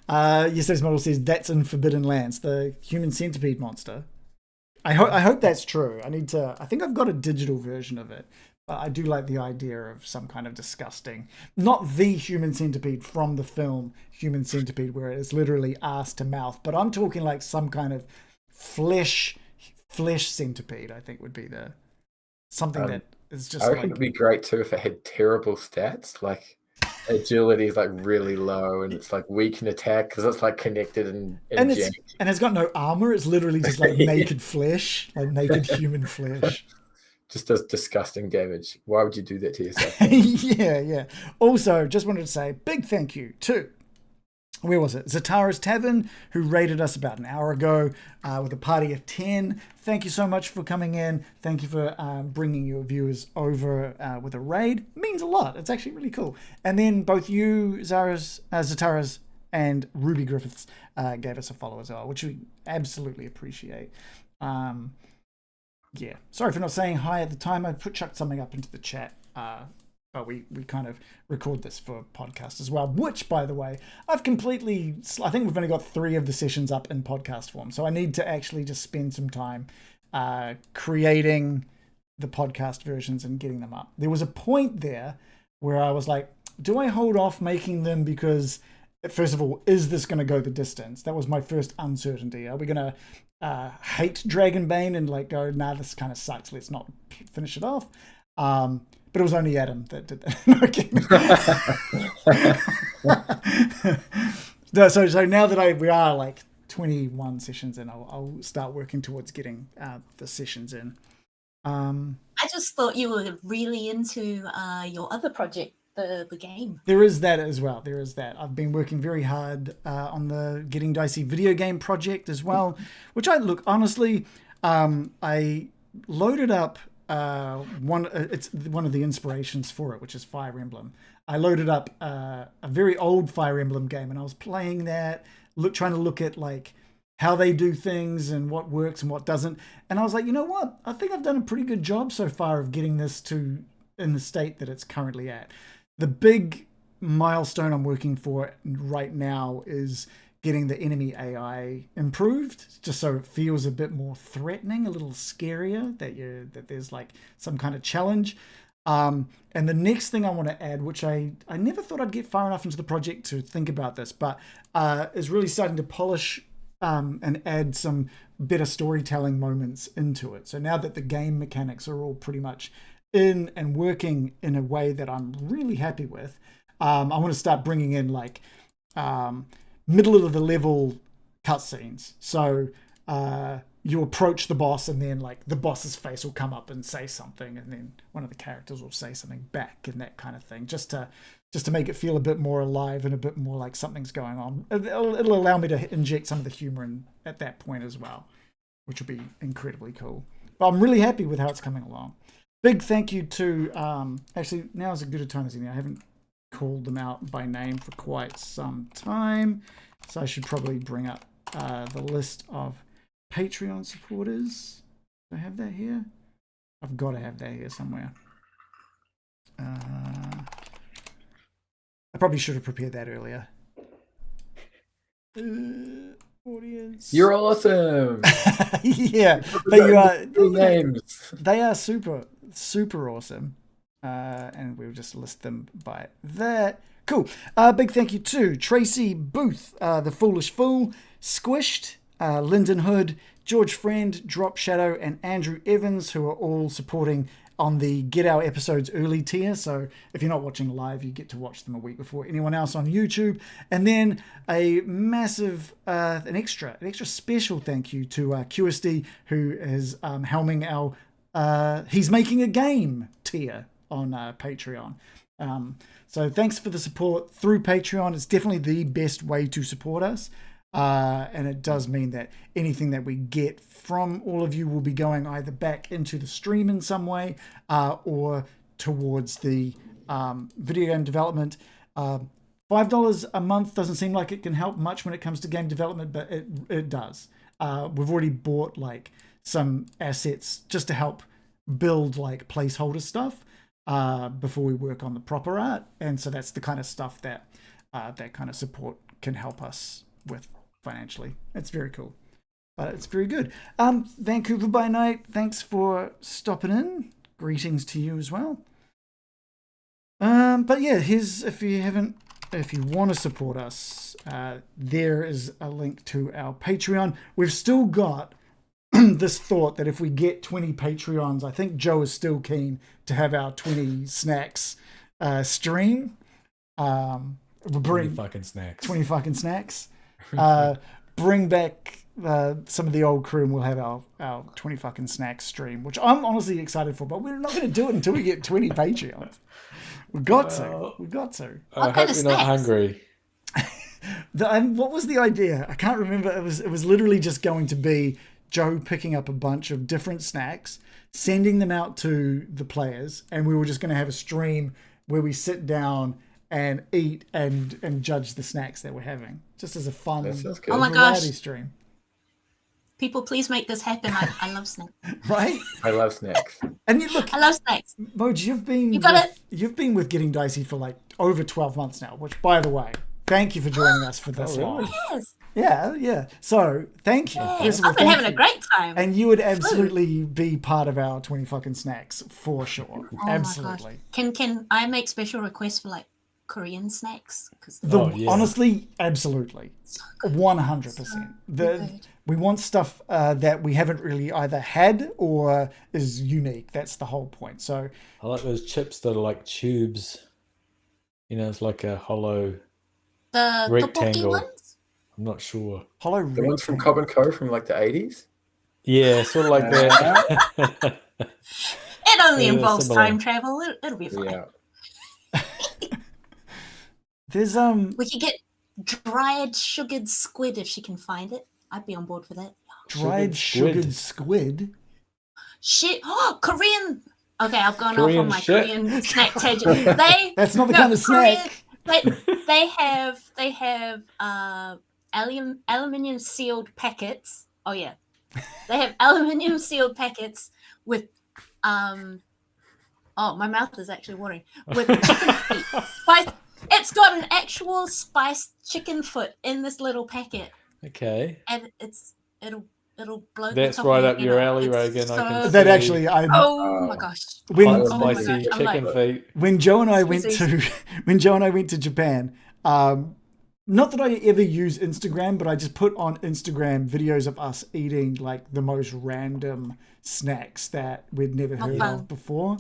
[SPEAKER 2] Yesterday's model says that's in Forbidden Lands, the human centipede monster. I hope that's true. I think I've got a digital version of it. But I do like the idea of some kind of disgusting, not the human centipede from the film Human Centipede, where it is literally ass to mouth, but I'm talking like some kind of flesh centipede. I think would be something that is just
[SPEAKER 1] I reckon it'd be great too if it had terrible stats, like agility is like really low and it's like weak in attack because it's like connected and
[SPEAKER 2] it's got no armor. It's literally just like naked flesh, like naked human flesh.
[SPEAKER 1] Just does disgusting damage. Why would you do that to yourself?
[SPEAKER 2] Yeah. Also, just wanted to say big thank you to, where was it? Zatara's Tavern, who raided us about an hour ago with a party of 10. Thank you so much for coming in. Thank you for bringing your viewers over with a raid. It means a lot. It's actually really cool. And then both you, Zatara's, and Ruby Griffiths gave us a follow as well, which we absolutely appreciate. Yeah, sorry for not saying hi at the time. I chucked something up into the chat, but we kind of record this for podcast as well, which, by the way, I think we've only got 3 of the sessions up in podcast form, so I need to actually just spend some time creating the podcast versions and getting them up. There was a point there where I was like, do I hold off making them because, first of all, is this going to go the distance? That was my first uncertainty. Are we going to hate Dragonbane and like go, nah, this kind of sucks, let's not finish it off? But it was only Adam that did that. So now that we are like 21 sessions in, I'll start working towards getting the sessions in.
[SPEAKER 4] I just thought you were really into your other project, the game.
[SPEAKER 2] There is that as well. There is that. I've been working very hard on the Getting Dicey video game project as well, which honestly, I loaded up it's one of the inspirations for it, which is Fire Emblem. I loaded up a very old Fire Emblem game, and I was playing that, trying to look at like how they do things and what works and what doesn't. And I was like, you know what? I think I've done a pretty good job so far of getting this in the state that it's currently at. The big milestone I'm working for right now is getting the enemy AI improved, just so it feels a bit more threatening, a little scarier, that there's like some kind of challenge. And the next thing I want to add, which I never thought I'd get far enough into the project to think about this, but is really starting to polish and add some better storytelling moments into it. So now that the game mechanics are all pretty much in and working in a way that I'm really happy with, I want to start bringing in like middle of the level cutscenes. So you approach the boss, and then like the boss's face will come up and say something, and then one of the characters will say something back, and that kind of thing, just to make it feel a bit more alive and a bit more like something's going on. It'll allow me to inject some of the humor in at that point as well, which will be incredibly cool. But I'm really happy with how it's coming along. Big thank you to, actually, now is as good a time as any. I haven't called them out by name for quite some time, so I should probably bring up the list of Patreon supporters. Do I have that here? I've got to have that here somewhere. I probably should have prepared that earlier. Audience.
[SPEAKER 1] You're awesome.
[SPEAKER 2] Yeah, but you are.
[SPEAKER 1] Names.
[SPEAKER 2] They are super awesome. And we'll just list them by that. Cool. Big thank you to Tracy Booth, The Foolish Fool, Squished, Lyndon Hood, George Friend, Drop Shadow, and Andrew Evans, who are all supporting on the Get Our Episodes Early tier. So if you're not watching live, you get to watch them a week before anyone else on YouTube. And then a massive, an extra special thank you to QSD, who is helming our He's Making a Game tier on Patreon. So thanks for the support through Patreon. It's definitely the best way to support us. And it does mean that anything that we get from all of you will be going either back into the stream in some way or towards the video game development. $5 a month doesn't seem like it can help much when it comes to game development, but it does. We've already bought like some assets just to help build like placeholder stuff before we work on the proper art. And so that's the kind of stuff that that kind of support can help us with financially. It's very cool. It's very good. Vancouver by Night, thanks for stopping in. Greetings to you as well. But yeah, if you want to support us, there is a link to our Patreon. We've still got this thought that if we get 20 Patreons, I think Joe is still keen to have our 20 snacks stream. We'll bring
[SPEAKER 5] 20 fucking snacks.
[SPEAKER 2] 20 fucking snacks. Bring back some of the old crew and we'll have our 20 fucking snacks stream, which I'm honestly excited for, but we're not going to do it until we get 20 Patreons. We've got to.
[SPEAKER 5] I hope you're not hungry.
[SPEAKER 2] What was the idea? I can't remember. It was literally just going to be Joe picking up a bunch of different snacks, sending them out to the players, and we were just going to have a stream where we sit down and eat and judge the snacks that we're having, just as a fun
[SPEAKER 4] oh my gosh
[SPEAKER 2] stream.
[SPEAKER 4] People, please make this happen. I love snacks.
[SPEAKER 2] Right?
[SPEAKER 1] I love snacks.
[SPEAKER 2] And you look,
[SPEAKER 4] I love snacks.
[SPEAKER 2] Moj, you've been with Getting Dicey for like over 12 months now, which, by the way, thank you for joining us for this long.
[SPEAKER 4] Yes.
[SPEAKER 2] Yeah. So, thank you.
[SPEAKER 4] Yes. I've been having a great time.
[SPEAKER 2] And you would absolutely be part of our 20 fucking snacks for sure.
[SPEAKER 4] Oh
[SPEAKER 2] Absolutely.
[SPEAKER 4] My gosh. Can I make special requests for like Korean snacks?
[SPEAKER 2] Honestly, absolutely. 100%. We want stuff that we haven't really either had or is unique. That's the whole point. So
[SPEAKER 5] I like those chips that are like tubes. You know, it's like a hollow rectangle.
[SPEAKER 4] Ones?
[SPEAKER 5] I'm not sure.
[SPEAKER 2] Hollow
[SPEAKER 1] The
[SPEAKER 2] rectangle.
[SPEAKER 1] ones from Cobb and Co. from like the 80s?
[SPEAKER 5] Yeah, sort of like that.
[SPEAKER 4] It only involves
[SPEAKER 5] similar.
[SPEAKER 4] time travel. It'll be fine.
[SPEAKER 1] Yeah.
[SPEAKER 2] There's
[SPEAKER 4] We could get dried sugared squid if she can find it. I'd be on board for that.
[SPEAKER 2] dried sugared squid.
[SPEAKER 4] Shit! Oh, Korean. Okay, I've gone
[SPEAKER 5] Korean
[SPEAKER 4] off on my
[SPEAKER 5] shit.
[SPEAKER 4] Korean snack tangent.
[SPEAKER 2] That's not the kind of snack.
[SPEAKER 4] They have aluminium sealed packets. Oh yeah, they have aluminium sealed packets with Oh, my mouth is actually watering. With chicken feet. It's got an actual spiced chicken foot in this little packet.
[SPEAKER 5] Okay.
[SPEAKER 4] And it'll blow the
[SPEAKER 5] That's
[SPEAKER 4] top
[SPEAKER 5] right
[SPEAKER 4] of
[SPEAKER 5] up your alley,
[SPEAKER 4] It's
[SPEAKER 5] Rogan. I can
[SPEAKER 2] That
[SPEAKER 5] see.
[SPEAKER 2] actually,
[SPEAKER 4] Oh my gosh.
[SPEAKER 2] when
[SPEAKER 5] Hot
[SPEAKER 4] my
[SPEAKER 5] spicy
[SPEAKER 4] gosh, I'm
[SPEAKER 5] chicken
[SPEAKER 4] like-
[SPEAKER 5] feet.
[SPEAKER 2] when Joe and I went
[SPEAKER 4] Squeezy.
[SPEAKER 2] to Japan, not that I ever use Instagram, but I just put on Instagram videos of us eating like the most random snacks that we'd never heard
[SPEAKER 4] fun.
[SPEAKER 2] of before,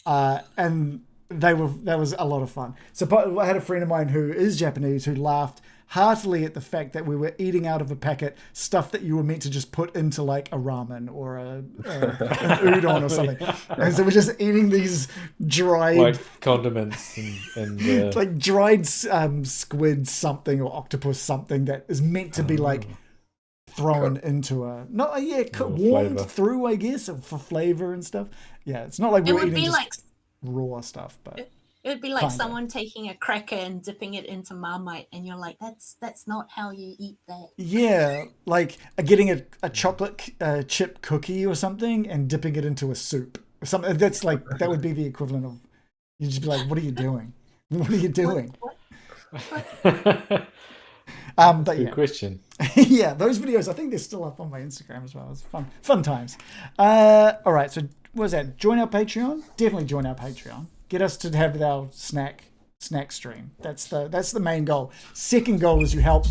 [SPEAKER 2] and that was a lot of fun. So I had a friend of mine who is Japanese who laughed heartily at the fact that we were eating out of a packet stuff that you were meant to just put into like a ramen or an udon or something. And so we're just eating these dried,
[SPEAKER 5] Like condiments and
[SPEAKER 2] like dried squid something or octopus something that is meant to be like thrown into a warmed
[SPEAKER 5] flavour.
[SPEAKER 2] through, I guess, for flavor and stuff. Yeah, it's not like
[SPEAKER 4] It
[SPEAKER 2] we're
[SPEAKER 4] would
[SPEAKER 2] eating
[SPEAKER 4] be
[SPEAKER 2] just
[SPEAKER 4] like
[SPEAKER 2] raw stuff, but
[SPEAKER 4] it would be like
[SPEAKER 2] Kinda.
[SPEAKER 4] someone taking a cracker and dipping it into Marmite, and you're like, that's not how you eat that.
[SPEAKER 2] yeah, like getting a chocolate chip cookie or something and dipping it into a soup. Something that's like that would be the equivalent of you'd just be like, what are you doing? What are you doing? But
[SPEAKER 5] Good
[SPEAKER 2] yeah.
[SPEAKER 5] question.
[SPEAKER 2] Yeah, those videos, I think they're still up on my Instagram as well. It's fun times. All right, so what was that? Join our Patreon. Definitely join our Patreon. Get us to have our snack stream. That's the main goal. Second goal is you help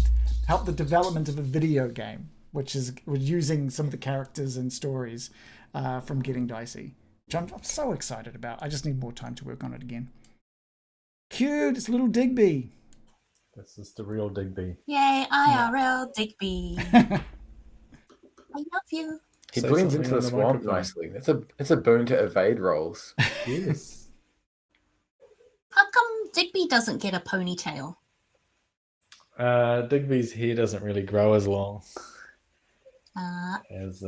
[SPEAKER 2] the development of a video game, which is we're using some of the characters and stories from Getting Dicey, which I'm so excited about. I just need more time to work on it again. Cute, it's little Digby.
[SPEAKER 5] This is the real Digby.
[SPEAKER 4] Yay, IRL Digby. I love you.
[SPEAKER 1] He
[SPEAKER 5] Say
[SPEAKER 1] blends
[SPEAKER 5] something
[SPEAKER 1] into the
[SPEAKER 5] on the
[SPEAKER 1] swamp
[SPEAKER 5] microphone.
[SPEAKER 1] nicely. It's a boon to evade rolls.
[SPEAKER 5] Yes.
[SPEAKER 4] How come Digby doesn't get a ponytail?
[SPEAKER 5] Digby's hair doesn't really grow as long as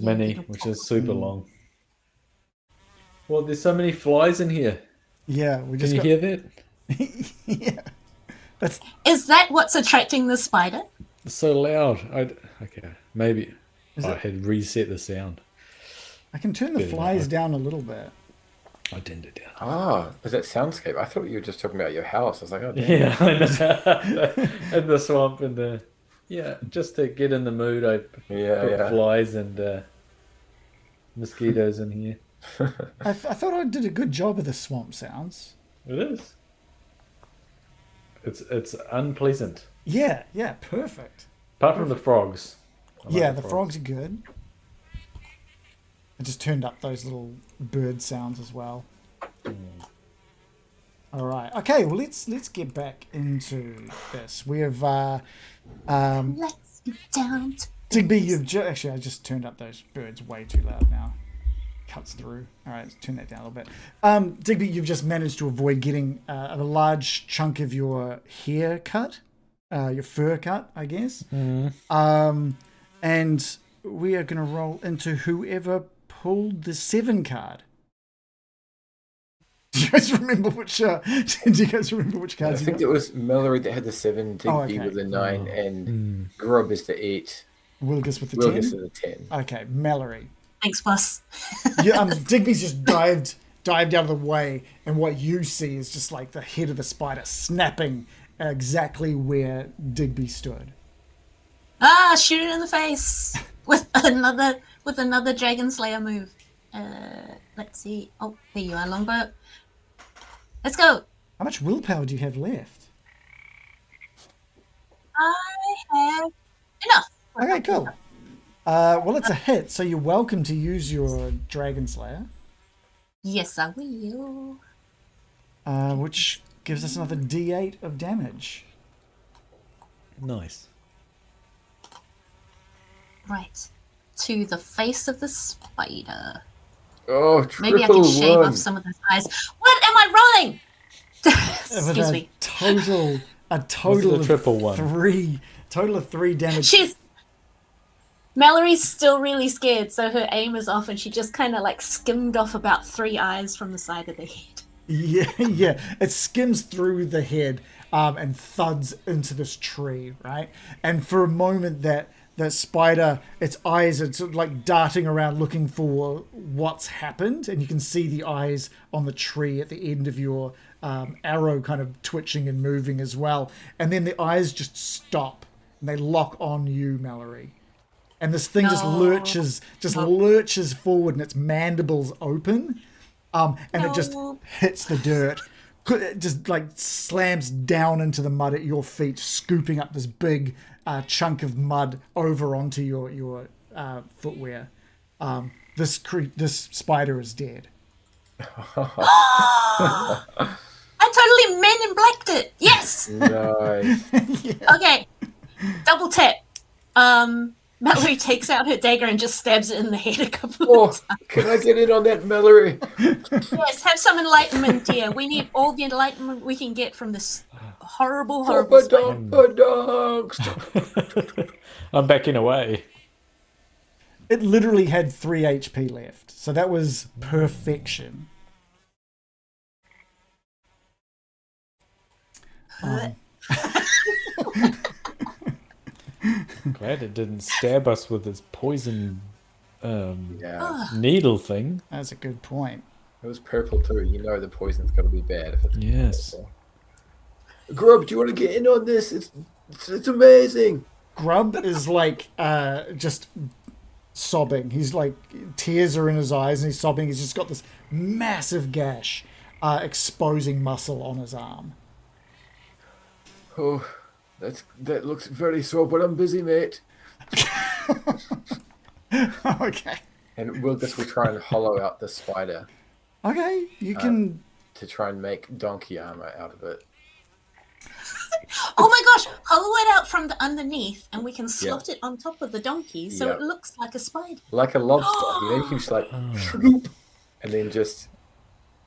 [SPEAKER 5] Minnie,
[SPEAKER 4] it'll
[SPEAKER 5] which is super long. Well, there's so many flies in here.
[SPEAKER 2] Yeah, we
[SPEAKER 5] Can
[SPEAKER 2] just
[SPEAKER 5] you
[SPEAKER 2] got,
[SPEAKER 5] hear that?
[SPEAKER 2] yeah. That's
[SPEAKER 4] Is that what's attracting the spider?
[SPEAKER 5] It's so loud. Okay, maybe
[SPEAKER 2] Is
[SPEAKER 5] I
[SPEAKER 2] it-
[SPEAKER 5] had reset the sound.
[SPEAKER 2] I can turn the
[SPEAKER 5] Very
[SPEAKER 2] flies
[SPEAKER 5] loud.
[SPEAKER 2] down a little bit.
[SPEAKER 5] I turned it down.
[SPEAKER 1] Ah, was that soundscape? I thought you were just talking about your house. I was like, oh, damn.
[SPEAKER 5] Yeah, I know. And the swamp and just to get in the mood, I put flies and mosquitoes in here.
[SPEAKER 2] I thought I did a good job of the swamp sounds.
[SPEAKER 5] It is. It's unpleasant.
[SPEAKER 2] Yeah, perfect.
[SPEAKER 5] Apart from the frogs.
[SPEAKER 2] The frogs are good. I just turned up those little bird sounds as well. All right. Okay. Well, let's get back into this. We have
[SPEAKER 4] Let's get down to
[SPEAKER 2] Digby. Actually, I just turned up those birds way too loud now. Cuts through. All right. Let's turn that down a little bit. Digby, you've just managed to avoid getting a large chunk of your hair cut, your fur cut, I guess. And we are going to roll into whoever pulled the 7 card. Do you guys remember which? Do you guys remember which cards?
[SPEAKER 1] I think it was Mallory that had the 7, Digby with the 9, and Grub is the 8.
[SPEAKER 2] Wilgus with the 10.
[SPEAKER 1] Wilgus is the 10.
[SPEAKER 2] Okay, Mallory.
[SPEAKER 4] thanks, boss.
[SPEAKER 2] Digby's just dived out of the way, and what you see is just like the head of the spider snapping exactly where Digby stood.
[SPEAKER 4] Ah, shoot it in the face with another Dragon Slayer move. Let's see. Oh, there you are, Longbow. Let's go.
[SPEAKER 2] How much willpower do you have left?
[SPEAKER 4] I have enough.
[SPEAKER 2] Okay, cool. Well, it's a hit, so you're welcome to use your Dragon Slayer,
[SPEAKER 4] Yes, I will.
[SPEAKER 2] which gives us another D8 of damage.
[SPEAKER 5] Nice.
[SPEAKER 4] Right. To the face of the spider.
[SPEAKER 1] Oh,
[SPEAKER 4] Maybe I can shave
[SPEAKER 1] one.
[SPEAKER 4] off some of those eyes. What am I rolling? Excuse
[SPEAKER 2] With
[SPEAKER 4] me.
[SPEAKER 2] a total
[SPEAKER 5] a triple one?
[SPEAKER 2] Total of 3 damage.
[SPEAKER 4] Mallory's still really scared, so her aim is off, and she just kind of like skimmed off about 3 eyes from the side of the head.
[SPEAKER 2] Yeah. It skims through the head and thuds into this tree, right? And for a moment, that spider, its eyes are sort of like darting around looking for what's happened, and you can see the eyes on the tree at the end of your arrow kind of twitching and moving as well. And then the eyes just stop, and they lock on you, Mallory. And this thing just lurches forward, and its mandibles open, and it just hits the dirt. It just like slams down into the mud at your feet, scooping up this big chunk of mud over onto your footwear. This spider is dead.
[SPEAKER 4] I totally Men in Blacked it. Yes.
[SPEAKER 1] Nice.
[SPEAKER 4] Okay. Double tap. Mallory takes out her dagger and just stabs it in the head a couple of times.
[SPEAKER 1] Can I get in on that, Mallory?
[SPEAKER 4] Yes, have some enlightenment, dear. We need all the enlightenment we can get from this horrible
[SPEAKER 1] Dogs.
[SPEAKER 5] I'm backing away.
[SPEAKER 2] It literally had 3 HP left, so that was perfection.
[SPEAKER 5] Glad it didn't stab us with its poison needle thing.
[SPEAKER 2] That's a good point.
[SPEAKER 1] It was purple too. You know the poison's got to be bad if it's
[SPEAKER 5] Yes.
[SPEAKER 1] purple. Grub, do you want to get in on this? It's amazing.
[SPEAKER 2] Grub is like just sobbing. He's like, tears are in his eyes and he's sobbing. He's just got this massive gash exposing muscle on his arm.
[SPEAKER 1] Oh, that looks very sore, but I'm busy, mate.
[SPEAKER 2] Okay.
[SPEAKER 1] And Wilgus will try and hollow out the spider
[SPEAKER 2] Okay, you can...
[SPEAKER 1] to try and make donkey armor out of it.
[SPEAKER 4] Oh my gosh, hollow it out from the underneath and we can slot it on top of the donkey so it looks like a spider.
[SPEAKER 1] Like a lobster. You can just like, shroop, and then just,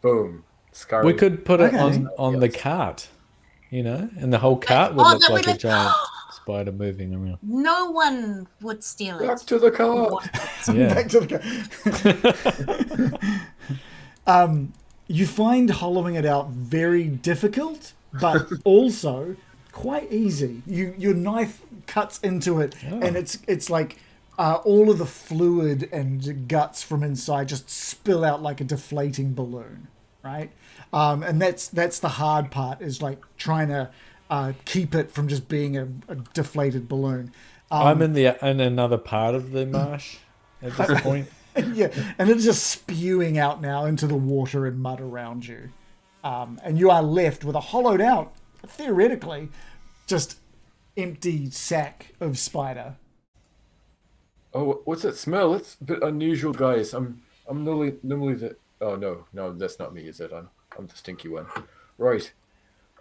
[SPEAKER 1] boom.
[SPEAKER 5] We could put it on the cart, and the whole cart would look like a giant spider moving around.
[SPEAKER 4] No one would steal it.
[SPEAKER 1] Back to the car.
[SPEAKER 5] Yeah.
[SPEAKER 2] Back to the car. You find hollowing it out very difficult, but also quite easy. Your knife cuts into it, and it's like all of the fluid and guts from inside just spill out like a deflating balloon, right? And that's the hard part, is like trying to keep it from just being a deflated balloon.
[SPEAKER 5] I'm in another part of the marsh at this point.
[SPEAKER 2] Yeah, and it's just spewing out now into the water and mud around you. And you are left with a hollowed out, theoretically, just empty sack of spider.
[SPEAKER 1] Oh, what's that smell? It's a bit unusual, guys. I'm normally the. Oh no, that's not me, is it? I'm the stinky one. Right.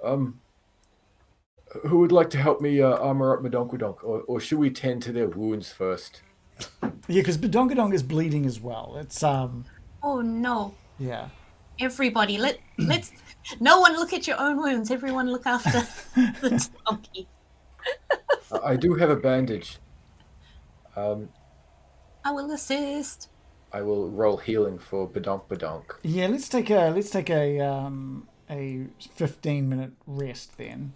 [SPEAKER 1] Who would like to help me armor up Madonkadonk, or should we tend to their wounds first?
[SPEAKER 2] Yeah, because Badonkadonk is bleeding as well. It's
[SPEAKER 4] Oh no.
[SPEAKER 2] yeah.
[SPEAKER 4] Everybody, let's no one look at your own wounds. Everyone look after the donkey.
[SPEAKER 1] I do have a bandage.
[SPEAKER 4] I will assist.
[SPEAKER 1] I will roll healing for Badonk.
[SPEAKER 2] Yeah, let's take a 15-minute rest then.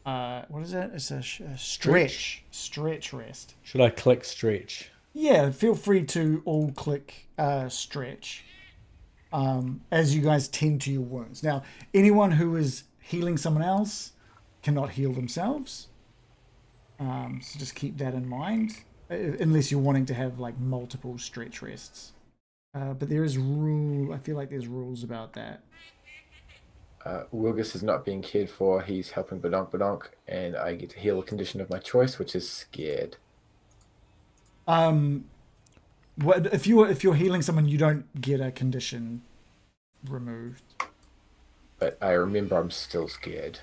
[SPEAKER 2] What is it? It's a stretch rest.
[SPEAKER 5] Should I click stretch?
[SPEAKER 2] Yeah, feel free to all click stretch as you guys tend to your wounds. Now, anyone who is healing someone else cannot heal themselves. So just keep that in mind, unless you're wanting to have like multiple stretch rests. But there is I feel like there's rules about that.
[SPEAKER 1] Wilgus is not being cared for. He's helping Badonk, and I get to heal a condition of my choice, which is scared.
[SPEAKER 2] What if you're healing someone, you don't get a condition removed.
[SPEAKER 1] But I remember I'm still scared.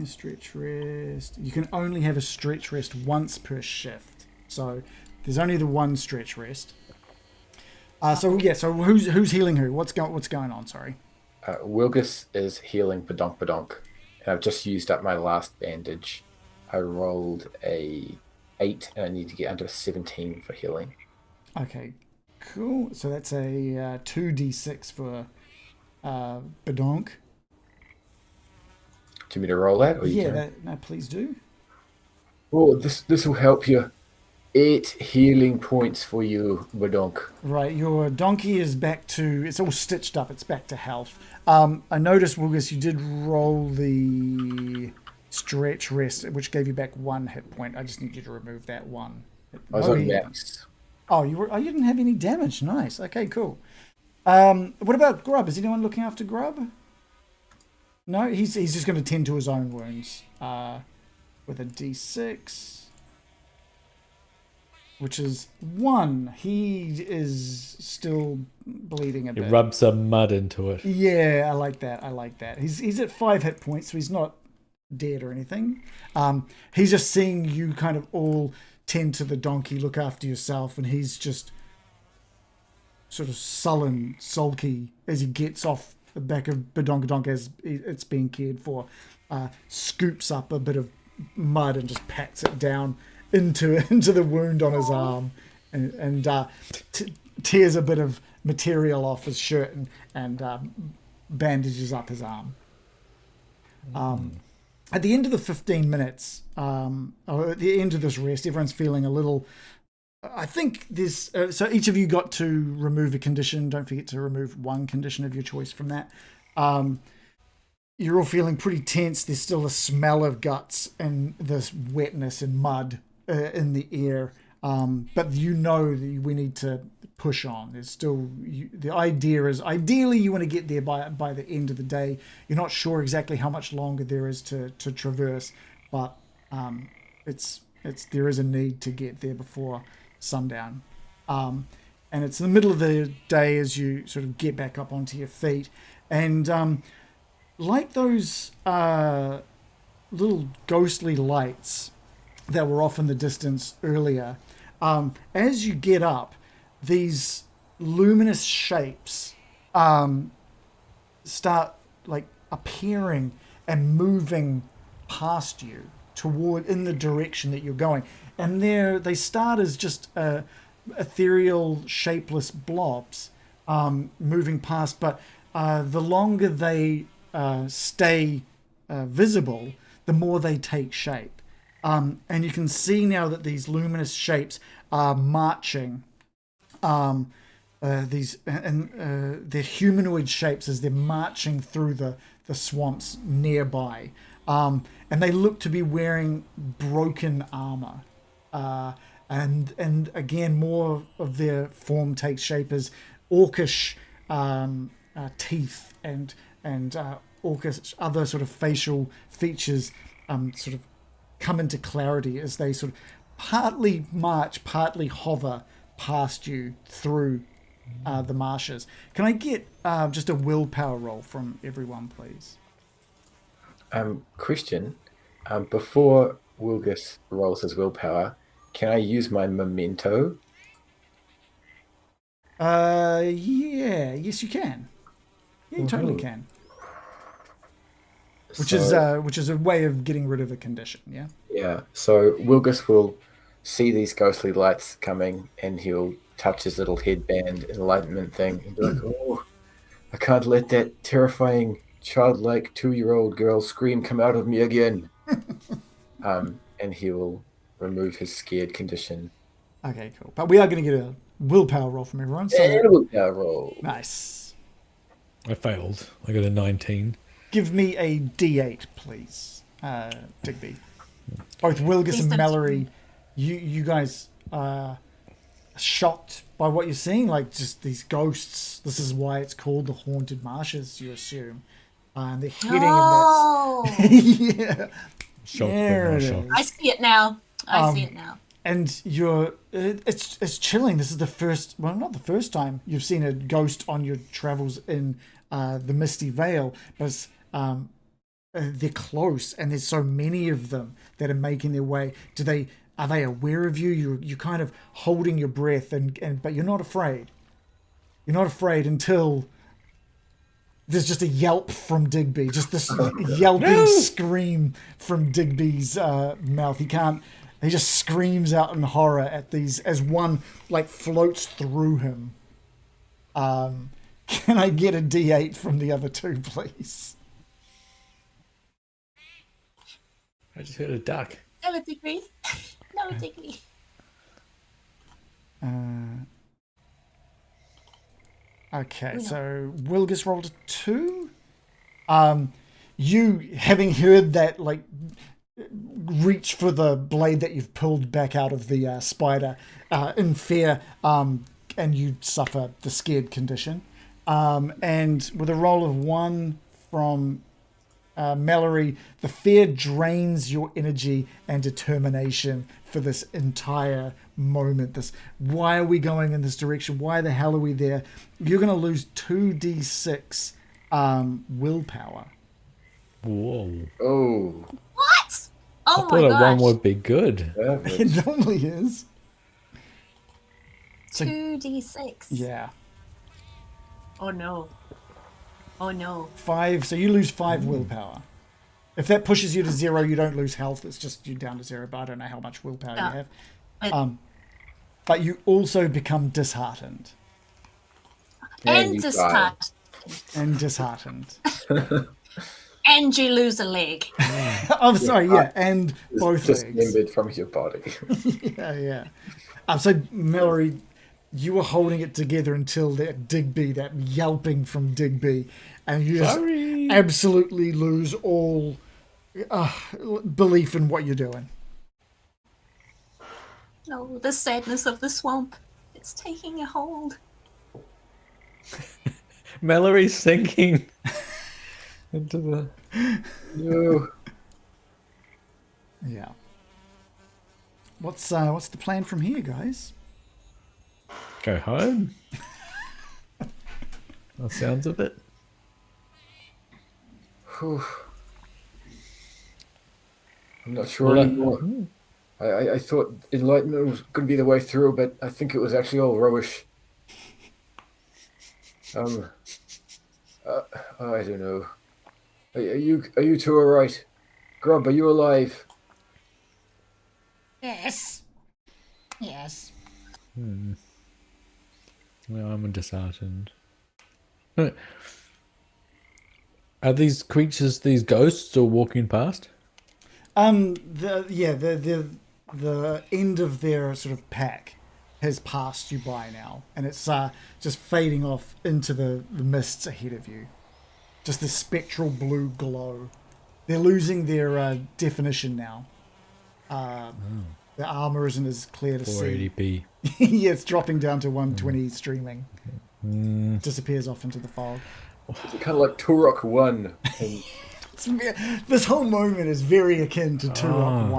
[SPEAKER 2] A stretch rest. You can only have a stretch rest once per shift, so there's only the one stretch rest. So who's healing who? What's going on? Sorry.
[SPEAKER 1] Wilgus is healing Badonk, and I've just used up my last bandage. I rolled a 8, and I need to get under a 17 for healing.
[SPEAKER 2] Okay, cool. So that's a 2d6 for Badonk.
[SPEAKER 1] Do you want me to roll that? Or you
[SPEAKER 2] Yeah,
[SPEAKER 1] can?
[SPEAKER 2] no, please do.
[SPEAKER 1] Oh, this will help you. 8 healing points for you, Badonk.
[SPEAKER 2] Right, your donkey is back to... It's all stitched up. It's back to health. I noticed, Wilgus, you did roll the stretch rest, which gave you back 1 hit point. I just need you to remove that one.
[SPEAKER 1] I was on max.
[SPEAKER 2] Oh, you didn't have any damage. Nice. Okay, cool. What about Grub? Is anyone looking after Grub? No, he's just going to tend to his own wounds with a d6. Which is 1. He is still bleeding a bit.
[SPEAKER 5] Rub some mud into it.
[SPEAKER 2] Yeah, I like that. He's at 5 hit points, so he's not dead or anything. He's just seeing you kind of all tend to the donkey, look after yourself, and he's just sort of sullen, sulky as he gets off the back of Badonkadonk as it's being cared for, scoops up a bit of mud and just pats it down into the wound on his arm, and tears a bit of material off his shirt and bandages up his arm. At the end of the 15 minutes, or at the end of this rest, everyone's feeling a little... I think this... so each of you got to remove a condition. Don't forget to remove one condition of your choice from that. You're all feeling pretty tense. There's still a smell of guts and this wetness and mud in the air. But you know that we need to push on. There's still... the idea is, ideally, you want to get there by the end of the day. You're not sure exactly how much longer there is to traverse, but there is a need to get there before sundown. And it's in the middle of the day as you sort of get back up onto your feet. And like those little ghostly lights that were off in the distance earlier, as you get up, these luminous shapes start like appearing and moving past you toward in the direction that you're going, and they start as just ethereal, shapeless blobs moving past. But the longer they stay visible, the more they take shape. And you can see now that these luminous shapes are marching. They're humanoid shapes as they're marching through the swamps nearby. And they look to be wearing broken armor. And again, more of their form takes shape as orcish teeth and orcish other sort of facial features sort of come into clarity as they sort of partly march, partly hover past you through the marshes. Can I get just a willpower roll from everyone, please?
[SPEAKER 1] Christian, before Wilgus rolls his willpower, can I use my memento?
[SPEAKER 2] Yes, you can. Yeah, you totally can. Which is a way of getting rid of a condition, yeah?
[SPEAKER 1] Yeah, so Wilgus will see these ghostly lights coming and he'll touch his little headband enlightenment thing and be like, oh, I can't let that terrifying childlike 2-year-old girl scream come out of me again. And he will remove his scared condition.
[SPEAKER 2] Okay, cool. But we are going to get a willpower roll from everyone. So
[SPEAKER 1] And a willpower roll.
[SPEAKER 2] nice.
[SPEAKER 5] I failed. I got a 19.
[SPEAKER 2] Give me a D8, please, Digby. Both Wilgus and Mallory, you guys are shocked by what you're seeing, like just these ghosts. This is why it's called the Haunted Marshes, you assume. And they're heading in that... yeah.
[SPEAKER 5] Shocked,
[SPEAKER 2] There
[SPEAKER 5] but not
[SPEAKER 2] it
[SPEAKER 5] shocked.
[SPEAKER 2] is.
[SPEAKER 4] I see it now. I see it now.
[SPEAKER 2] And you're it's chilling. This is the first, well, not the first time you've seen a ghost on your travels in the Misty Vale, but it's, they're close, and there's so many of them that are making their way. Are they aware of you? You're kind of holding your breath, but you're not afraid. You're not afraid until there's just a yelp from Digby, just this yelping scream from Digby's mouth. He just screams out in horror at these as one like floats through him. Can I get a D8 from the other two, please?
[SPEAKER 5] I just heard a duck.
[SPEAKER 4] No, Digby. No, Digby.
[SPEAKER 2] Okay, so Wilgus rolled a 2. You, having heard that, like, reach for the blade that you've pulled back out of the spider in fear, and you suffer the scared condition. And with a roll of 1 from Mallory, the fear drains your energy and determination for this entire moment. Why are we going in this direction? Why the hell are we there? You're going to lose 2d6 willpower.
[SPEAKER 5] Whoa.
[SPEAKER 1] Oh,
[SPEAKER 4] What?
[SPEAKER 5] I
[SPEAKER 4] Oh
[SPEAKER 5] thought
[SPEAKER 4] my
[SPEAKER 5] a 1
[SPEAKER 4] gosh.
[SPEAKER 5] would be good.
[SPEAKER 1] average.
[SPEAKER 2] It normally is. So,
[SPEAKER 4] 2d6.
[SPEAKER 2] yeah.
[SPEAKER 4] Oh no. Oh no.
[SPEAKER 2] 5. So you lose 5 willpower. If that pushes you to 0, you don't lose health. It's just you down to 0. But I don't know how much willpower you have. But you also become disheartened.
[SPEAKER 4] And
[SPEAKER 1] you
[SPEAKER 4] disheartened.
[SPEAKER 2] And disheartened.
[SPEAKER 4] And you lose a leg.
[SPEAKER 2] I'm sorry, yeah, and both legs.
[SPEAKER 1] Dismembered from your body.
[SPEAKER 2] Yeah. So Mallory, you were holding it together until that yelping from Digby, and you just absolutely lose all belief in what you're doing.
[SPEAKER 4] No, the sadness of the swamp. It's taking a hold.
[SPEAKER 5] Mallory's sinking into the...
[SPEAKER 1] No.
[SPEAKER 2] Yeah. What's the plan from here, guys?
[SPEAKER 5] Go home. That sounds of it.
[SPEAKER 1] Whew. I'm not sure anymore. I thought enlightenment was going to be the way through, but I think it was actually all rubbish. I don't know. Are you two all right? Grub, are you alive?
[SPEAKER 6] Yes. Yes.
[SPEAKER 5] Well, I'm disheartened. Are these creatures, these ghosts, all walking past?
[SPEAKER 2] The end of their sort of pack has passed you by now, and it's just fading off into the mists ahead of you. Just this spectral blue glow. They're losing their definition now. The armor isn't as clear to see.
[SPEAKER 5] 480p.
[SPEAKER 2] Yeah, it's dropping down to 120 streaming. Disappears off into the fog.
[SPEAKER 1] It's kind of like Turok 1. And
[SPEAKER 2] This whole moment is very akin to Turok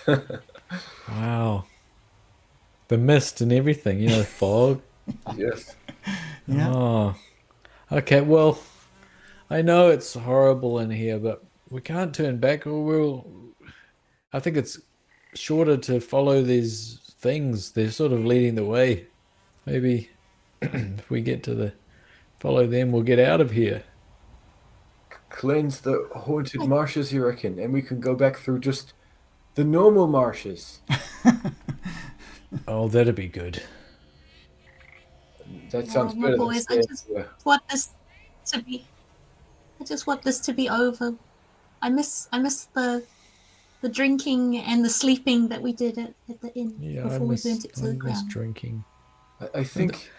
[SPEAKER 2] 1.
[SPEAKER 5] Wow. The mist and everything, you know, fog.
[SPEAKER 1] yes.
[SPEAKER 2] Yeah.
[SPEAKER 5] Oh. Okay, well, I know it's horrible in here, but we can't turn back or I think it's shorter to follow these things. They're sort of leading the way. Maybe if we get to follow them, we'll get out of here.
[SPEAKER 1] Cleanse the haunted marshes, you reckon? And we can go back through just the normal marshes.
[SPEAKER 5] Oh, that'd be good.
[SPEAKER 1] That sounds
[SPEAKER 4] my
[SPEAKER 1] better than
[SPEAKER 4] boys, I
[SPEAKER 1] staying
[SPEAKER 4] just
[SPEAKER 1] here.
[SPEAKER 4] want this to be. I just want this to be over. I miss the drinking and the sleeping that we did at the inn
[SPEAKER 5] Yeah,
[SPEAKER 4] before we burnt it to the
[SPEAKER 5] I miss
[SPEAKER 4] ground.
[SPEAKER 5] drinking.
[SPEAKER 1] I think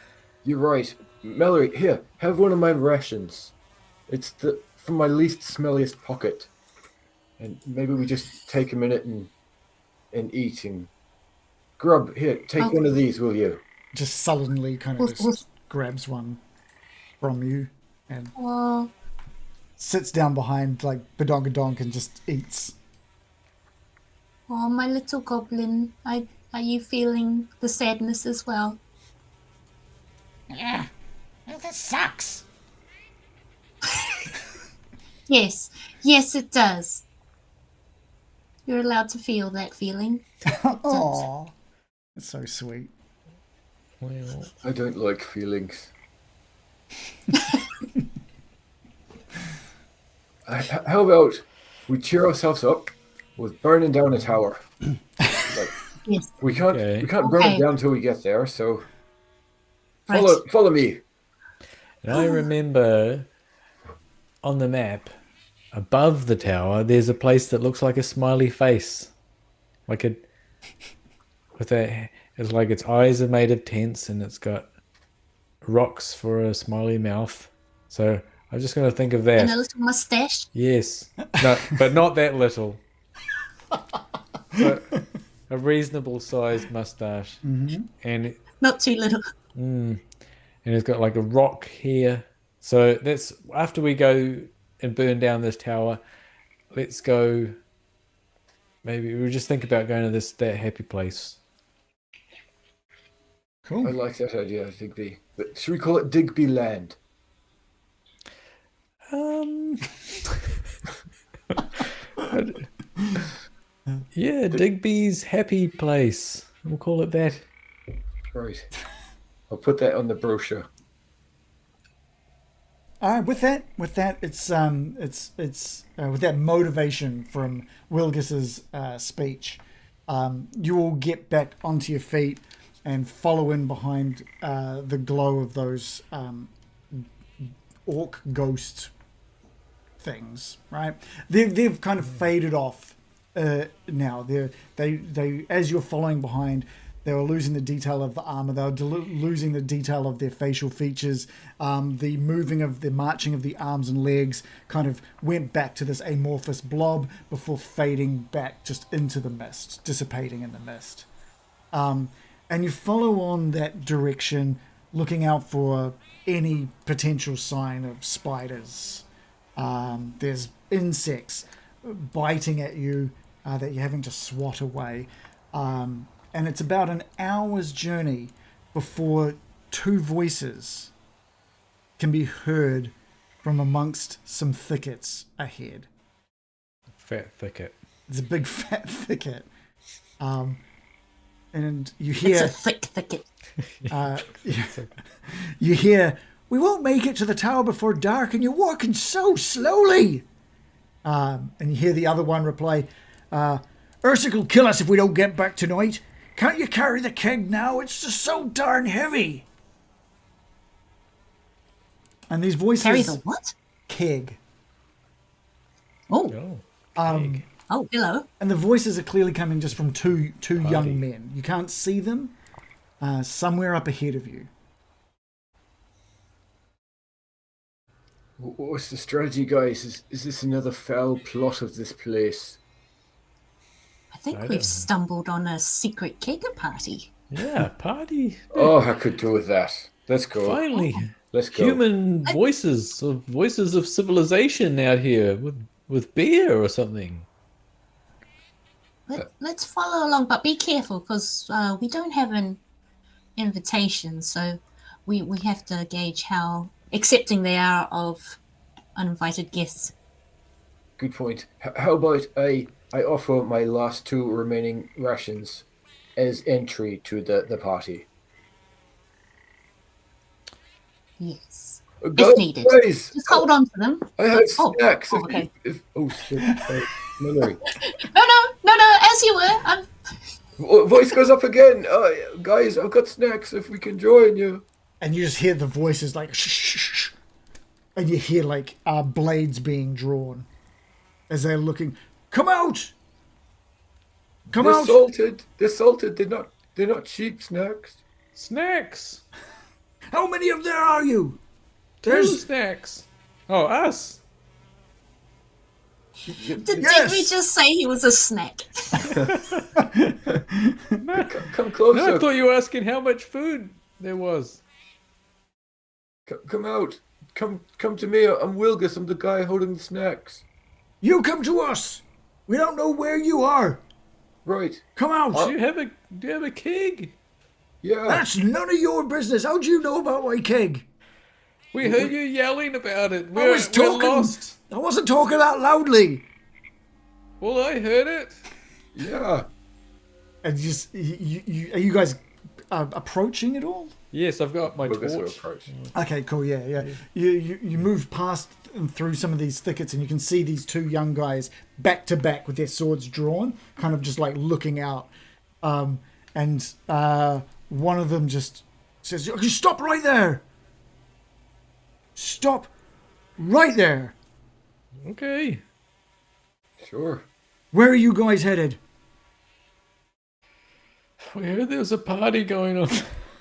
[SPEAKER 1] you're right. Mallory, here, have one of my rations. It's from my least smelliest pocket. And maybe we just take a minute and eat and grub. Here, take one of these, will you?
[SPEAKER 2] Just sullenly kind of just grabs one from you and
[SPEAKER 4] Oh,
[SPEAKER 2] sits down behind like Badongadonk and just eats.
[SPEAKER 4] oh, my little goblin. Are you feeling the sadness as well?
[SPEAKER 6] Yeah. Well, this sucks.
[SPEAKER 4] Yes, yes, it does. You're allowed to feel that feeling.
[SPEAKER 2] Aww. It's so sweet.
[SPEAKER 5] Well,
[SPEAKER 1] I don't like feelings. How about we cheer ourselves up with burning down a tower? Like,
[SPEAKER 4] Yes.
[SPEAKER 1] we can't burn
[SPEAKER 4] Okay.
[SPEAKER 1] it down until we get there. So
[SPEAKER 4] Right.
[SPEAKER 1] follow me.
[SPEAKER 5] and I remember on the map, above the tower, there's a place that looks like a smiley face. It's like its eyes are made of tents and it's got rocks for a smiley mouth. So I'm just going to think of
[SPEAKER 4] And a
[SPEAKER 5] that.
[SPEAKER 4] little mustache.
[SPEAKER 5] Yes. No, but not that little. But a reasonable sized mustache. And
[SPEAKER 4] Not too little.
[SPEAKER 5] and it's got like a rock here. So that's after we go and burn down this tower. Let's go. Maybe we'll just think about going to that happy place.
[SPEAKER 1] I
[SPEAKER 2] Cool.
[SPEAKER 1] like that idea, Digby. But should we call it Digby Land?
[SPEAKER 5] Yeah, Digby's happy place. We'll call it that.
[SPEAKER 1] Right. I'll put that on the brochure.
[SPEAKER 2] With that, it's with that motivation from Wilgis's speech, you all get back onto your feet and follow in behind the glow of those orc ghost things. Right? They've kind of faded off now. They as you're following behind. They were losing the detail of the armor. They were losing the detail of their facial features. The marching of the arms and legs kind of went back to this amorphous blob before fading back just into the mist, dissipating in the mist. And you follow on that direction, looking out for any potential sign of spiders. There's insects biting at you that you're having to swat away. And it's about an hour's journey before two voices can be heard from amongst some thickets ahead.
[SPEAKER 5] Fat thicket.
[SPEAKER 2] It's a big fat thicket. And you
[SPEAKER 4] It's
[SPEAKER 2] hear...
[SPEAKER 4] a thick thicket.
[SPEAKER 2] You hear, "We won't make it to the tower before dark and you're walking so slowly." And you hear the other one reply, "Ursik will kill us if we don't get back tonight. Can't you carry the keg now? It's just so darn heavy." And these voices...
[SPEAKER 4] Carry the what?
[SPEAKER 2] Keg.
[SPEAKER 4] Oh,
[SPEAKER 5] Oh.
[SPEAKER 4] Oh, hello.
[SPEAKER 2] And the voices are clearly coming just from two
[SPEAKER 5] Party.
[SPEAKER 2] young men. You can't see them. Somewhere up ahead of you.
[SPEAKER 1] What's the strategy, guys? Is this another foul plot of this place?
[SPEAKER 4] I think
[SPEAKER 5] I
[SPEAKER 4] we've
[SPEAKER 5] don't know.
[SPEAKER 4] stumbled on a secret kegger party.
[SPEAKER 5] Yeah, party.
[SPEAKER 1] Oh, I could do with that. Let's go.
[SPEAKER 5] Finally,
[SPEAKER 1] Let's go.
[SPEAKER 5] human voices of civilization out here with beer or something.
[SPEAKER 4] Let's follow along, but be careful because we don't have an invitation, so we have to gauge how accepting they are of uninvited guests.
[SPEAKER 1] Good point. How about I offer my last 2 remaining rations as entry to the party?
[SPEAKER 4] Yes.
[SPEAKER 1] Guys,
[SPEAKER 4] If needed.
[SPEAKER 1] guys,
[SPEAKER 4] Just hold on to them.
[SPEAKER 1] I have
[SPEAKER 4] Oh,
[SPEAKER 1] snacks.
[SPEAKER 4] oh, okay.
[SPEAKER 1] Shit. Memory.
[SPEAKER 4] No, as you were.
[SPEAKER 1] Voice goes up again. Guys, I've got snacks if we can join you.
[SPEAKER 2] And you just hear the voices like shh, shh, shh, shh. And you hear like blades being drawn as they're looking. Come out! Come
[SPEAKER 1] They're
[SPEAKER 2] out!
[SPEAKER 1] salted. They're salted. They're not cheap snacks.
[SPEAKER 5] Snacks.
[SPEAKER 2] How many of there are you?
[SPEAKER 5] Two snacks. Oh, us.
[SPEAKER 4] Did
[SPEAKER 2] Yes.
[SPEAKER 4] we just say he was a snack?
[SPEAKER 1] Come closer.
[SPEAKER 5] No, I thought you were asking how much food there was.
[SPEAKER 1] Come out. Come to me. I'm Wilgus. I'm the guy holding the snacks.
[SPEAKER 2] You come to us. We don't know where you are.
[SPEAKER 1] Right.
[SPEAKER 2] Come out.
[SPEAKER 5] Do you have a keg?
[SPEAKER 1] Yeah.
[SPEAKER 2] That's none of your business. How do you know about my keg?
[SPEAKER 5] We heard you yelling about it.
[SPEAKER 2] I was talking.
[SPEAKER 5] We're lost.
[SPEAKER 2] I wasn't talking that loudly.
[SPEAKER 5] Well, I heard it.
[SPEAKER 1] Yeah.
[SPEAKER 2] And just are you guys approaching it all?
[SPEAKER 5] Yes, I've got my
[SPEAKER 1] Wilgus will
[SPEAKER 5] torch.
[SPEAKER 1] approach.
[SPEAKER 2] Okay, cool. Yeah. You move past and through some of these thickets, and you can see these 2 young guys back to back with their swords drawn, kind of just like looking out. And one of them just says, "You stop right there! Stop right there!
[SPEAKER 5] Okay.
[SPEAKER 1] Sure.
[SPEAKER 2] Where are you guys headed?"
[SPEAKER 5] We heard there was a party going on.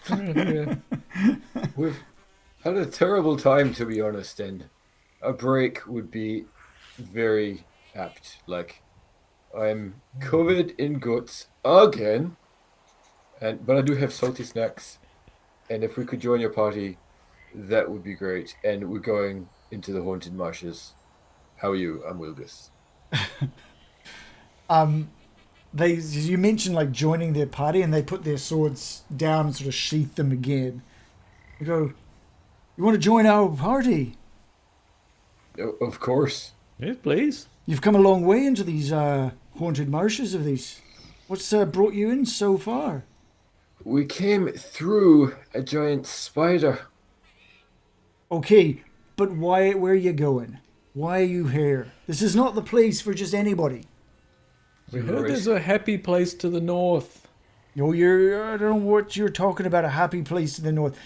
[SPEAKER 5] Yeah.
[SPEAKER 1] We've had a terrible time, to be honest, and a break would be very apt. Like, I'm covered in guts again, but I do have salty snacks, and if we could join your party, that would be great. And we're going into the haunted marshes. How are you? I'm Wilgus.
[SPEAKER 2] You mentioned like joining their party, and they put their swords down and sort of sheath them again. You go, "You want to join our party?
[SPEAKER 1] Of course.
[SPEAKER 5] Yes, please.
[SPEAKER 2] You've come a long way into these haunted marshes of these. What's brought you in so far?"
[SPEAKER 1] We came through a giant spider.
[SPEAKER 2] Okay, but where are you going? Why are you here? This is not the place for just anybody.
[SPEAKER 5] We heard there's a happy place to the north.
[SPEAKER 2] I don't know what you're talking about, a happy place in the north.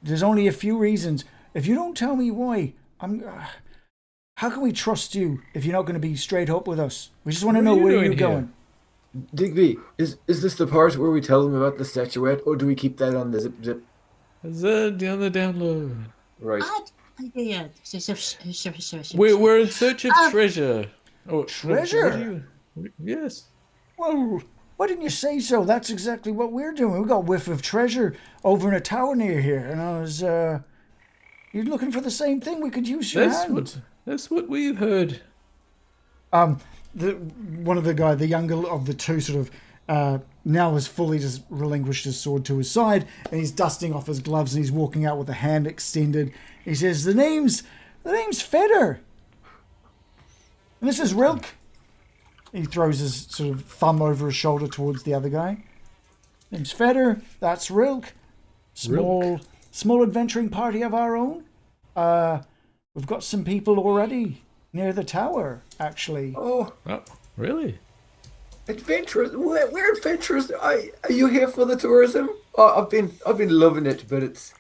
[SPEAKER 2] There's only a few reasons. If you don't tell me why, how can we trust you if you're not going to be straight up with us? We just want to know
[SPEAKER 5] What are you
[SPEAKER 2] where you're
[SPEAKER 5] doing here?
[SPEAKER 2] going.
[SPEAKER 1] Digby, is this the part where we tell them about the statuette, or do we keep that on the zip?
[SPEAKER 5] Is that down the down low?
[SPEAKER 1] Right.
[SPEAKER 4] Yeah.
[SPEAKER 5] We're in search of treasure. Oh,
[SPEAKER 2] Treasure?
[SPEAKER 5] Yes.
[SPEAKER 2] Well, why didn't you say so? That's exactly what we're doing. We got a whiff of treasure over in a tower near here, and I was, you're looking for the same thing. We could use your hand.
[SPEAKER 5] That's what we've heard.
[SPEAKER 2] One of the younger of the 2 sort of now has fully just relinquished his sword to his side, and he's dusting off his gloves, and he's walking out with a hand extended. He says, the name's Feder. And this is Rilk. He throws his sort of thumb over his shoulder towards the other guy. Name's Feder. That's Rilk. Small adventuring party of our own. We've got some people already near the tower, actually.
[SPEAKER 1] Oh,
[SPEAKER 5] Really?
[SPEAKER 1] adventurers! We're adventurers. Are you here for the tourism? Oh, I've been loving it, but it's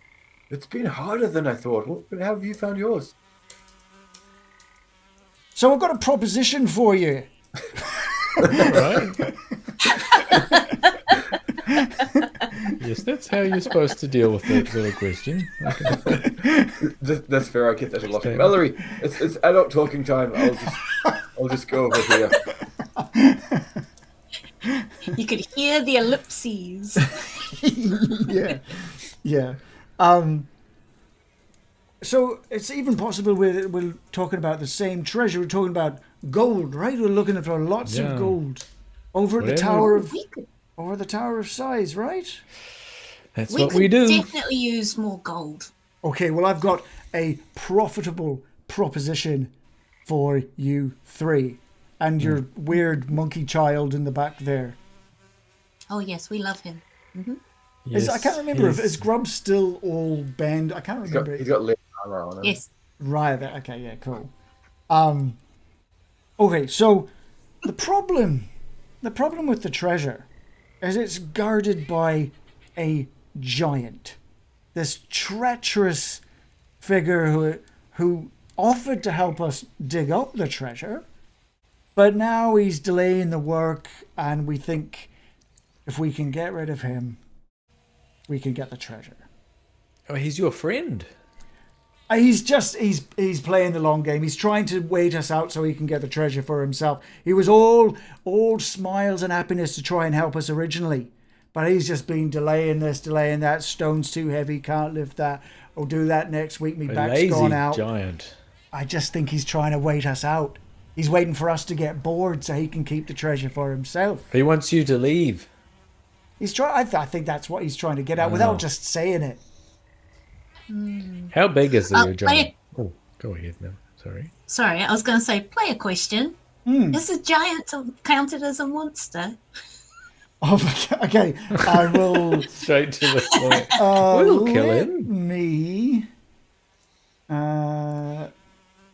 [SPEAKER 1] been harder than I thought. How have you found yours?
[SPEAKER 2] So I've got a proposition for you.
[SPEAKER 5] Right? Yes, that's how you're supposed to deal with that sort of question. Okay.
[SPEAKER 1] That's fair. I get that a lot.
[SPEAKER 5] Stay.
[SPEAKER 1] Mallory, it's adult talking time. I'll just go over here.
[SPEAKER 4] You could hear the ellipses.
[SPEAKER 2] Yeah. So it's even possible we're talking about the same treasure. We're talking about gold, right? We're looking for lots
[SPEAKER 5] Yeah.
[SPEAKER 2] of gold over at the
[SPEAKER 5] Whatever.
[SPEAKER 2] Tower of
[SPEAKER 4] We could,
[SPEAKER 2] Size, right?
[SPEAKER 5] That's
[SPEAKER 4] we
[SPEAKER 5] what
[SPEAKER 4] could
[SPEAKER 5] we do.
[SPEAKER 4] definitely use more gold.
[SPEAKER 2] Okay, well, I've got a profitable proposition for you three and your weird monkey child in the back there.
[SPEAKER 4] Oh yes, we love him.
[SPEAKER 2] I can't remember if is Grub still all banned. I can't remember.
[SPEAKER 1] He's got leather armor on him.
[SPEAKER 4] Yes.
[SPEAKER 2] Right. Okay. Yeah. Cool. Okay. So the problem with the treasure is it's guarded by a giant, this treacherous figure who offered to help us dig up the treasure, but now he's delaying the work, and we think if we can get rid of him, we can get the treasure.
[SPEAKER 5] Oh, he's your friend.
[SPEAKER 2] He's playing the long game. He's trying to wait us out so he can get the treasure for himself. He was all smiles and happiness to try and help us originally, but he's just been delaying this, delaying that. Stone's too heavy, can't lift that. I'll do that next week. Me
[SPEAKER 5] A
[SPEAKER 2] back's
[SPEAKER 5] lazy
[SPEAKER 2] gone out.
[SPEAKER 5] giant.
[SPEAKER 2] I just think he's trying to wait us out. He's waiting for us to get bored so he can keep the treasure for himself.
[SPEAKER 5] He wants you to leave.
[SPEAKER 2] He's trying. I think that's what he's trying to get at without just saying it.
[SPEAKER 5] How big is your
[SPEAKER 4] play
[SPEAKER 5] giant? Oh, go ahead now. Sorry.
[SPEAKER 4] Sorry, I was going to say, play a question. Is a giant counted as a monster?
[SPEAKER 2] Oh, okay. I will.
[SPEAKER 5] Straight to the point. We'll kill him.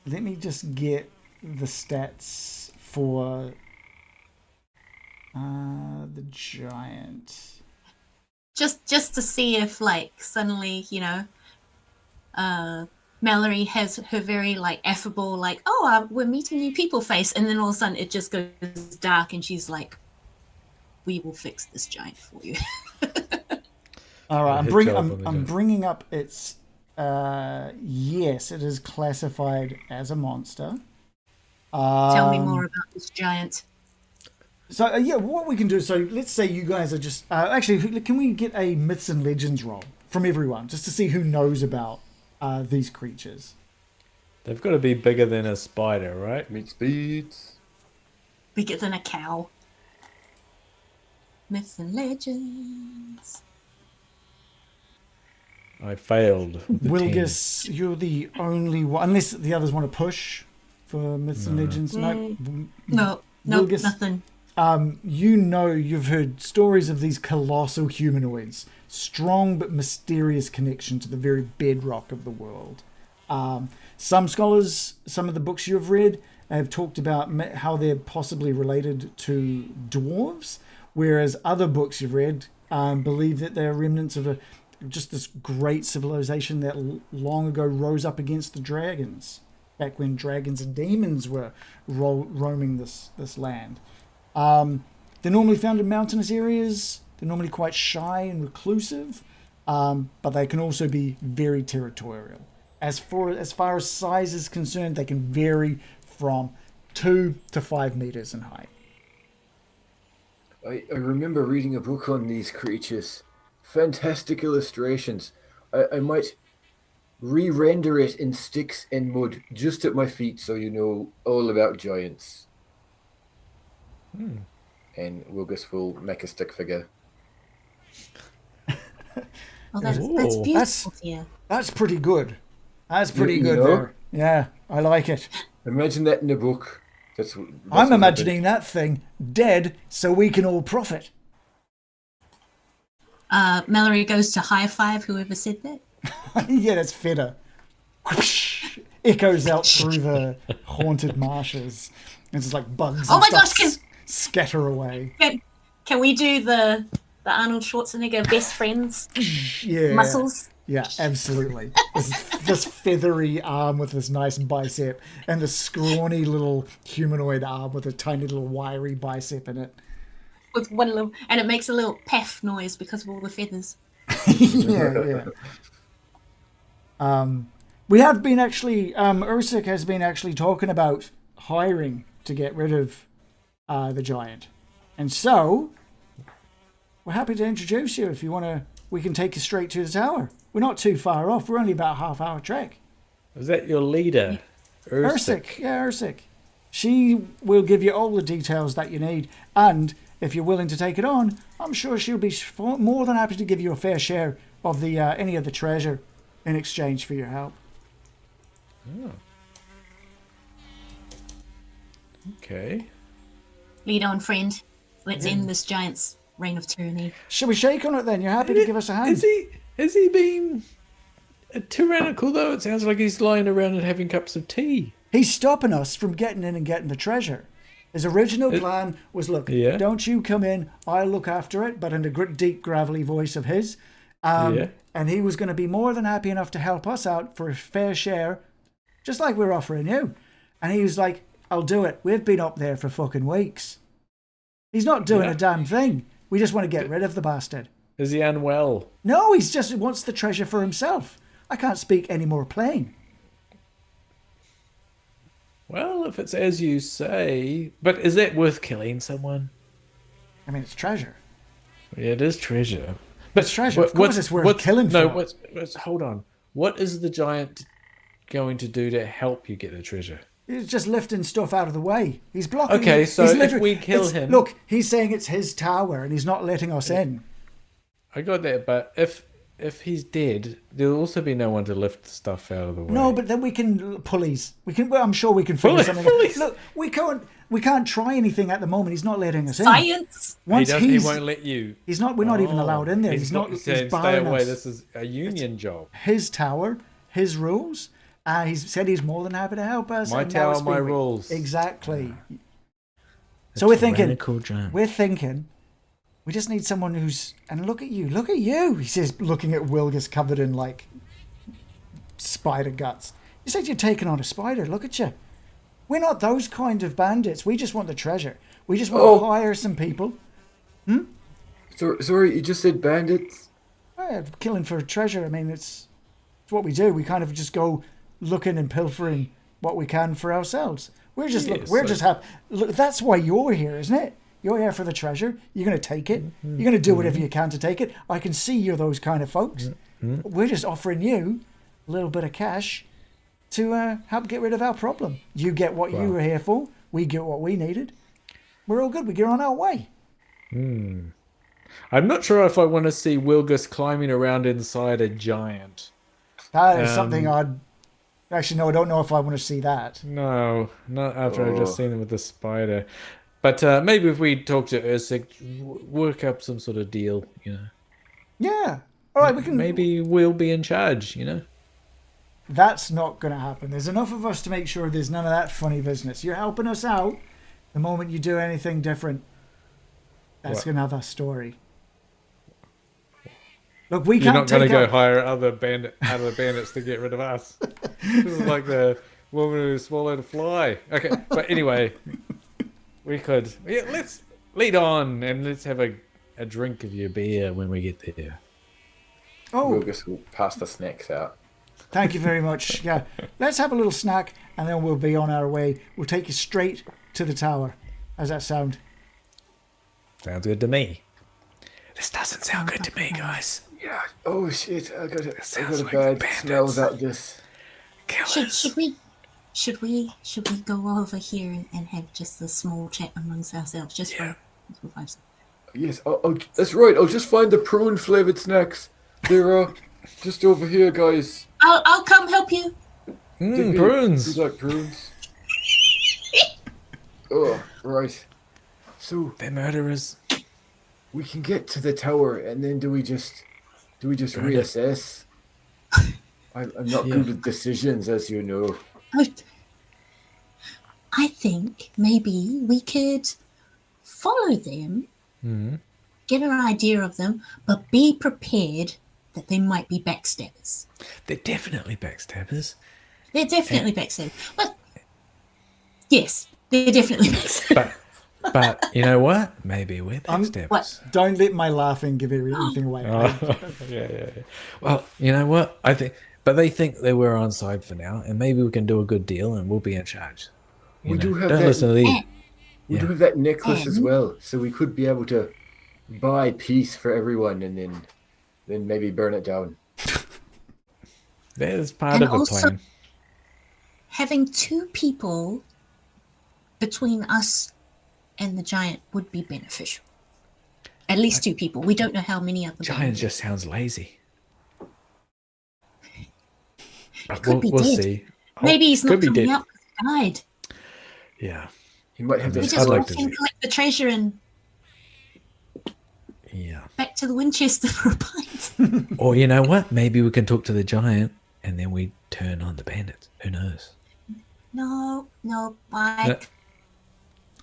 [SPEAKER 2] Let me just get the stats for the giant.
[SPEAKER 4] Just to see if, like, suddenly, Mallory has her very, like, affable, like, oh, we're meeting new people face, and then all of a sudden it just goes dark, and she's like, we will fix this giant for you.
[SPEAKER 2] All right,
[SPEAKER 5] Hit job on the
[SPEAKER 2] I'm
[SPEAKER 5] giant.
[SPEAKER 2] bringing up its. Yes, it is classified as a monster.
[SPEAKER 4] Tell me more about this giant.
[SPEAKER 2] So yeah, what we can do. So let's say you guys are just actually. Can we get a myths and legends roll from everyone just to see who knows about these creatures?
[SPEAKER 5] They've got to be bigger than a spider, right?
[SPEAKER 1] Meat speeds.
[SPEAKER 4] Bigger than a cow. Myths and legends.
[SPEAKER 5] I failed. with the 10.
[SPEAKER 2] Wilgus, you're the only one, unless the others want to push for myths and legends. No,
[SPEAKER 4] No,
[SPEAKER 2] Wilgus.
[SPEAKER 4] nothing.
[SPEAKER 2] You've heard stories of these colossal humanoids, strong but mysterious connection to the very bedrock of the world. Some scholars, some of the books you've read, have talked about how they're possibly related to dwarves, whereas other books you've read believe that they're remnants of just this great civilization that long ago rose up against the dragons, back when dragons and demons were roaming this land. They're normally found in mountainous areas. They're normally quite shy and reclusive, but they can also be very territorial. As far as size is concerned, they can vary from 2 to 5 meters in height.
[SPEAKER 1] I remember reading a book on these creatures. Fantastic illustrations. I might re-render it in sticks and mud just at my feet so you know all about giants. And Wilgus will make a stick figure.
[SPEAKER 4] Oh, that's
[SPEAKER 5] Ooh.
[SPEAKER 4] beautiful, dear.
[SPEAKER 2] That's pretty good. That's pretty
[SPEAKER 1] You
[SPEAKER 2] good
[SPEAKER 1] know?
[SPEAKER 2] there. Yeah, I like it.
[SPEAKER 1] Imagine that in a book. That's
[SPEAKER 2] I'm
[SPEAKER 1] what
[SPEAKER 2] imagining that thing dead so we can all profit.
[SPEAKER 4] Mallory goes to high five whoever said that.
[SPEAKER 2] Yeah, that's fitter. Whoosh, echoes out through the haunted marshes. It's just like bugs
[SPEAKER 4] Oh
[SPEAKER 2] and
[SPEAKER 4] my
[SPEAKER 2] stuff
[SPEAKER 4] gosh,
[SPEAKER 2] scatter away.
[SPEAKER 4] Can we do the Arnold Schwarzenegger best friends
[SPEAKER 2] Yeah.
[SPEAKER 4] muscles?
[SPEAKER 2] Yeah, absolutely. This feathery arm with this nice bicep, and the scrawny little humanoid arm with a tiny little wiry bicep in it.
[SPEAKER 4] With one little, and it makes a little peff noise because of all the feathers.
[SPEAKER 2] Yeah. We have been actually, Ursik has been actually talking about hiring to get rid of the giant. And so, we're happy to introduce you if you want to. We can take you straight to the tower. We're not too far off. We're only about a half-hour trek.
[SPEAKER 5] Is that your leader?
[SPEAKER 2] Ursik. Yeah, Ursik. She will give you all the details that you need. And if you're willing to take it on, I'm sure she'll be more than happy to give you a fair share of the any of the treasure in exchange for your help.
[SPEAKER 5] Oh. Okay.
[SPEAKER 4] Lead on, friend. Let's end this giant's reign of tyranny.
[SPEAKER 2] Shall we shake on it then? You're happy to give us a hand?
[SPEAKER 5] Has he been tyrannical though? It sounds like he's lying around and having cups of tea.
[SPEAKER 2] He's stopping us from getting in and getting the treasure. His original plan was, look, don't you come in, I'll look after it, but in a deep, gravelly voice of his. And he was going to be more than happy enough to help us out for a fair share, just like we're offering you. And he was like, I'll do it. We've been up there for fucking weeks. He's not doing a damn thing. We just want to get rid of the bastard.
[SPEAKER 5] Is he unwell?
[SPEAKER 2] No, he wants the treasure for himself. I can't speak any more plain.
[SPEAKER 5] Well, if it's as you say... But is that worth killing someone?
[SPEAKER 2] I mean, it's treasure.
[SPEAKER 5] Yeah, it is treasure. But
[SPEAKER 2] it's treasure. Of course it's worth killing for.
[SPEAKER 5] No, hold on. What is the giant going to do to help you get the treasure?
[SPEAKER 2] He's just lifting stuff out of the way. He's blocking.
[SPEAKER 5] Okay, so if we kill him...
[SPEAKER 2] Look, he's saying it's his tower and he's not letting us in.
[SPEAKER 5] I got that, but if he's dead, there'll also be no one to lift stuff out of the way.
[SPEAKER 2] No, but then we can pulleys. I'm sure we can figure something out. Look, we can't try anything at the moment. He's not letting us in.
[SPEAKER 4] Science.
[SPEAKER 5] He won't let you.
[SPEAKER 2] He's not. We're not even allowed in there. He's not.
[SPEAKER 5] He's saying, stay away. This is a union job.
[SPEAKER 2] His tower, his rules. He's said he's more than happy to help us.
[SPEAKER 5] My tower, my rules.
[SPEAKER 2] Exactly. So we're thinking. We just need someone who's... And look at you. He says, looking at Wilgus covered in, like, spider guts. You said you're taking on a spider. Look at you. We're not those kind of bandits. We just want the treasure. We just want to hire some people.
[SPEAKER 1] Sorry, you just said bandits?
[SPEAKER 2] Killing for treasure. I mean, it's what we do. We kind of just go looking and pilfering what we can for ourselves. We're just happy. Look, that's why you're here, isn't it? You're here for the treasure. You're going to take it. You're going to do whatever you can to take it. I can see you're those kind of folks. We're just offering you a little bit of cash to help get rid of our problem. You get what you were here for. We get what we needed. We're all good. We get on our way.
[SPEAKER 5] I'm not sure if I want to see Wilgus climbing around inside a giant.
[SPEAKER 2] That is something I'd... Actually, no, I don't know if I want to see that.
[SPEAKER 5] No, not after I've just seen him with the spider. But maybe if we talk to Ursik, work up some sort of deal,
[SPEAKER 2] Yeah. All right, we can...
[SPEAKER 5] Maybe we'll be in charge,
[SPEAKER 2] That's not going to happen. There's enough of us to make sure there's none of that funny business. You're helping us out. The moment you do anything different, that's another story. Look, we can't take...
[SPEAKER 5] You're not going to go hire other bandits to get rid of us. This is like the woman who swallowed a fly. Okay, but anyway... We could. Yeah, let's lead on and let's have a drink of your beer when we get there.
[SPEAKER 2] We'll
[SPEAKER 1] just pass the snacks out.
[SPEAKER 2] Thank you very much. Yeah, let's have a little snack and then we'll be on our way. We'll take you straight to the tower. How's that sound?
[SPEAKER 5] Sounds good to me. This doesn't sound good to me, guys.
[SPEAKER 1] Yeah. Oh shit! I got a bad smell about this.
[SPEAKER 4] Should we go over here and have just a small chat amongst ourselves, just for 5 seconds?
[SPEAKER 1] Yes, that's right. I'll just find the prune flavored snacks. They're just over here, guys.
[SPEAKER 4] I'll come help you.
[SPEAKER 5] Prunes.
[SPEAKER 1] You like prunes? Oh, right. So
[SPEAKER 5] they're murderers.
[SPEAKER 1] We can get to the tower, and then do we just reassess? I'm not good with decisions, as you know.
[SPEAKER 4] I think maybe we could follow them, get an idea of them, but be prepared that they might be backstabbers.
[SPEAKER 5] They're definitely backstabbers.
[SPEAKER 4] They're definitely backstabbers. But yes, they're definitely backstabbers.
[SPEAKER 5] But you know what? Maybe we're backstabbers.
[SPEAKER 4] What?
[SPEAKER 2] Don't let my laughing give anything away.
[SPEAKER 5] Yeah. Well, you know what? But they think that we're on side for now, and maybe we can do a good deal, and we'll be in charge.
[SPEAKER 1] We do have
[SPEAKER 5] Don't
[SPEAKER 1] that.
[SPEAKER 5] listen to these.
[SPEAKER 1] We do have that necklace as well, so we could be able to buy peace for everyone, and then maybe burn it down.
[SPEAKER 5] There's part
[SPEAKER 4] And
[SPEAKER 5] of a
[SPEAKER 4] also-
[SPEAKER 5] plan.
[SPEAKER 4] Having 2 people between us and the giant would be beneficial. At least 2 people. We don't know how many other
[SPEAKER 5] Giant just sounds lazy. But
[SPEAKER 4] could be
[SPEAKER 5] we'll
[SPEAKER 4] dead.
[SPEAKER 5] see.
[SPEAKER 4] Maybe he's not
[SPEAKER 5] could be
[SPEAKER 4] coming
[SPEAKER 5] dead.
[SPEAKER 4] out because he died.
[SPEAKER 5] Yeah.
[SPEAKER 1] He might have
[SPEAKER 4] We
[SPEAKER 1] this.
[SPEAKER 5] I'd
[SPEAKER 4] just
[SPEAKER 5] like
[SPEAKER 4] want
[SPEAKER 5] to
[SPEAKER 4] him
[SPEAKER 5] see.
[SPEAKER 4] collect the treasure and
[SPEAKER 5] Yeah.
[SPEAKER 4] back to the Winchester for a pint.
[SPEAKER 5] Or you know what? Maybe we can talk to the giant, and then we turn on the bandits. Who knows?
[SPEAKER 4] No, Mike.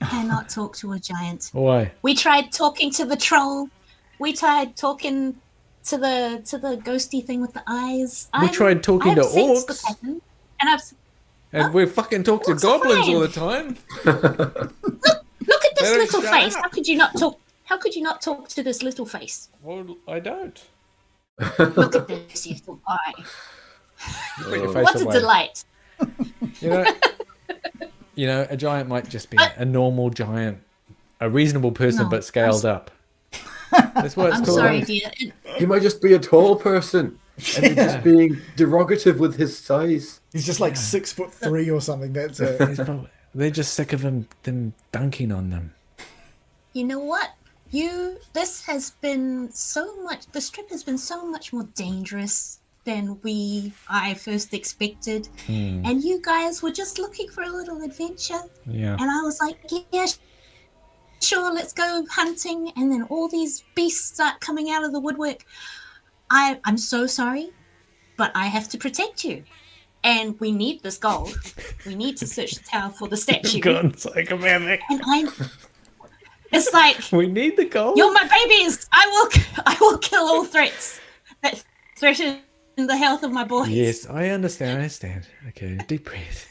[SPEAKER 4] Cannot talk to a giant.
[SPEAKER 5] Why?
[SPEAKER 4] We tried talking to the troll. We tried talking to the ghosty thing with the eyes.
[SPEAKER 5] We tried talking to
[SPEAKER 4] I've sensed the
[SPEAKER 5] orcs.
[SPEAKER 4] pattern, and
[SPEAKER 5] And we fucking talk to
[SPEAKER 4] Orcs are
[SPEAKER 5] goblins
[SPEAKER 4] fine.
[SPEAKER 5] all the time.
[SPEAKER 4] look at this
[SPEAKER 5] They don't
[SPEAKER 4] little
[SPEAKER 5] shut
[SPEAKER 4] face.
[SPEAKER 5] up.
[SPEAKER 4] How could you not talk? How could you not talk to this little face?
[SPEAKER 5] Well, I don't.
[SPEAKER 4] Look at this little eye.
[SPEAKER 5] Put your face
[SPEAKER 4] What a
[SPEAKER 5] away.
[SPEAKER 4] delight!
[SPEAKER 5] You know, a giant might just be a normal giant, a reasonable person,
[SPEAKER 4] No,
[SPEAKER 5] but scaled up. That's what it's
[SPEAKER 4] I'm
[SPEAKER 5] called.
[SPEAKER 4] sorry, dear.
[SPEAKER 1] He might just be a tall person, and they're just being derogative with his size.
[SPEAKER 2] He's just like 6'3" or something. That's it.
[SPEAKER 5] They're just sick of them dunking on them.
[SPEAKER 4] You know what? This has been so much. This trip has been so much more dangerous than I first expected. And you guys were just looking for a little adventure.
[SPEAKER 5] Yeah.
[SPEAKER 4] And I was like, yeah, sure, let's go hunting. And then all these beasts start coming out of the woodwork. I'm so sorry, but I have to protect you. And we need this gold. We need to search the tower for the statue.
[SPEAKER 5] Gone psychopathic.
[SPEAKER 4] And it's like,
[SPEAKER 5] We need the gold.
[SPEAKER 4] you're my babies. I will kill all threats that threaten the health of my boys.
[SPEAKER 5] Yes, I understand. Okay, deep breath.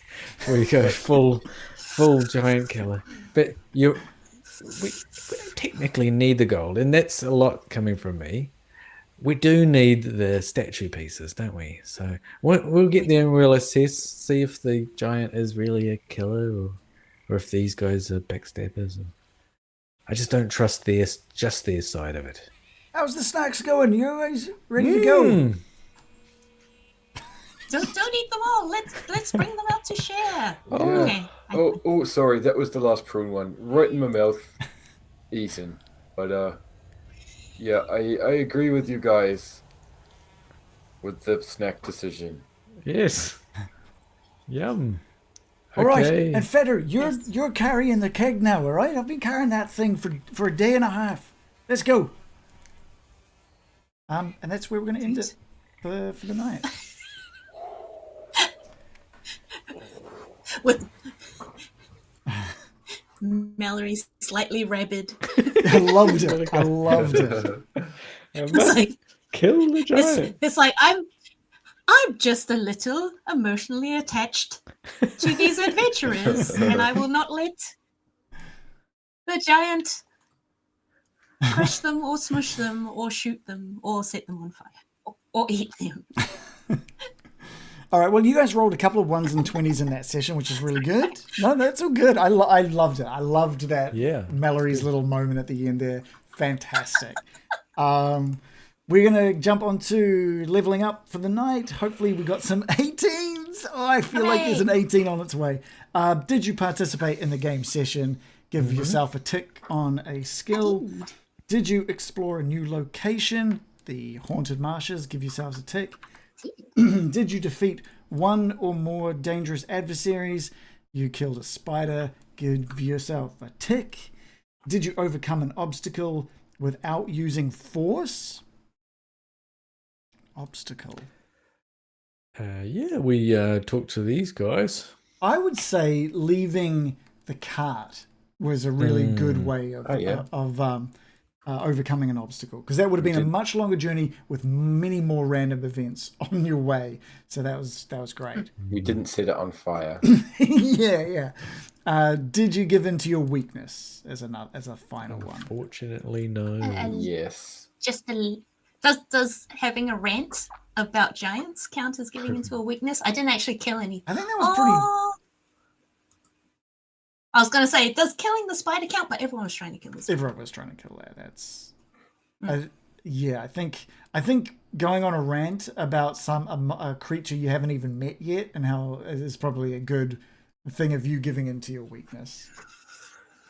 [SPEAKER 5] We go full giant killer. But we don't technically need the gold, and that's a lot coming from me. We do need the statue pieces, don't we? So we'll get there and we'll assess, see if the giant is really a killer, or if these guys are backstabbers. I just don't trust their side of it.
[SPEAKER 2] How's the snacks going? You guys ready to go?
[SPEAKER 4] Don't eat them all. Let's bring them out to share.
[SPEAKER 1] Yeah.
[SPEAKER 4] Okay.
[SPEAKER 1] Oh, sorry, that was the last prune one, right in my mouth, eaten. But yeah, I agree with you guys with the snack decision.
[SPEAKER 5] Yes. Yum.
[SPEAKER 2] All right,
[SPEAKER 5] Okay.
[SPEAKER 2] and Feder, you're carrying the keg now, all right? I've been carrying that thing for a day and a half. Let's go. And that's where we're going to end it for the night.
[SPEAKER 4] With Mallory's slightly rabid.
[SPEAKER 2] I loved it. I loved it.
[SPEAKER 4] It's like,
[SPEAKER 5] Kill the giant.
[SPEAKER 4] it's like I'm just a little emotionally attached to these adventurers, and I will not let the giant crush them or smush them or shoot them or set them on fire or eat them.
[SPEAKER 2] All right, well, you guys rolled a couple of 1s and 20s in that session, which is really good. No, that's all good. I loved it. I loved that.
[SPEAKER 5] Yeah.
[SPEAKER 2] Mallory's little moment at the end there. Fantastic. We're going to jump onto leveling up for the night. Hopefully we got some 18s. Oh, I feel like there's an 18 on its way. Did you participate in the game session? Give yourself a tick on a skill. Did you explore a new location? The haunted marshes. Give yourselves a tick. Did you defeat one or more dangerous adversaries? You killed a spider. Give yourself a tick. Did you overcome an obstacle without using force? Obstacle.
[SPEAKER 5] Yeah, we talked to these guys.
[SPEAKER 2] I would say leaving the cart was a really good way of overcoming an obstacle, because that would have been a much longer journey with many more random events on your way. So that was great.
[SPEAKER 1] We didn't set it on fire.
[SPEAKER 2] Yeah. Did you give in to your weakness as a final one?
[SPEAKER 5] Fortunately, no.
[SPEAKER 4] And
[SPEAKER 1] Yes.
[SPEAKER 4] just does having a rant about giants count as giving into a weakness? I didn't actually kill anything.
[SPEAKER 2] I think that was pretty.
[SPEAKER 4] I was going to say, does killing the spider count? But everyone was trying to kill the spider.
[SPEAKER 2] Everyone was trying to kill that. That's. I think going on a rant about a creature you haven't even met yet and how it is probably a good thing of you giving into your weakness.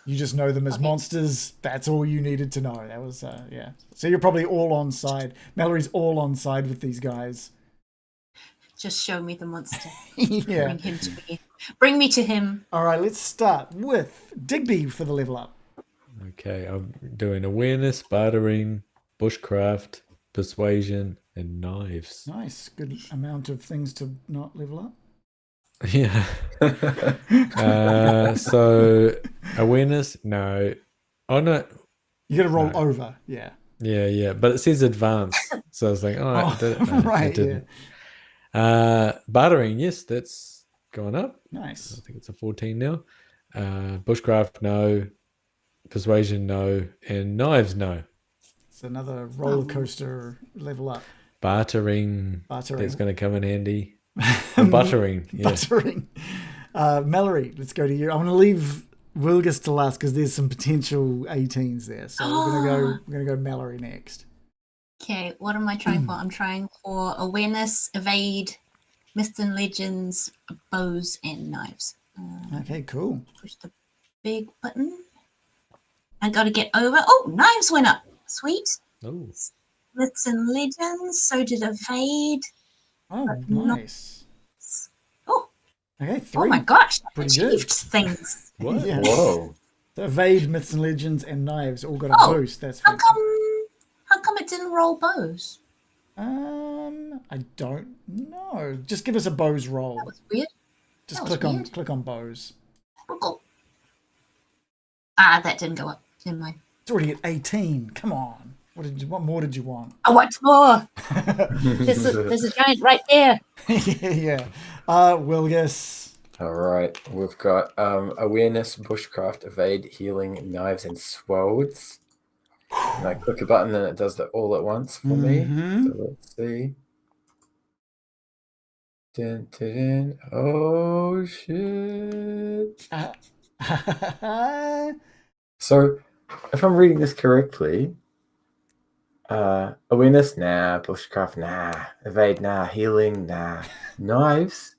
[SPEAKER 2] You just know them as monsters. That's all you needed to know. That was yeah. So you're probably all on side. Mallory's all on side with these guys.
[SPEAKER 4] Just show me the monster.
[SPEAKER 2] Yeah.
[SPEAKER 4] Bring him to me. Bring me to him.
[SPEAKER 2] All right, let's start with Digby for the level up.
[SPEAKER 5] Okay, I'm doing awareness, bartering, bushcraft, persuasion, and knives.
[SPEAKER 2] Nice. Good amount of things to not level up.
[SPEAKER 5] Yeah. So awareness, no. Oh no.
[SPEAKER 2] You got to roll over. Yeah.
[SPEAKER 5] Yeah. But it says advanced, so I was like, oh, I did it. No,
[SPEAKER 2] right.
[SPEAKER 5] it didn't. Bartering, yes, that's gone up.
[SPEAKER 2] Nice.
[SPEAKER 5] I think it's a 14 now. Bushcraft, no. Persuasion, no. And knives, no.
[SPEAKER 2] It's another roller coaster level up.
[SPEAKER 5] Bartering. That's going to come in handy. Buttering. Yeah.
[SPEAKER 2] Buttering. Mallory, let's go to you. I'm going to leave Wilgus to last because there's some potential 18s there. So we're gonna go Mallory next.
[SPEAKER 4] Okay, what am I trying for? I'm trying for awareness, evade, myths and legends, bows, and knives.
[SPEAKER 2] Okay, cool.
[SPEAKER 4] Push the big button. I got to get over. Oh, knives went up. Sweet.
[SPEAKER 5] Oh.
[SPEAKER 4] Myths and legends. So did evade.
[SPEAKER 2] Oh, nice.
[SPEAKER 4] Oh.
[SPEAKER 2] Okay, 3.
[SPEAKER 4] Oh my gosh!
[SPEAKER 2] Pretty
[SPEAKER 4] Achieved
[SPEAKER 2] good.
[SPEAKER 4] things.
[SPEAKER 5] What?
[SPEAKER 2] Yeah.
[SPEAKER 1] Whoa.
[SPEAKER 2] So evade, myths and legends, and knives all got a boost. That's
[SPEAKER 4] How
[SPEAKER 2] fantastic.
[SPEAKER 4] come it didn't roll bows?
[SPEAKER 2] I don't know. Just give us a bows roll.
[SPEAKER 4] That was weird.
[SPEAKER 2] Just
[SPEAKER 4] that was weird.
[SPEAKER 2] click on bows.
[SPEAKER 4] Oh. Ah, that didn't go up. Never mind.
[SPEAKER 2] It's already at 18. Come on. What more did you want?
[SPEAKER 4] I want more. there's a giant right there.
[SPEAKER 2] Yeah. Wilgus.
[SPEAKER 1] All right. We've got awareness, bushcraft, evade, healing, knives, and swords. And I click a button and it does that all at once for me. So let's see. Dun, dun, dun. Oh, shit. So, if I'm reading this correctly, awareness, nah. Bushcraft, nah. Evade, nah. Healing, nah. Knives,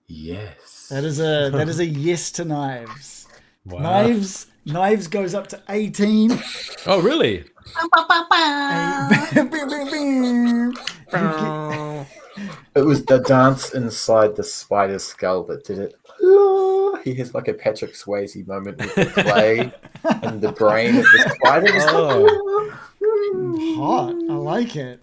[SPEAKER 1] yes.
[SPEAKER 2] That is a yes to knives.
[SPEAKER 5] Wow.
[SPEAKER 2] Knives goes up to 18.
[SPEAKER 5] Oh, really?
[SPEAKER 1] It was the dance inside the spider's skull that did it. He has like a Patrick Swayze moment with the clay and the brain of the spider.
[SPEAKER 2] Hot. I like it.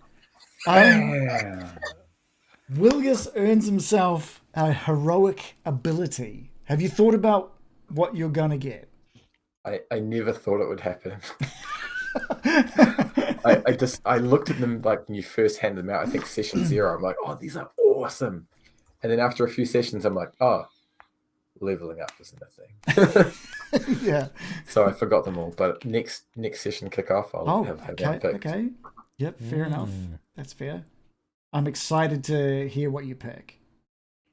[SPEAKER 2] Wilgus earns himself a heroic ability. Have you thought about what you're gonna get?
[SPEAKER 1] I never thought it would happen. I looked at them like when you first handed them out, I think session 0. I'm like, oh, these are awesome. And then after a few sessions, I'm like, oh, leveling up isn't a thing.
[SPEAKER 2] Yeah.
[SPEAKER 1] So I forgot them all. But next session kickoff, I'll have that picked.
[SPEAKER 2] Okay. Yep, fair enough. That's fair. I'm excited to hear what you pick.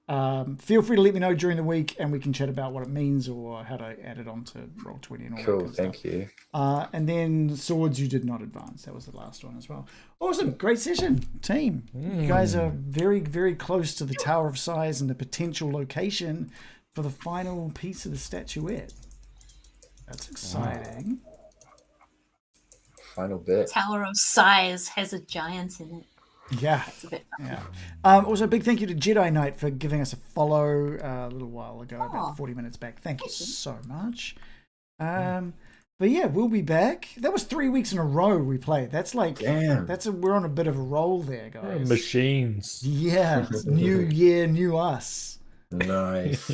[SPEAKER 2] Feel free to let me know during the week and we can chat about what it means or how to add it on to Roll20 and all that
[SPEAKER 1] Cool,
[SPEAKER 2] good
[SPEAKER 1] thank
[SPEAKER 2] stuff.
[SPEAKER 1] you.
[SPEAKER 2] And then swords you did not advance. That was the last one as well. Awesome. Great session, team. You guys are very, very close to the Tower of Size and the potential location for the final piece of the statuette. That's exciting.
[SPEAKER 1] Final bit.
[SPEAKER 4] Tower of Size has a giant in it.
[SPEAKER 2] Yeah.
[SPEAKER 4] It's a bit fun.
[SPEAKER 2] Yeah. Also, a big thank you to Jedi Knight for giving us a follow a little while ago, about 40 minutes back. Thank you so much. But yeah, we'll be back. That was 3 weeks in a row we played. That's like,
[SPEAKER 1] Damn.
[SPEAKER 2] we're on a bit of a roll there, guys.
[SPEAKER 5] Machines.
[SPEAKER 2] Yeah. New year, new us.
[SPEAKER 1] Nice.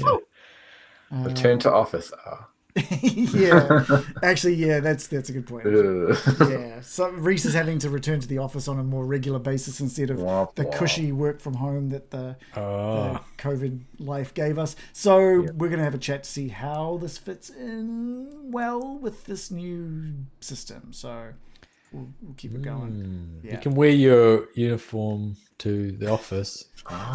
[SPEAKER 1] Return to office.
[SPEAKER 2] Yeah, actually, yeah, that's a good point.
[SPEAKER 1] Ugh.
[SPEAKER 2] Yeah, so Reese is having to return to the office on a more regular basis instead of
[SPEAKER 1] Womp
[SPEAKER 2] the
[SPEAKER 1] womp.
[SPEAKER 2] cushy work from home that the
[SPEAKER 5] Oh,
[SPEAKER 2] COVID life gave us. So we're going to have a chat to see how this fits in well with this new system. So we'll keep it going.
[SPEAKER 5] you
[SPEAKER 2] Yeah.
[SPEAKER 5] can wear your uniform to the office.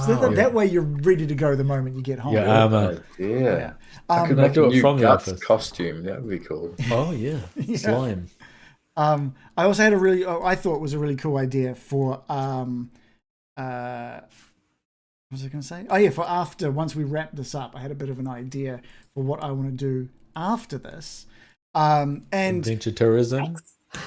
[SPEAKER 2] So that way you're ready to go the moment you get home.
[SPEAKER 5] Your armor.
[SPEAKER 1] Yeah.
[SPEAKER 2] Yeah.
[SPEAKER 1] I could
[SPEAKER 5] Can I
[SPEAKER 1] make
[SPEAKER 5] do
[SPEAKER 1] a
[SPEAKER 5] it
[SPEAKER 1] new
[SPEAKER 5] from the
[SPEAKER 1] guts
[SPEAKER 5] office?
[SPEAKER 1] costume. That would be cool.
[SPEAKER 5] Oh yeah, slime.
[SPEAKER 2] I also had I thought it was a really cool idea for what was I going to say? Oh yeah, for after, once we wrap this up, I had a bit of an idea for what I want to do after this. And
[SPEAKER 5] Adventure tourism.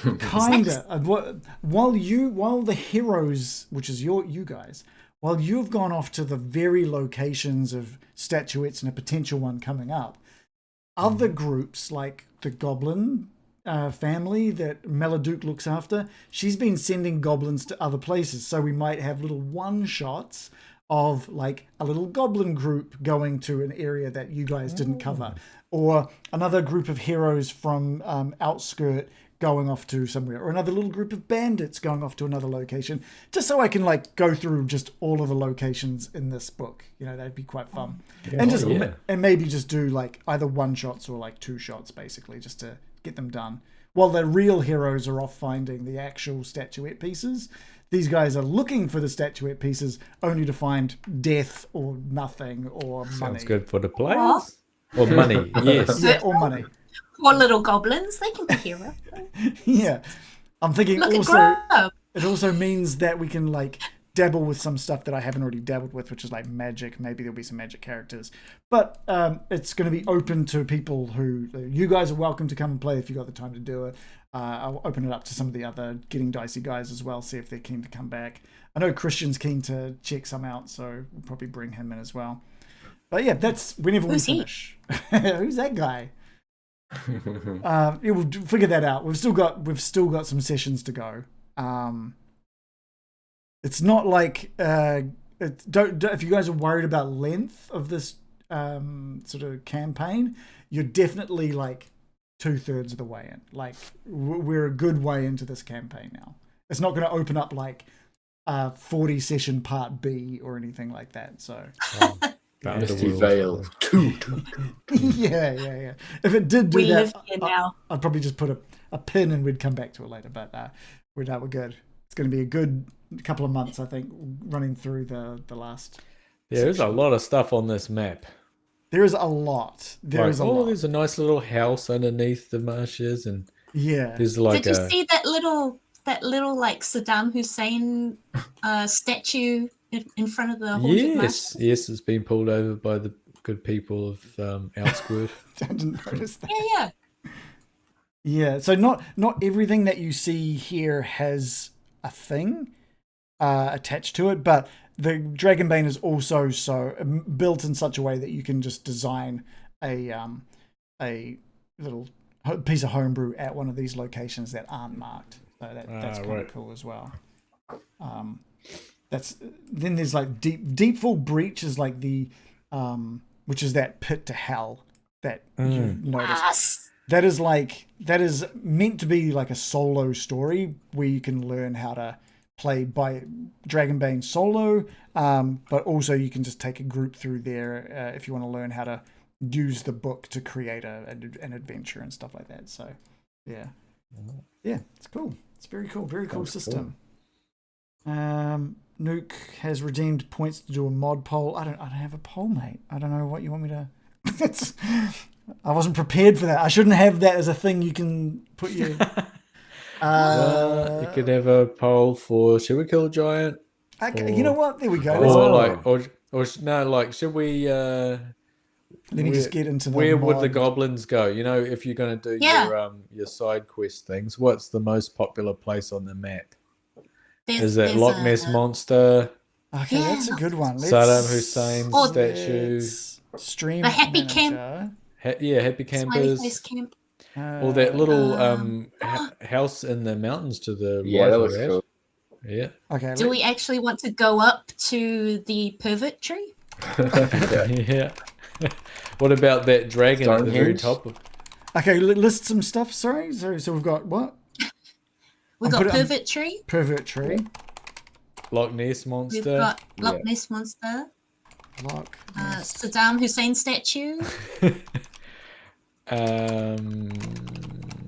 [SPEAKER 2] kinda while the heroes, which is you guys, while you've gone off to the very locations of statuettes and a potential one coming up, other groups like the goblin family that Meladuke looks after, she's been sending goblins to other places, so we might have little one shots of like a little goblin group going to an area that you guys didn't cover, or another group of heroes from outskirt going off to somewhere, or another little group of bandits going off to another location, just so I can like go through just all of the locations in this book. You know, that'd be quite fun. And just and maybe just do like either one shots or like two shots, basically, just to get them done. While the real heroes are off finding the actual statuette pieces, these guys are looking for the statuette pieces only to find death or nothing or money.
[SPEAKER 5] Sounds good for the players. Or money, yes.
[SPEAKER 2] Yeah, or money.
[SPEAKER 4] Or little goblins, they can be heroes.
[SPEAKER 2] Yeah. I'm thinking
[SPEAKER 4] Look
[SPEAKER 2] also
[SPEAKER 4] at Grub.
[SPEAKER 2] it also means that we can like dabble with some stuff that I haven't already dabbled with, which is like magic. Maybe there'll be some magic characters, but it's going to be open to people who you guys are welcome to come and play if you got the time to do it. I'll open it up to some of the other Getting Dicey guys as well, see if they're keen to come back. I know Christian's keen to check some out, so we'll probably bring him in as well. But yeah, that's whenever
[SPEAKER 4] Who's
[SPEAKER 2] we
[SPEAKER 4] he?
[SPEAKER 2] finish. Who's that guy? Yeah, we'll figure that out. We've still got some sessions to go. It's not like don't if you guys are worried about length of this sort of campaign, you're definitely like 2/3 of the way in. Like we're a good way into this campaign now. It's not going to open up like 40 session part B or anything like that. So
[SPEAKER 1] Misty Veil. Two.
[SPEAKER 2] yeah. If it did do
[SPEAKER 4] We
[SPEAKER 2] that,
[SPEAKER 4] live here now.
[SPEAKER 2] I'd probably just put a pin and we'd come back to it later. But we're good. It's going to be a good couple of months, I think, running through the last.
[SPEAKER 5] There's a lot of stuff on this map.
[SPEAKER 2] There is a lot. There's
[SPEAKER 5] a nice little house underneath the marshes, and
[SPEAKER 2] Yeah.
[SPEAKER 5] there's like
[SPEAKER 4] Did you see that little like Saddam Hussein statue in front of the haunted marsh?
[SPEAKER 5] yes, it's been pulled over by the good people of Outsquirt.
[SPEAKER 2] I didn't notice that.
[SPEAKER 4] Yeah.
[SPEAKER 2] Yeah, so not everything that you see here has a thing attached to it, but the Dragonbane is also built in such a way that you can just design a little piece of homebrew at one of these locations that aren't marked. So that's kind of cool as well. Then there's like Deepfall Breach is like the which is that pit to hell that you noticed.
[SPEAKER 4] Yes.
[SPEAKER 2] That is meant to be like a solo story where you can learn how to play by Dragonbane solo, but also you can just take a group through there if you want to learn how to use the book to create an adventure and stuff like that. So, yeah, it's cool. It's very cool system. Nuke has redeemed points to do a mod poll. I don't have a poll, mate. I don't know what you want me to. I wasn't prepared for that. I shouldn't have that as a thing you can put your.
[SPEAKER 5] You could have a poll for should we kill a giant?
[SPEAKER 2] Okay, you know what? There we go.
[SPEAKER 5] Should we?
[SPEAKER 2] Let me just get into the
[SPEAKER 5] where would
[SPEAKER 2] mod.
[SPEAKER 5] the goblins go? You know, if you're going to do your side quest things, what's the most popular place on the map? Is it Loch Ness Monster?
[SPEAKER 2] Okay, that's a good one.
[SPEAKER 5] Saddam Hussein statue.
[SPEAKER 2] Stream
[SPEAKER 4] The Happy
[SPEAKER 2] Manager.
[SPEAKER 5] Happy
[SPEAKER 4] Smiley
[SPEAKER 5] Campers.
[SPEAKER 4] Face Camp.
[SPEAKER 5] Or that little house in the mountains to the
[SPEAKER 1] Yeah,
[SPEAKER 5] right
[SPEAKER 1] that
[SPEAKER 5] of
[SPEAKER 1] looks cool.
[SPEAKER 5] Yeah.
[SPEAKER 2] Okay.
[SPEAKER 4] Do we actually want to go up to the pervert tree?
[SPEAKER 5] Yeah. What about that dragon at the very
[SPEAKER 1] Stonehenge?
[SPEAKER 5] top?
[SPEAKER 2] Okay, list some stuff. Sorry. So we've got what?
[SPEAKER 4] We've got pervert tree.
[SPEAKER 2] Pervert tree.
[SPEAKER 5] Loch Ness
[SPEAKER 4] We've
[SPEAKER 5] monster.
[SPEAKER 4] got Loch
[SPEAKER 1] Yeah.
[SPEAKER 4] Ness monster.
[SPEAKER 2] Loch Ness.
[SPEAKER 4] Saddam Hussein statue.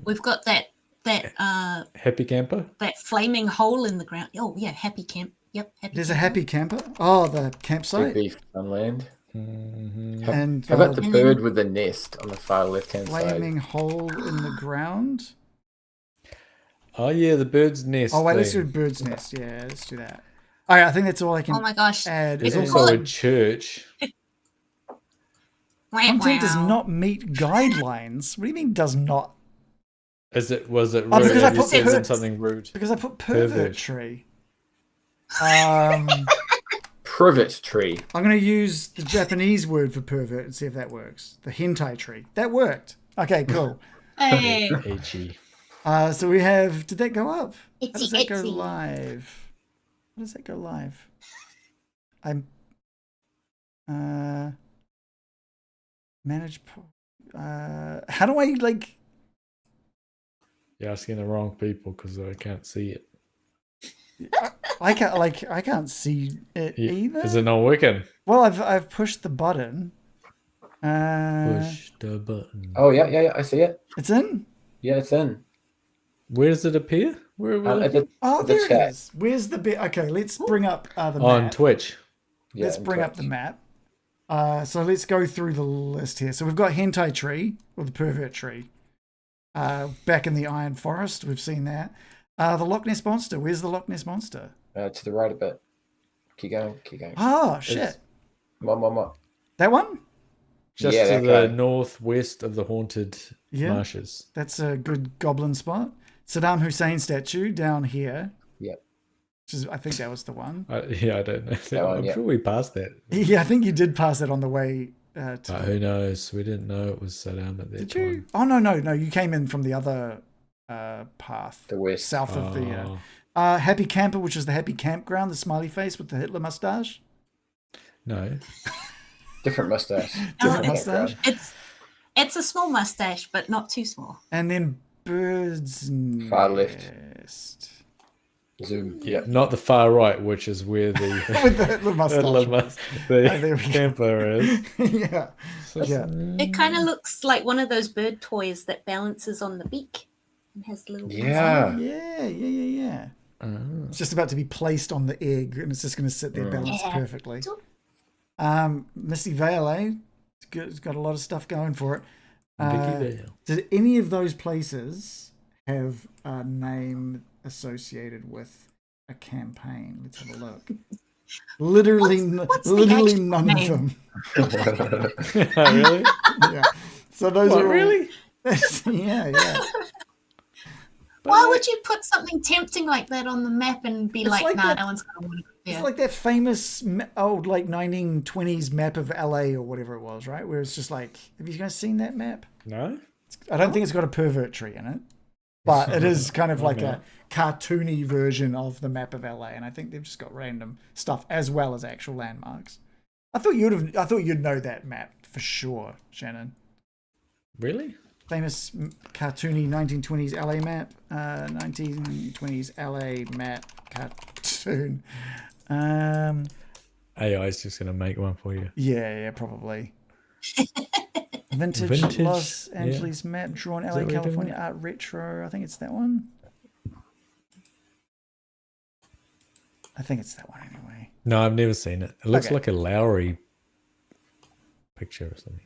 [SPEAKER 4] We've got that
[SPEAKER 5] Happy camper.
[SPEAKER 4] that flaming hole in the ground. Oh yeah, happy camp. Yep, happy.
[SPEAKER 2] There's a
[SPEAKER 4] camper.
[SPEAKER 2] happy camper. Oh, the
[SPEAKER 1] Big
[SPEAKER 2] campsite.
[SPEAKER 1] beef on land.
[SPEAKER 2] And
[SPEAKER 1] How about the
[SPEAKER 4] And
[SPEAKER 1] bird
[SPEAKER 4] then-
[SPEAKER 1] with the nest on the far left-hand
[SPEAKER 2] flaming
[SPEAKER 1] side?
[SPEAKER 2] hole in the ground.
[SPEAKER 5] Oh yeah, the bird's nest.
[SPEAKER 2] Oh wait, let's do
[SPEAKER 5] thing.
[SPEAKER 2] bird's nest. Yeah, let's do that. All right, I think that's all I can
[SPEAKER 4] Oh my gosh.
[SPEAKER 2] add.
[SPEAKER 5] There's
[SPEAKER 4] You
[SPEAKER 2] in.
[SPEAKER 4] can
[SPEAKER 5] also
[SPEAKER 4] call
[SPEAKER 5] a
[SPEAKER 4] it-
[SPEAKER 5] church.
[SPEAKER 2] Content does
[SPEAKER 4] Wow.
[SPEAKER 2] not meet guidelines. What do you mean does not?
[SPEAKER 5] Was it rude?
[SPEAKER 2] Oh, because I
[SPEAKER 5] You
[SPEAKER 2] put
[SPEAKER 5] said
[SPEAKER 2] pervert.
[SPEAKER 5] something rude.
[SPEAKER 2] Because I put
[SPEAKER 5] Pervert.
[SPEAKER 2] pervertry.
[SPEAKER 1] Privet tree.
[SPEAKER 2] I'm going to use the Japanese word for pervert and see if that works. The hentai tree. That worked. Okay, cool.
[SPEAKER 4] Hey,
[SPEAKER 5] Itchy.
[SPEAKER 2] So we have. Did that go up? How does
[SPEAKER 4] Itsy
[SPEAKER 2] that go
[SPEAKER 4] bitsy.
[SPEAKER 2] live? How does that go live? I'm. Manage. How do I like?
[SPEAKER 5] You're asking the wrong people because I can't see it.
[SPEAKER 2] I can't see it either.
[SPEAKER 5] Is it not working?
[SPEAKER 2] Well, I've pushed the button.
[SPEAKER 5] Push the button.
[SPEAKER 1] Oh yeah. I see it.
[SPEAKER 2] It's in.
[SPEAKER 1] Yeah, it's in.
[SPEAKER 5] Where does it appear? Where are we
[SPEAKER 1] At
[SPEAKER 5] looking?
[SPEAKER 1] the,
[SPEAKER 2] Oh,
[SPEAKER 1] at the
[SPEAKER 2] there it
[SPEAKER 1] chat.
[SPEAKER 2] is. Where's the bit? Okay, let's bring up the
[SPEAKER 5] On
[SPEAKER 2] map.
[SPEAKER 5] Twitch.
[SPEAKER 1] Yeah,
[SPEAKER 2] Let's
[SPEAKER 1] in
[SPEAKER 2] bring up the
[SPEAKER 1] Twitch.
[SPEAKER 2] map. So let's go through the list here. So we've got hentai tree or the pervert tree. Back in the Iron Forest, we've seen that. The Loch Ness monster. Where's the Loch Ness monster?
[SPEAKER 1] To the right a bit. Keep going. Keep going.
[SPEAKER 2] Oh shit!
[SPEAKER 1] More.
[SPEAKER 2] That one?
[SPEAKER 5] Just
[SPEAKER 1] Yeah,
[SPEAKER 5] to
[SPEAKER 1] that
[SPEAKER 5] the
[SPEAKER 1] guy.
[SPEAKER 5] northwest of the haunted
[SPEAKER 2] Yeah.
[SPEAKER 5] marshes.
[SPEAKER 2] That's a good goblin spot. Saddam Hussein statue down here.
[SPEAKER 1] Yep.
[SPEAKER 2] Which is, I think that was the one.
[SPEAKER 5] Yeah, I don't know.
[SPEAKER 1] one,
[SPEAKER 5] I'm
[SPEAKER 1] yeah.
[SPEAKER 5] sure we passed that.
[SPEAKER 2] Yeah, I think you did pass it on the way to.
[SPEAKER 5] But who knows? We didn't know it was Saddam at that
[SPEAKER 2] Did
[SPEAKER 5] time.
[SPEAKER 2] you? Oh no! You came in from the other path,
[SPEAKER 1] The west.
[SPEAKER 2] south of the
[SPEAKER 5] Oh,
[SPEAKER 2] Happy Camper, which is the Happy Campground, the smiley face with the Hitler mustache.
[SPEAKER 5] no.
[SPEAKER 1] Different mustache.
[SPEAKER 2] Different
[SPEAKER 4] Oh,
[SPEAKER 2] mustache.
[SPEAKER 4] It's a small mustache, but not too small.
[SPEAKER 2] And then Bird's
[SPEAKER 1] Far left.
[SPEAKER 2] Nest.
[SPEAKER 1] Zoom.
[SPEAKER 5] Yeah, not the far right, which is where the
[SPEAKER 2] With the Hitler mustache.
[SPEAKER 5] the
[SPEAKER 2] Oh, there we go.
[SPEAKER 5] camper is.
[SPEAKER 2] Yeah.
[SPEAKER 5] So-
[SPEAKER 2] Yeah.
[SPEAKER 4] It kind of looks like one of those bird toys that balances on the beak and has little.
[SPEAKER 1] Yeah.
[SPEAKER 2] Yeah. It's just about to be placed on the egg, and it's just going to sit there balanced
[SPEAKER 4] Yeah.
[SPEAKER 2] perfectly. Misty Vale, eh? It's got a lot of stuff going for it.
[SPEAKER 5] Dicky Vale.
[SPEAKER 2] Did any of those places have a name associated with a campaign? Let's have a look. Literally,
[SPEAKER 4] what's the
[SPEAKER 2] literally
[SPEAKER 4] actual
[SPEAKER 2] none
[SPEAKER 4] name?
[SPEAKER 2] of them.
[SPEAKER 5] Really?
[SPEAKER 2] Yeah. So those
[SPEAKER 5] What,
[SPEAKER 2] are all,
[SPEAKER 5] really?
[SPEAKER 2] yeah.
[SPEAKER 4] Why would you put something tempting like that on the map and be
[SPEAKER 2] It's
[SPEAKER 4] like,
[SPEAKER 2] like
[SPEAKER 4] nah,
[SPEAKER 2] that-
[SPEAKER 4] no one's going to want to go
[SPEAKER 2] It's
[SPEAKER 4] there?
[SPEAKER 2] like that famous old like 1920s map of LA or whatever it was, right? Where it's just like, have you guys seen that map?
[SPEAKER 5] No?
[SPEAKER 2] I don't think it's got a pervert tree in it, but it is kind of like a cartoony version of the map of LA, and I think they've just got random stuff as well as actual landmarks. I thought you'd know that map for sure, Shannon.
[SPEAKER 5] Really?
[SPEAKER 2] Famous cartoony 1920s LA map, 1920s LA map cartoon.
[SPEAKER 5] AI is just going to make one for you.
[SPEAKER 2] Yeah, probably. Vintage,
[SPEAKER 5] Vintage,
[SPEAKER 2] Los
[SPEAKER 5] yeah.
[SPEAKER 2] Angeles map drawn
[SPEAKER 5] that
[SPEAKER 2] LA,
[SPEAKER 5] what you're doing?
[SPEAKER 2] California art retro. I think it's that one. I think it's that one anyway.
[SPEAKER 5] No, I've never seen it. It looks
[SPEAKER 2] Okay.
[SPEAKER 5] like a Lowry picture or something.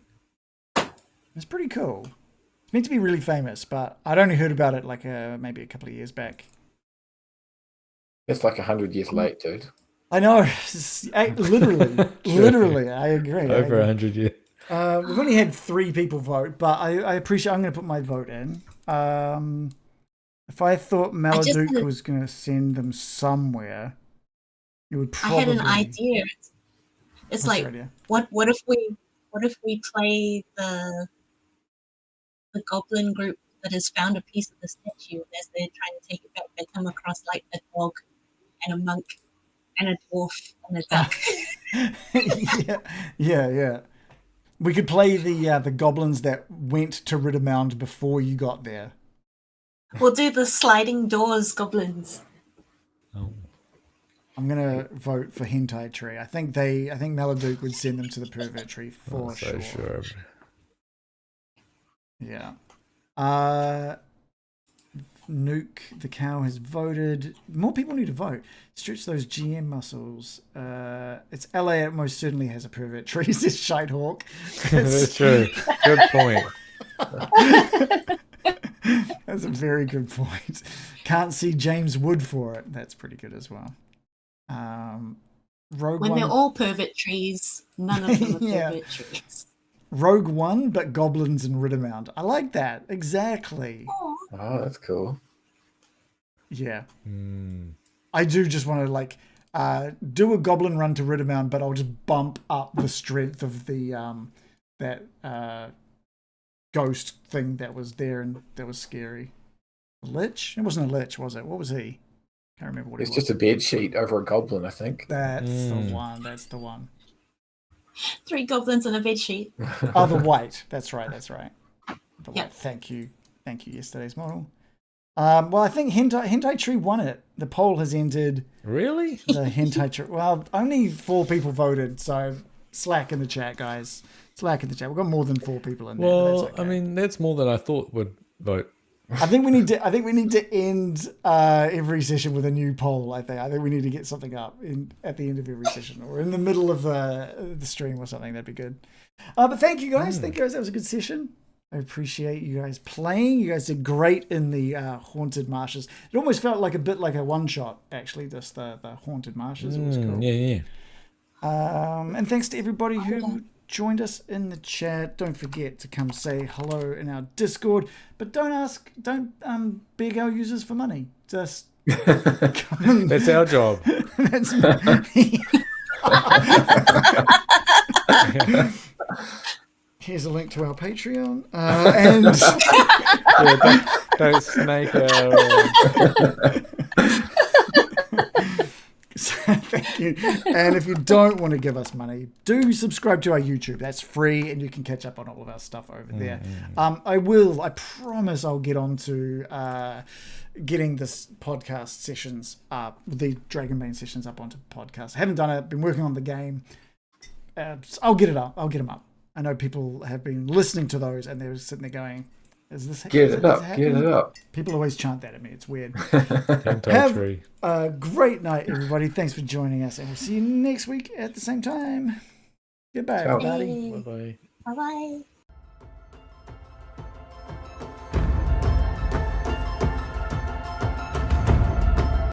[SPEAKER 2] It's pretty cool. It's meant to be really famous, but I'd only heard about it like maybe a couple of years back.
[SPEAKER 1] It's like 100 years late, dude.
[SPEAKER 2] I know, literally, I agree.
[SPEAKER 5] Over 100 years.
[SPEAKER 2] We've only had 3 people vote, but I appreciate. I'm going to put my vote in. If I thought Maladuke was going to send them somewhere, it would
[SPEAKER 4] I
[SPEAKER 2] probably.
[SPEAKER 4] had an idea.
[SPEAKER 2] What's
[SPEAKER 4] It's
[SPEAKER 2] your
[SPEAKER 4] like,
[SPEAKER 2] idea?
[SPEAKER 4] what if we play the goblin group that has found a piece of the statue, and as they're trying to take it back, they come across like a dog and a monk and a dwarf and a duck.
[SPEAKER 2] Yeah. We could play the goblins that went to Riddermound before you got there.
[SPEAKER 4] We'll do the sliding doors goblins.
[SPEAKER 5] Oh.
[SPEAKER 2] I'm gonna vote for Hentai Tree. I think Maladuke would send them to the pervert tree for
[SPEAKER 5] So
[SPEAKER 2] sure.
[SPEAKER 5] sure.
[SPEAKER 2] Yeah. Nuke the cow has voted. More people need to vote. Stretch those GM muscles. It's LA. It most certainly has a pervert tree. Says Shitehawk.
[SPEAKER 5] That's true. Good point.
[SPEAKER 2] That's a very good point. Can't see James Wood for it. That's pretty good as well. Rogue
[SPEAKER 4] When
[SPEAKER 2] One.
[SPEAKER 4] they're all pervert trees, none of them are
[SPEAKER 2] Yeah.
[SPEAKER 4] pervert trees.
[SPEAKER 2] Rogue One, but goblins and Riddermound. I like that. Exactly.
[SPEAKER 4] Oh,
[SPEAKER 1] Oh, that's cool.
[SPEAKER 2] Yeah.
[SPEAKER 5] Mm.
[SPEAKER 2] I do just want to like do a goblin run to Riddermound, but I'll just bump up the strength of the that ghost thing that was there and that was scary. A lich? It wasn't a lich, was it? What was he? Can't remember what
[SPEAKER 1] It's
[SPEAKER 2] he was.
[SPEAKER 1] just a bed sheet over a goblin, I think.
[SPEAKER 2] That's the one. That's the one.
[SPEAKER 4] 3 goblins and a bed sheet.
[SPEAKER 2] Oh, the white. That's right. That's right. The
[SPEAKER 4] Yep.
[SPEAKER 2] white. Thank you. Thank you, yesterday's model. Well, I think Hentai Tree won it. The poll has ended.
[SPEAKER 5] Really?
[SPEAKER 2] The Hentai Tree. Well, only 4 people voted, so slack in the chat, guys. Slack in the chat. We've got more than 4 people in there. But
[SPEAKER 5] Well,
[SPEAKER 2] that's okay.
[SPEAKER 5] I mean, that's more than I thought would vote.
[SPEAKER 2] I think we need to end every session with a new poll. I think we need to get something up at the end of every session or in the middle of the stream or something. That'd be good. But thank you guys. Thank you guys. That was a good session. I appreciate you guys playing. You guys did great in the haunted marshes. It almost felt like a bit like a one shot, actually. Just the haunted marshes. It was cool.
[SPEAKER 5] Yeah.
[SPEAKER 2] And thanks to everybody who joined us in the chat. Don't forget to come say hello in our Discord, but don't beg our users for money. Just come.
[SPEAKER 5] That's our job.
[SPEAKER 2] That's Here's a link to our Patreon. And
[SPEAKER 5] Yeah, don't snake our...
[SPEAKER 2] thank you. And if you don't want to give us money, do subscribe to our YouTube. That's free, and you can catch up on all of our stuff over there. I promise I'll get on to getting this podcast sessions up, the Dragonbane sessions up onto podcast. I haven't done it. Been working on the game. I'll get it up. I'll get them up. I know people have been listening to those, and they're sitting there going, "Is this
[SPEAKER 1] Get it up. Get it up.
[SPEAKER 2] People always chant that at me. It's weird.
[SPEAKER 5] Hentai
[SPEAKER 2] Have
[SPEAKER 5] tree.
[SPEAKER 2] a great night, everybody. Thanks for joining us, and we'll see you next week at the same time. Goodbye,
[SPEAKER 1] Ciao.
[SPEAKER 2] everybody.
[SPEAKER 5] Bye-bye.
[SPEAKER 4] Bye bye.